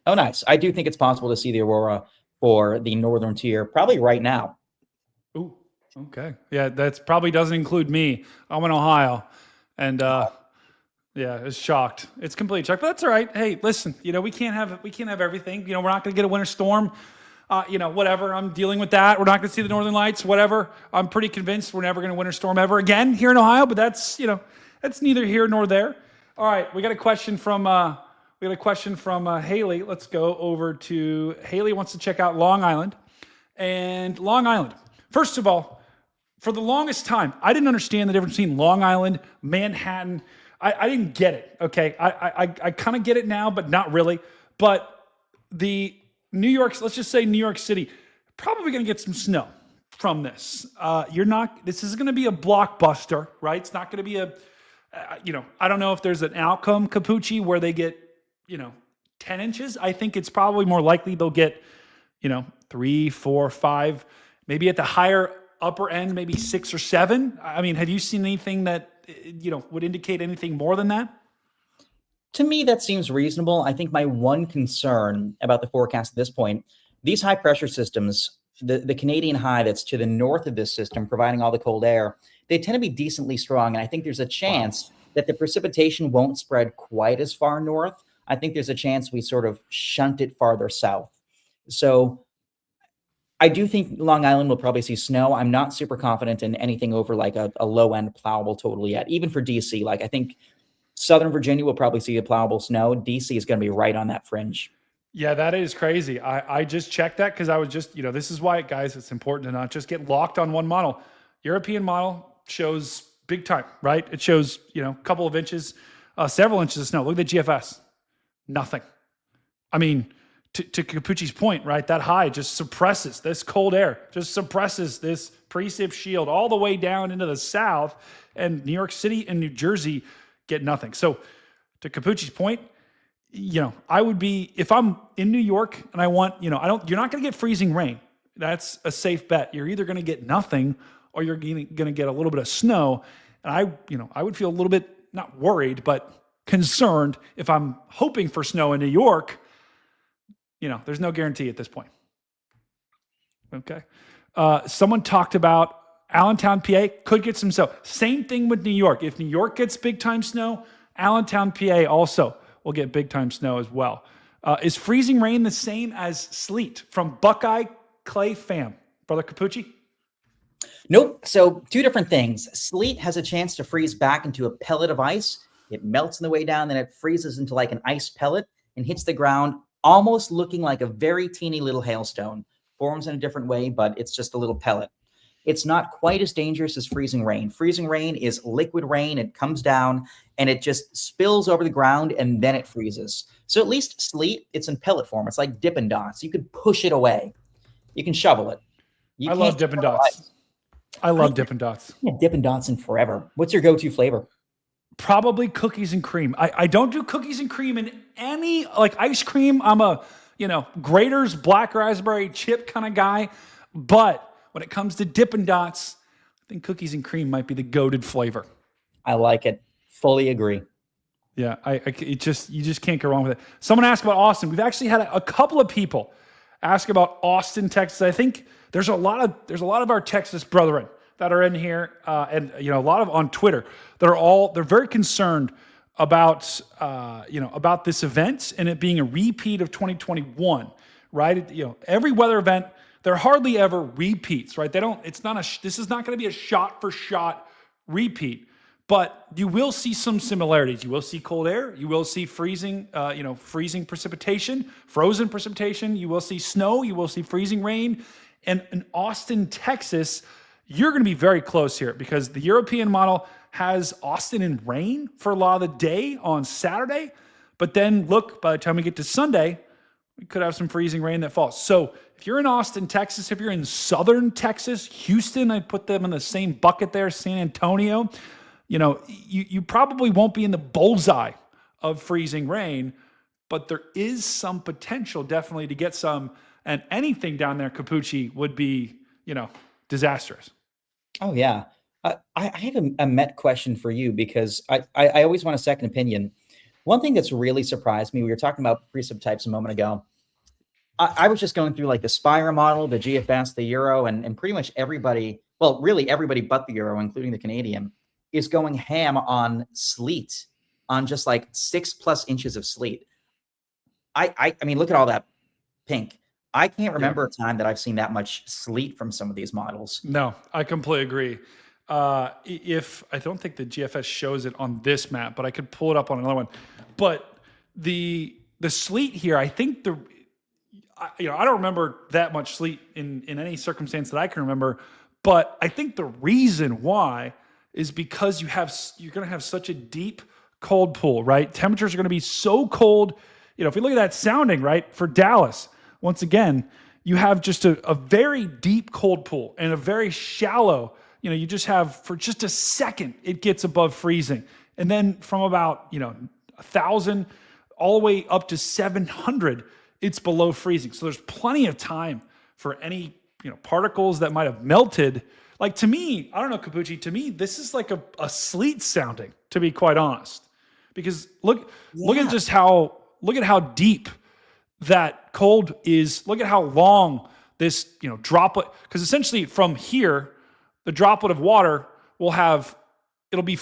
Oh, nice. I do think it's possible to see the aurora for the northern tier, probably right now. Ooh, okay. Yeah, that probably doesn't include me. I'm in Ohio, and yeah, it's shocked. It's completely shocked, but that's all right. Hey, listen, we can't have everything. We're not going to get a winter storm. Whatever. I'm dealing with that. We're not going to see the northern lights. Whatever. I'm pretty convinced we're never going to winter storm ever again here in Ohio. But that's that's neither here nor there. All right, we got a question from Haley. Let's go over to Haley. Wants to check out Long Island, and Long Island. First of all, for the longest time, I didn't understand the difference between Long Island, Manhattan. I didn't get it. Okay, I kind of get it now, but not really. But the New York, let's just say New York City, probably going to get some snow from this. This is going to be a blockbuster, right? It's not going to be I don't know if there's an outcome, Capucci, where they get, 10 inches. I think it's probably more likely they'll get, 3, 4, 5, maybe at the higher upper end, maybe 6 or 7. I mean, have you seen anything that, would indicate anything more than that? To me, that seems reasonable. I think my one concern about the forecast at this point, these high pressure systems, the Canadian high that's to the north of this system, providing all the cold air, they tend to be decently strong. And I think there's a chance that the precipitation won't spread quite as far north. I think there's a chance we sort of shunt it farther south. So I do think Long Island will probably see snow. I'm not super confident in anything over like a low end plowable total yet, even for DC. Like I think Southern Virginia will probably see a plowable snow. DC is going to be right on that fringe. Yeah, that is crazy. I just checked that because I was just, this is why, guys, it's important to not just get locked on one model. European model shows big time, right? It shows, a couple of inches, several inches of snow. Look at the GFS. Nothing. I mean, to Capucci's point, right? That high just suppresses this cold air, just suppresses this precip shield all the way down into the south, and New York City and New Jersey get nothing. So to Capucci's point, I would be, if I'm in New York and I want, you're not going to get freezing rain. That's a safe bet. You're either going to get nothing or you're going to get a little bit of snow. And I would feel a little bit, not worried, but concerned if I'm hoping for snow in New York. There's no guarantee at this point. Okay. Someone talked about Allentown, PA could get some snow. Same thing with New York. If New York gets big time snow, Allentown, PA also will get big time snow as well. Is freezing rain the same as sleet? From Buckeye Clay Fam. Brother Capucci? Nope. So 2 different things. Sleet has a chance to freeze back into a pellet of ice. It melts on the way down, then it freezes into like an ice pellet and hits the ground, almost looking like a very teeny little hailstone. Forms in a different way, but it's just a little pellet. It's not quite as dangerous as freezing rain. Freezing rain is liquid rain. It comes down and it just spills over the ground and then it freezes. So at least sleet, it's in pellet form. It's like Dippin' Dots. You can push it away. You can shovel it. I love Dippin' Dots. I love Dippin' Dots. Yeah, Dippin' Dots in forever. What's your go-to flavor? Probably cookies and cream. I don't do cookies and cream in any, like ice cream. I'm a, Grater's black raspberry chip kind of guy. But when it comes to Dippin' Dots, I think cookies and cream might be the goated flavor. I like it. Fully agree. Yeah, you just can't go wrong with it. Someone asked about Austin. We've actually had a couple of people ask about Austin, Texas. I think there's a lot of our Texas brethren that are in here, and a lot of on Twitter that they're very concerned about about this event and it being a repeat of 2021, right? Every weather event, they're hardly ever repeats, right? This is not going to be a shot for shot repeat, But you will see some similarities. You will see cold air. You will see freezing, freezing precipitation, frozen precipitation. You will see snow. You will see freezing rain. And in Austin, Texas, you're going to be very close here because the European model has Austin in rain for a lot of the day on Saturday. But then look, by the time we get to Sunday, we could have some freezing rain that falls. So if you're in Austin, Texas, if you're in southern Texas, Houston, I'd put them in the same bucket there, San Antonio, you probably won't be in the bullseye of freezing rain, but there is some potential definitely to get some, and anything down there, Capucci, would be, disastrous. Oh, yeah. I have a Met question for you because I always want a second opinion. One thing that's really surprised me, we were talking about precip types a moment ago. I was just going through like the Spire model, the GFS, the Euro, and pretty much everybody, well, really everybody but the Euro, including the Canadian, is going ham on sleet, on just like 6+ inches of sleet. I mean, look at all that pink. I can't remember a time that I've seen that much sleet from some of these models. No, I completely agree. If I don't think the GFS shows it on this map, but I could pull it up on another one. But the sleet here, I think I don't remember that much sleet in any circumstance that I can remember. But I think the reason why is because you're going to have such a deep cold pool, right? Temperatures are going to be so cold. If you look at that sounding, right, for Dallas, once again, you have just a very deep cold pool and a very shallow, you just have for just a second, it gets above freezing. And then from about, 1,000 all the way up to 700, it's below freezing. So there's plenty of time for any, particles that might have melted. Like to me, I don't know, Capucci, to me, this is like a sleet sounding, to be quite honest. Because look at how deep that cold is. Look at how long this, droplet, because essentially from here, the droplet of water it'll be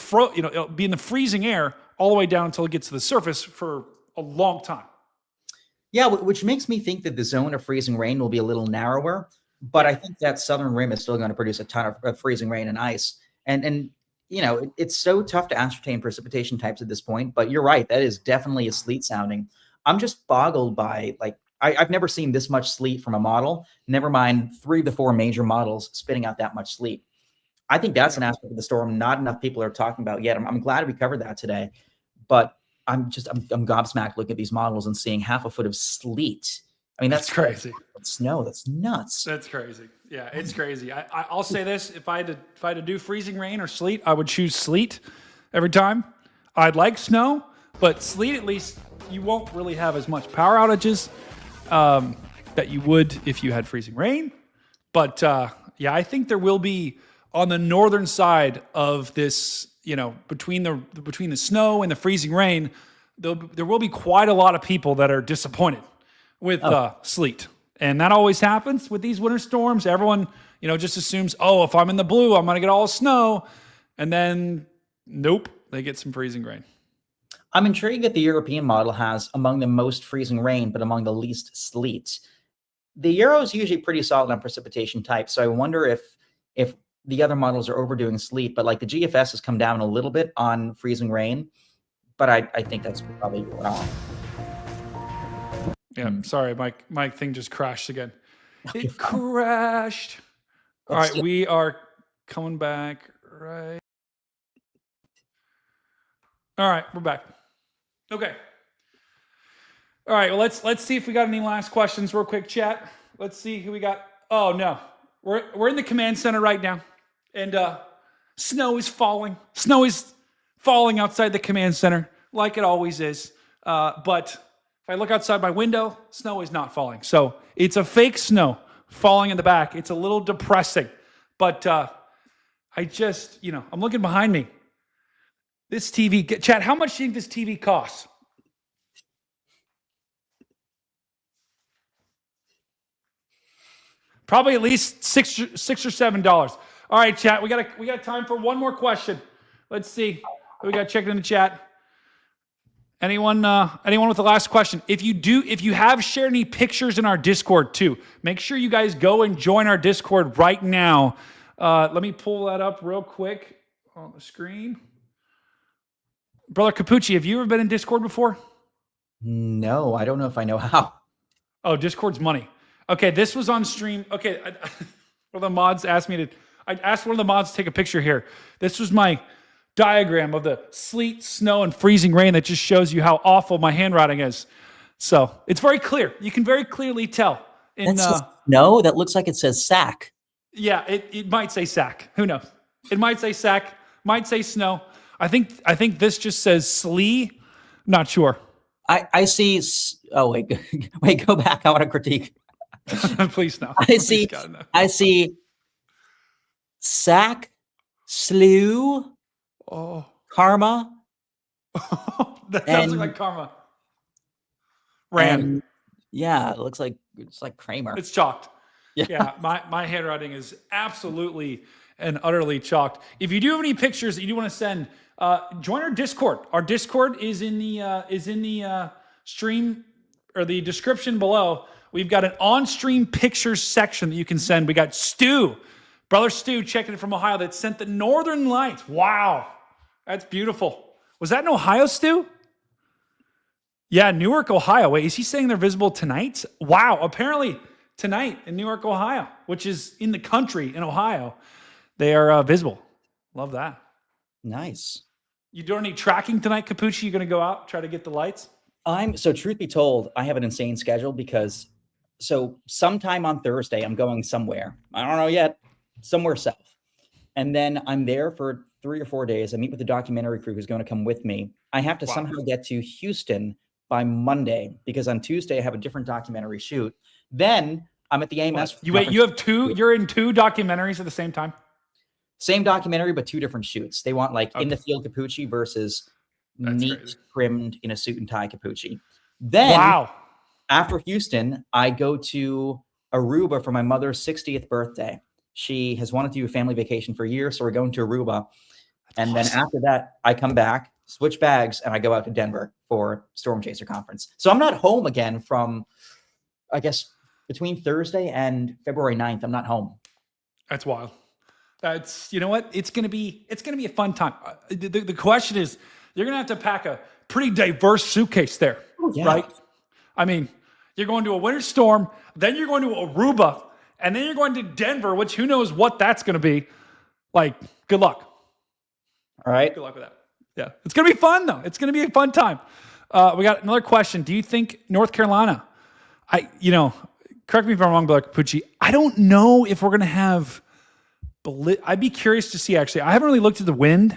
in the freezing air all the way down until it gets to the surface for a long time. Yeah, which makes me think that the zone of freezing rain will be a little narrower, but I think that southern rim is still going to produce a ton of freezing rain and ice. And it's so tough to ascertain precipitation types at this point, but you're right, that is definitely a sleet sounding. I'm just boggled by, like, I've never seen this much sleet from a model, never mind 3 of the 4 major models spitting out that much sleet. I think that's an aspect of the storm not enough people are talking about yet. I'm glad we covered that today, but I'm gobsmacked looking at these models and seeing half a foot of sleet. I mean, that's crazy. Snow, that's nuts. That's crazy. Yeah, it's crazy. I'll say this: if I had to do freezing rain or sleet, I would choose sleet every time. I'd like snow, but sleet, at least you won't really have as much power outages that you would if you had freezing rain. But I think there will be on the northern side of this, between the snow and the freezing rain, there will be quite a lot of people that are disappointed with sleet. And that always happens with these winter storms. Everyone, just assumes, if I'm in the blue, I'm going to get all snow. And then, nope, they get some freezing rain. I'm intrigued that the European model has among the most freezing rain, but among the least sleet. The Euro is usually pretty solid on precipitation type, so I wonder if the other models are overdoing sleet, but like the GFS has come down a little bit on freezing rain, but I think that's probably wrong. Yeah, sorry, my thing just crashed again. It crashed. All right, we are coming back, right? All right, we're back. Okay. All right, well, let's see if we got any last questions real quick, chat. Let's see who we got. Oh, no. We're in the command center right now, and snow is falling. Snow is falling outside the command center, like it always is. But if I look outside my window, snow is not falling. So it's a fake snow falling in the back. It's a little depressing. But I just, I'm looking behind me. This TV, chat, how much do you think this TV costs? Probably at least $6 or $7. All right, chat, we got time for one more question. Let's see. We got checked in the chat. Anyone with the last question? If you have shared any pictures in our Discord too, make sure you guys go and join our Discord right now. Let me pull that up real quick on the screen. Brother Capucci, have you ever been in Discord before? No, I don't know if I know how. Oh, Discord's money. Okay, this was on stream. Okay, one of the mods asked me to. I asked one of the mods to take a picture here. This was my diagram of the sleet, snow, and freezing rain that just shows you how awful my handwriting is. So it's very clear. You can very clearly tell. No, that looks like it says sack. Yeah, it might say sack. Who knows? It might say sack. Might say snow. I think this just says slee. Not sure. I see. Oh wait, wait, go back. I want to critique. Please no. I see. Sack, slew, karma. That does look like karma. Ran. Yeah, it looks like it's like Kramer. It's chalked. Yeah, my handwriting is absolutely and utterly chalked. If you do have any pictures that you do want to send, join our Discord. Our Discord is in the stream or the description below. We've got an on-stream pictures section that you can send. We got Stu, brother Stu, checking in from Ohio, that sent the Northern Lights. Wow, that's beautiful. Was that in Ohio, Stu? Yeah, Newark, Ohio. Wait, is he saying they're visible tonight? Wow, apparently tonight in Newark, Ohio, which is in the country in Ohio, they are visible. Love that. Nice. You doing any tracking tonight, Capucci? You going to go out, try to get the lights? So truth be told, I have an insane schedule because sometime on Thursday, I'm going somewhere. I don't know yet, somewhere south. And then I'm there for 3 or 4 days. I meet with the documentary crew who's going to come with me. I have to somehow get to Houston by Monday because on Tuesday I have a different documentary shoot. Then I'm at the AMS. You have two, you're in 2 documentaries at the same time? Same documentary, but 2 different shoots. They want in the field Capucci versus neat, trimmed in a suit and tie Capucci. Then after Houston, I go to Aruba for my mother's 60th birthday. She has wanted to do a family vacation for years, so we're going to Aruba. Then after that, I come back, switch bags, and I go out to Denver for Storm Chaser Conference. So I'm not home again from, I guess, between Thursday and February 9th. I'm not home. That's wild. That's, you know what? It's gonna be a fun time. The question is, you're gonna have to pack a pretty diverse suitcase there, right? I mean, you're going to a winter storm, then you're going to Aruba, and then you're going to Denver, which who knows what that's gonna be. Like, good luck. All right. Good luck with that. Yeah, it's gonna be fun though. It's gonna be a fun time. We got another question. Do you think North Carolina? Correct me if I'm wrong, Brother Capucci. I don't know if we're gonna have. I'd be curious to see, actually. I haven't really looked at the wind.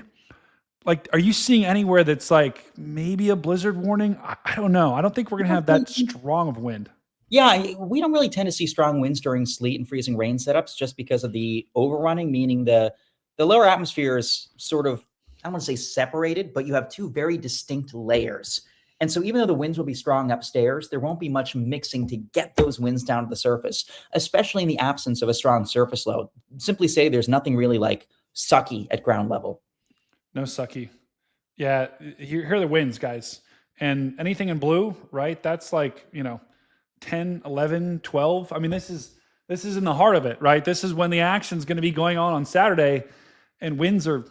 Like, are you seeing anywhere that's like maybe a blizzard warning? I don't know. I don't think we're going to have that strong of wind. Yeah, we don't really tend to see strong winds during sleet and freezing rain setups just because of the overrunning, meaning the lower atmosphere is sort of, I don't want to say separated, but you have 2 very distinct layers. And so even though the winds will be strong upstairs, there won't be much mixing to get those winds down to the surface, especially in the absence of a strong surface load. Simply say there's nothing really like sucky at ground level. No sucky. Yeah, here are the winds, guys. And anything in blue, right? That's like, 10, 11, 12. I mean, this is in the heart of it, right? This is when the action's going to be going on Saturday, and winds are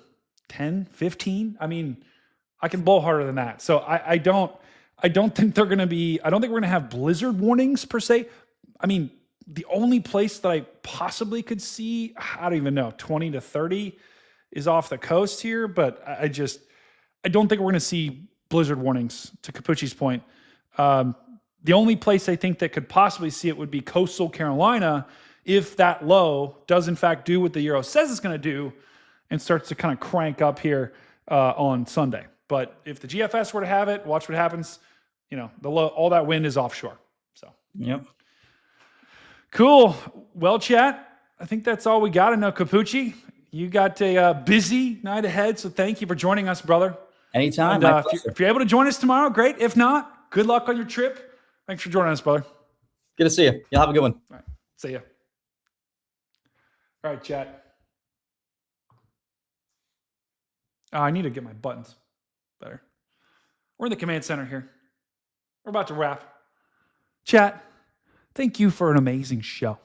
10, 15. I mean, I can blow harder than that. So I don't think they're going to be, I don't think we're going to have blizzard warnings per se. I mean, the only place that I possibly could see, I don't even know, 20 to 30 is off the coast here, but I don't think we're going to see blizzard warnings, to Capucci's point. The only place I think that could possibly see it would be coastal Carolina if that low does in fact do what the Euro says it's going to do and starts to kind of crank up here on Sunday. But if the GFS were to have it, watch what happens. All that wind is offshore. So, yep. Cool. Well, chat, I think that's all we got. I know, Capucci, you got a busy night ahead, so thank you for joining us, brother. Anytime. And, if you're able to join us tomorrow, great. If not, good luck on your trip. Thanks for joining us, brother. Good to see you. You'll have a good one. All right. See ya. All right, chat. I need to get my buttons better. We're in the command center here. We're about to wrap. Chat, thank you for an amazing show.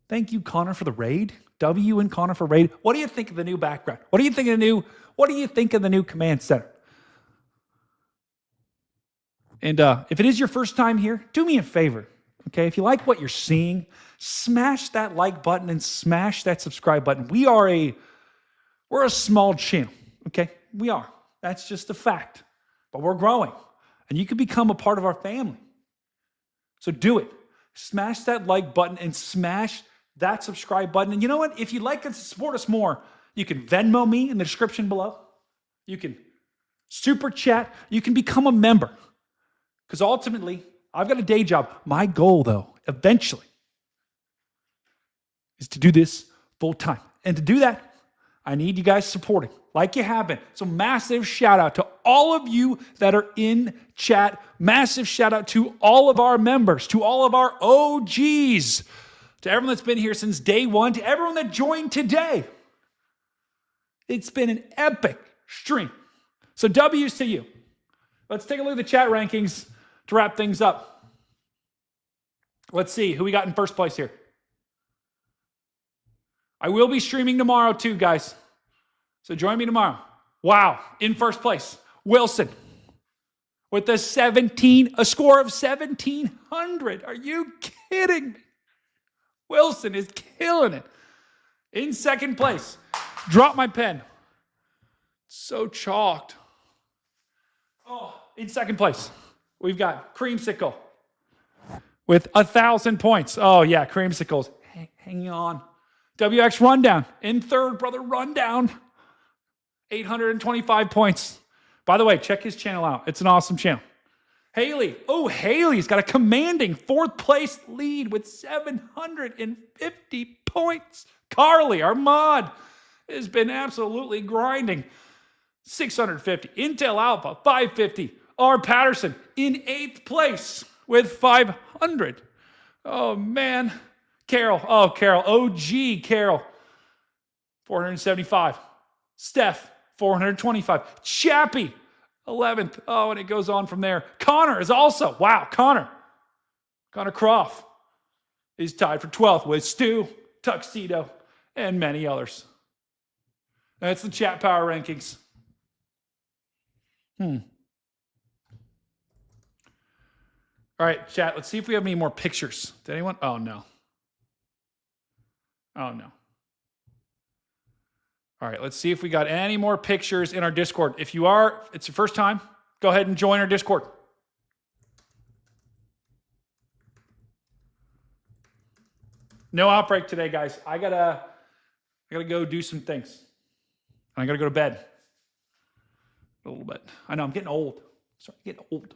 Thank you, Connor, for the raid. W and Connor for raid. What do you think of the new background? What do you think of the new command center? And if it is your first time here, do me a favor, okay? If you like what you're seeing, smash that like button and smash that subscribe button. We're a small channel, okay? We are. That's just a fact. But we're growing, and you can become a part of our family. So do it. Smash that like button and smash that subscribe button. And you know what? If you'd like to support us more, you can Venmo me in the description below. You can super chat. You can become a member. Because ultimately, I've got a day job. My goal, though, eventually, is to do this full time. And to do that, I need you guys supporting like you have been. So massive shout out to all of you that are in chat. Massive shout out to all of our members, to all of our OGs, to everyone that's been here since day one, to everyone that joined today. It's been an epic stream. So W's to you. Let's take a look at the chat rankings to wrap things up. Let's see who we got in first place here. I will be streaming tomorrow too, guys. So join me tomorrow. Wow, in first place, Wilson with a score of 1,700. Are you kidding me? Wilson is killing it. In second place, drop my pen. So chalked. Oh, in second place, we've got Creamsicle with 1,000 points. Oh yeah, Creamsicles. Hang on. WX Rundown in third, brother Rundown. 825 points. By the way, check his channel out. It's an awesome channel. Haley. Oh, Haley's got a commanding fourth place lead with 750 points. Carly, our mod, has been absolutely grinding. 650. Intel Alpha, 550. R. Patterson in eighth place with 500. Oh, man. Carol. Oh, Carol. OG Carol. 475. Steph. 425. Chappie, 11th. Oh, and it goes on from there. Connor is also, wow, Connor Croft is tied for 12th with Stu, Tuxedo, and many others. That's the chat power rankings. All right, chat, let's see if we have any more pictures. Did anyone? Oh, no. Oh, no. All right, let's see if we got any more pictures in our Discord. If you are, it's your first time, go ahead and join our Discord. No outbreak today, guys. I gotta go do some things. I gotta go to bed. A little bit. I know I'm getting old. Sorry, I'm getting old.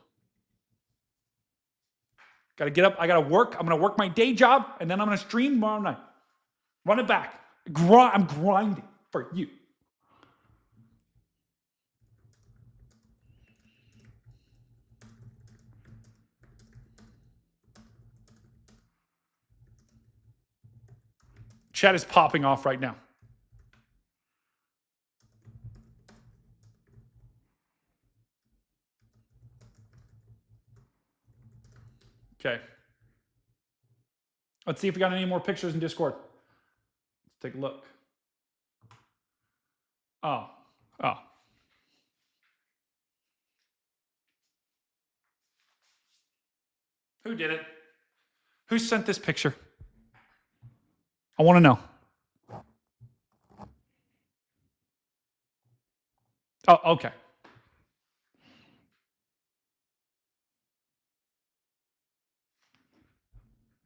Gotta get up. I gotta work. I'm gonna work my day job, and then I'm gonna stream tomorrow night. Run it back. I'm grinding for you. Chat is popping off right now. Okay. Let's see if we got any more pictures in Discord. Let's take a look. Oh. Who did it? Who sent this picture? I want to know. Oh, okay.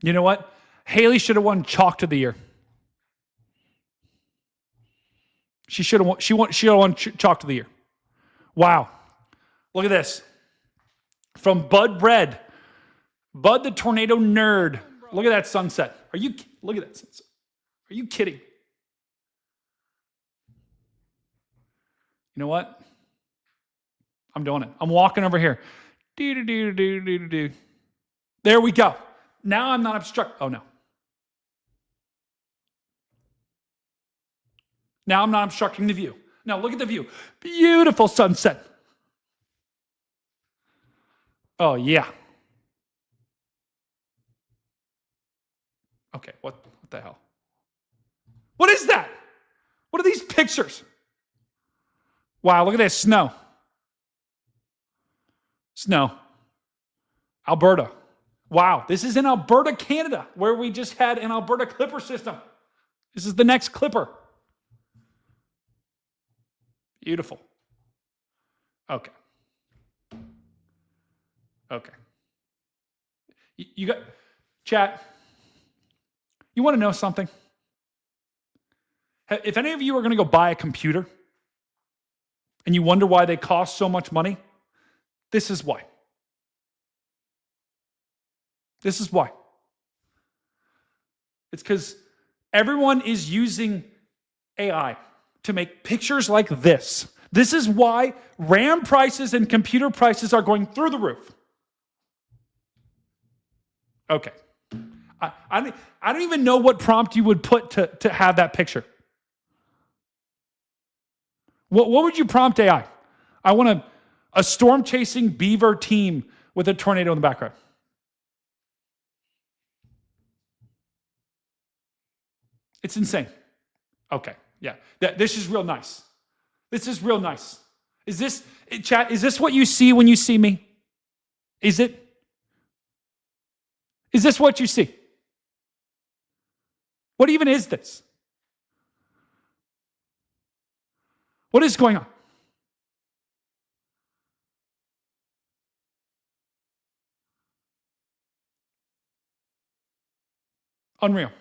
You know what? Haley should have won Chalk of the Year. She should have won. She should have won Chalk of the Year. Wow! Look at this from Bud Bread, Bud the Tornado Nerd. Look at that sunset. Look at that sunset. Are you kidding? You know what? I'm doing it. I'm walking over here. Do. There we go. Now I'm not obstructing. Oh, no. Now I'm not obstructing the view. Now look at the view. Beautiful sunset. Oh, yeah. Okay, what the hell? What is that? What are these pictures? Wow, look at this snow. Snow. Alberta. Wow, this is in Alberta, Canada, where we just had an Alberta Clipper system. This is the next Clipper. Beautiful. Okay. Okay. You got, chat, you want to know something? If any of you are going to go buy a computer and you wonder why they cost so much money, this is why. This is why. It's because everyone is using AI to make pictures like this. This is why RAM prices and computer prices are going through the roof. Okay. I don't even know what prompt you would put to have that picture. What would you prompt AI? I want a storm chasing beaver team with a tornado in the background. It's insane. Okay, yeah. This is real nice. This is real nice. Is this, chat, is this what you see when you see me? Is it? Is this what you see? What even is this? What is going on? Unreal.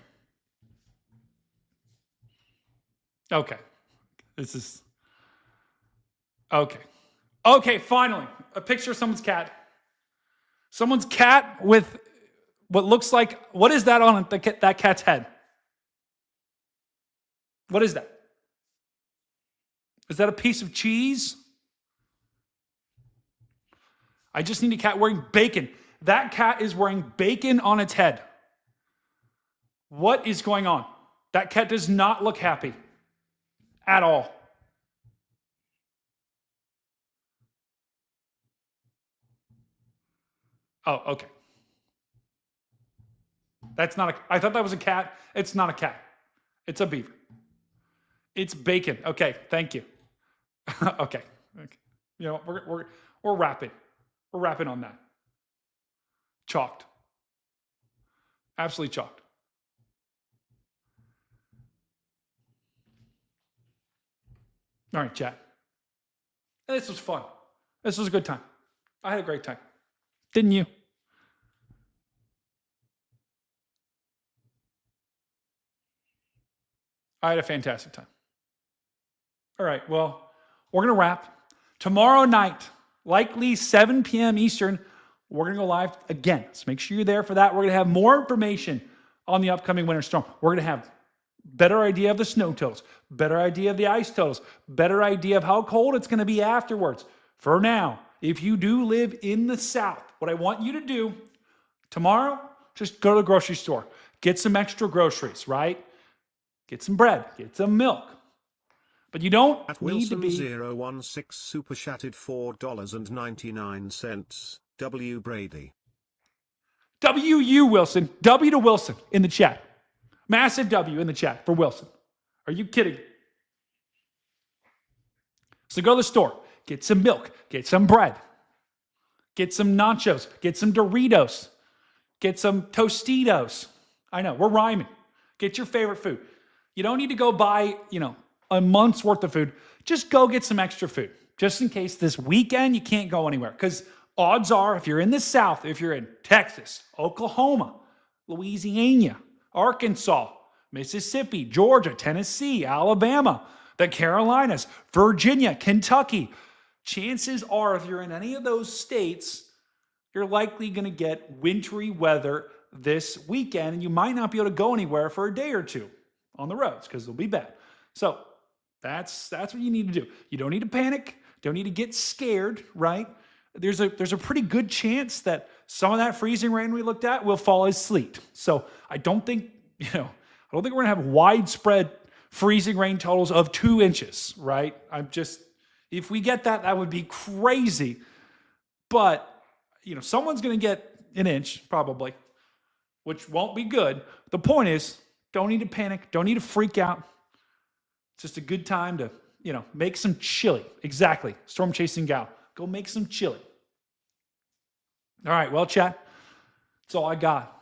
Okay. This is... Okay. Okay, finally. A picture of someone's cat. Someone's cat with what looks like... What is that on that cat's head? What is that? Is that a piece of cheese? I just need a cat wearing bacon. That cat is wearing bacon on its head. What is going on? That cat does not look happy at all. Oh, okay. That's not I thought that was a cat. It's not a cat. It's a beaver. It's bacon. Okay, thank you. Okay. You know, we're wrapping. We're wrapping on that. Chalked. Absolutely chalked. All right, chat. This was fun. This was a good time. I had a great time. Didn't you? I had a fantastic time. All right, well, we're going to wrap. Tomorrow night, likely 7 p.m. Eastern, we're going to go live again. So make sure you're there for that. We're going to have more information on the upcoming winter storm. We're going to have better idea of the snow totals, better idea of the ice totals, better idea of how cold it's going to be afterwards. For now, if you do live in the South, what I want you to do tomorrow, just go to the grocery store, get some extra groceries, right? Get some bread, get some milk. But you don't need to be... Wilson016 super chatted $4.99. W. Brady. W.U. Wilson. W to Wilson in the chat. Massive W in the chat for Wilson. Are you kidding? So go to the store, get some milk, get some bread, get some nachos, get some Doritos, get some Tostitos. I know, we're rhyming. Get your favorite food. You don't need to go buy, a month's worth of food. Just go get some extra food, just in case this weekend you can't go anywhere. Because odds are, if you're in the South, if you're in Texas, Oklahoma, Louisiana, Arkansas, Mississippi, Georgia, Tennessee, Alabama, the Carolinas, Virginia, Kentucky, chances are if you're in any of those states, you're likely going to get wintry weather this weekend, and you might not be able to go anywhere for a day or two on the roads because they'll be bad. So that's what you need to do. You don't need to panic. Don't need to get scared, right? There's a pretty good chance that some of that freezing rain we looked at will fall as sleet. So I don't think we're going to have widespread freezing rain totals of 2 inches, right? If we get that, that would be crazy. But, someone's going to get an inch probably, which won't be good. The point is, don't need to panic. Don't need to freak out. It's just a good time to, make some chili. Exactly. Storm chasing gal. Go make some chili. All right, well, chat, that's all I got.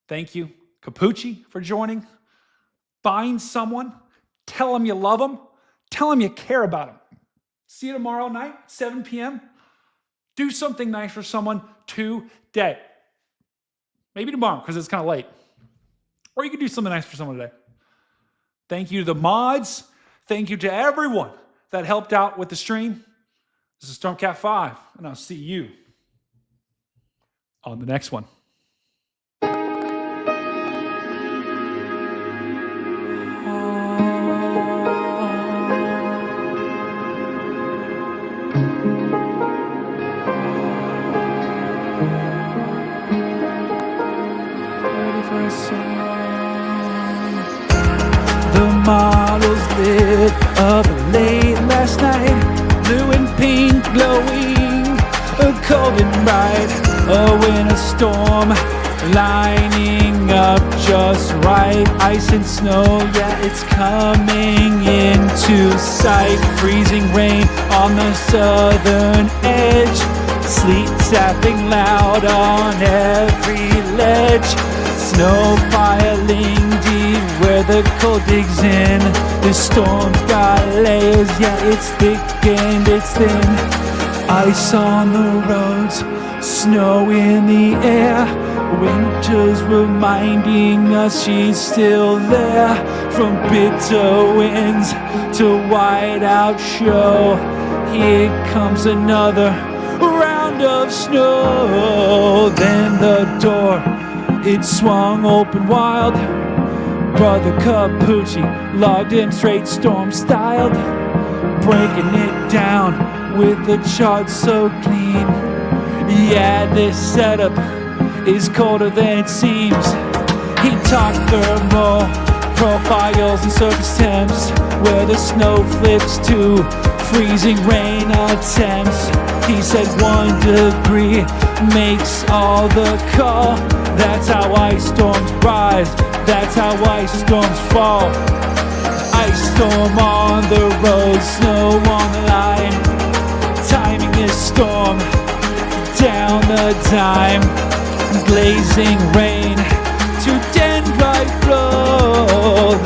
Thank you, Capucci, for joining. Find someone, tell them you love them, tell them you care about them. See you tomorrow night, 7 p.m. Do something nice for someone today. Maybe tomorrow, because it's kind of late. Or you can do something nice for someone today. Thank you to the mods. Thank you to everyone that helped out with the stream. This is Stormcat 5, and I'll see you on the next one. The models lit up late last night, blue and pink glowing, cold and bright. A winter storm lining up just right. Ice and snow, yeah, it's coming into sight. Freezing rain on the southern edge, sleet tapping loud on every ledge. Snow piling deep where the cold digs in. This storm's got layers, yeah, it's thick and it's thin. Ice on the roads, snow in the air. Winter's reminding us she's still there. From bitter winds to whiteout show, here comes another round of snow. Then the door, it swung open wild. Brother Capucci logged in straight storm styled, breaking it down with the chart so clean. Yeah, this setup is colder than it seems. He talked thermal profiles and surface temps, where the snow flips to freezing rain attempts. He said 1 degree makes all the call. That's how ice storms rise, that's how ice storms fall. Ice storm on the road, snow on the line. Timing this storm down the dime. Blazing rain to dendrite flow.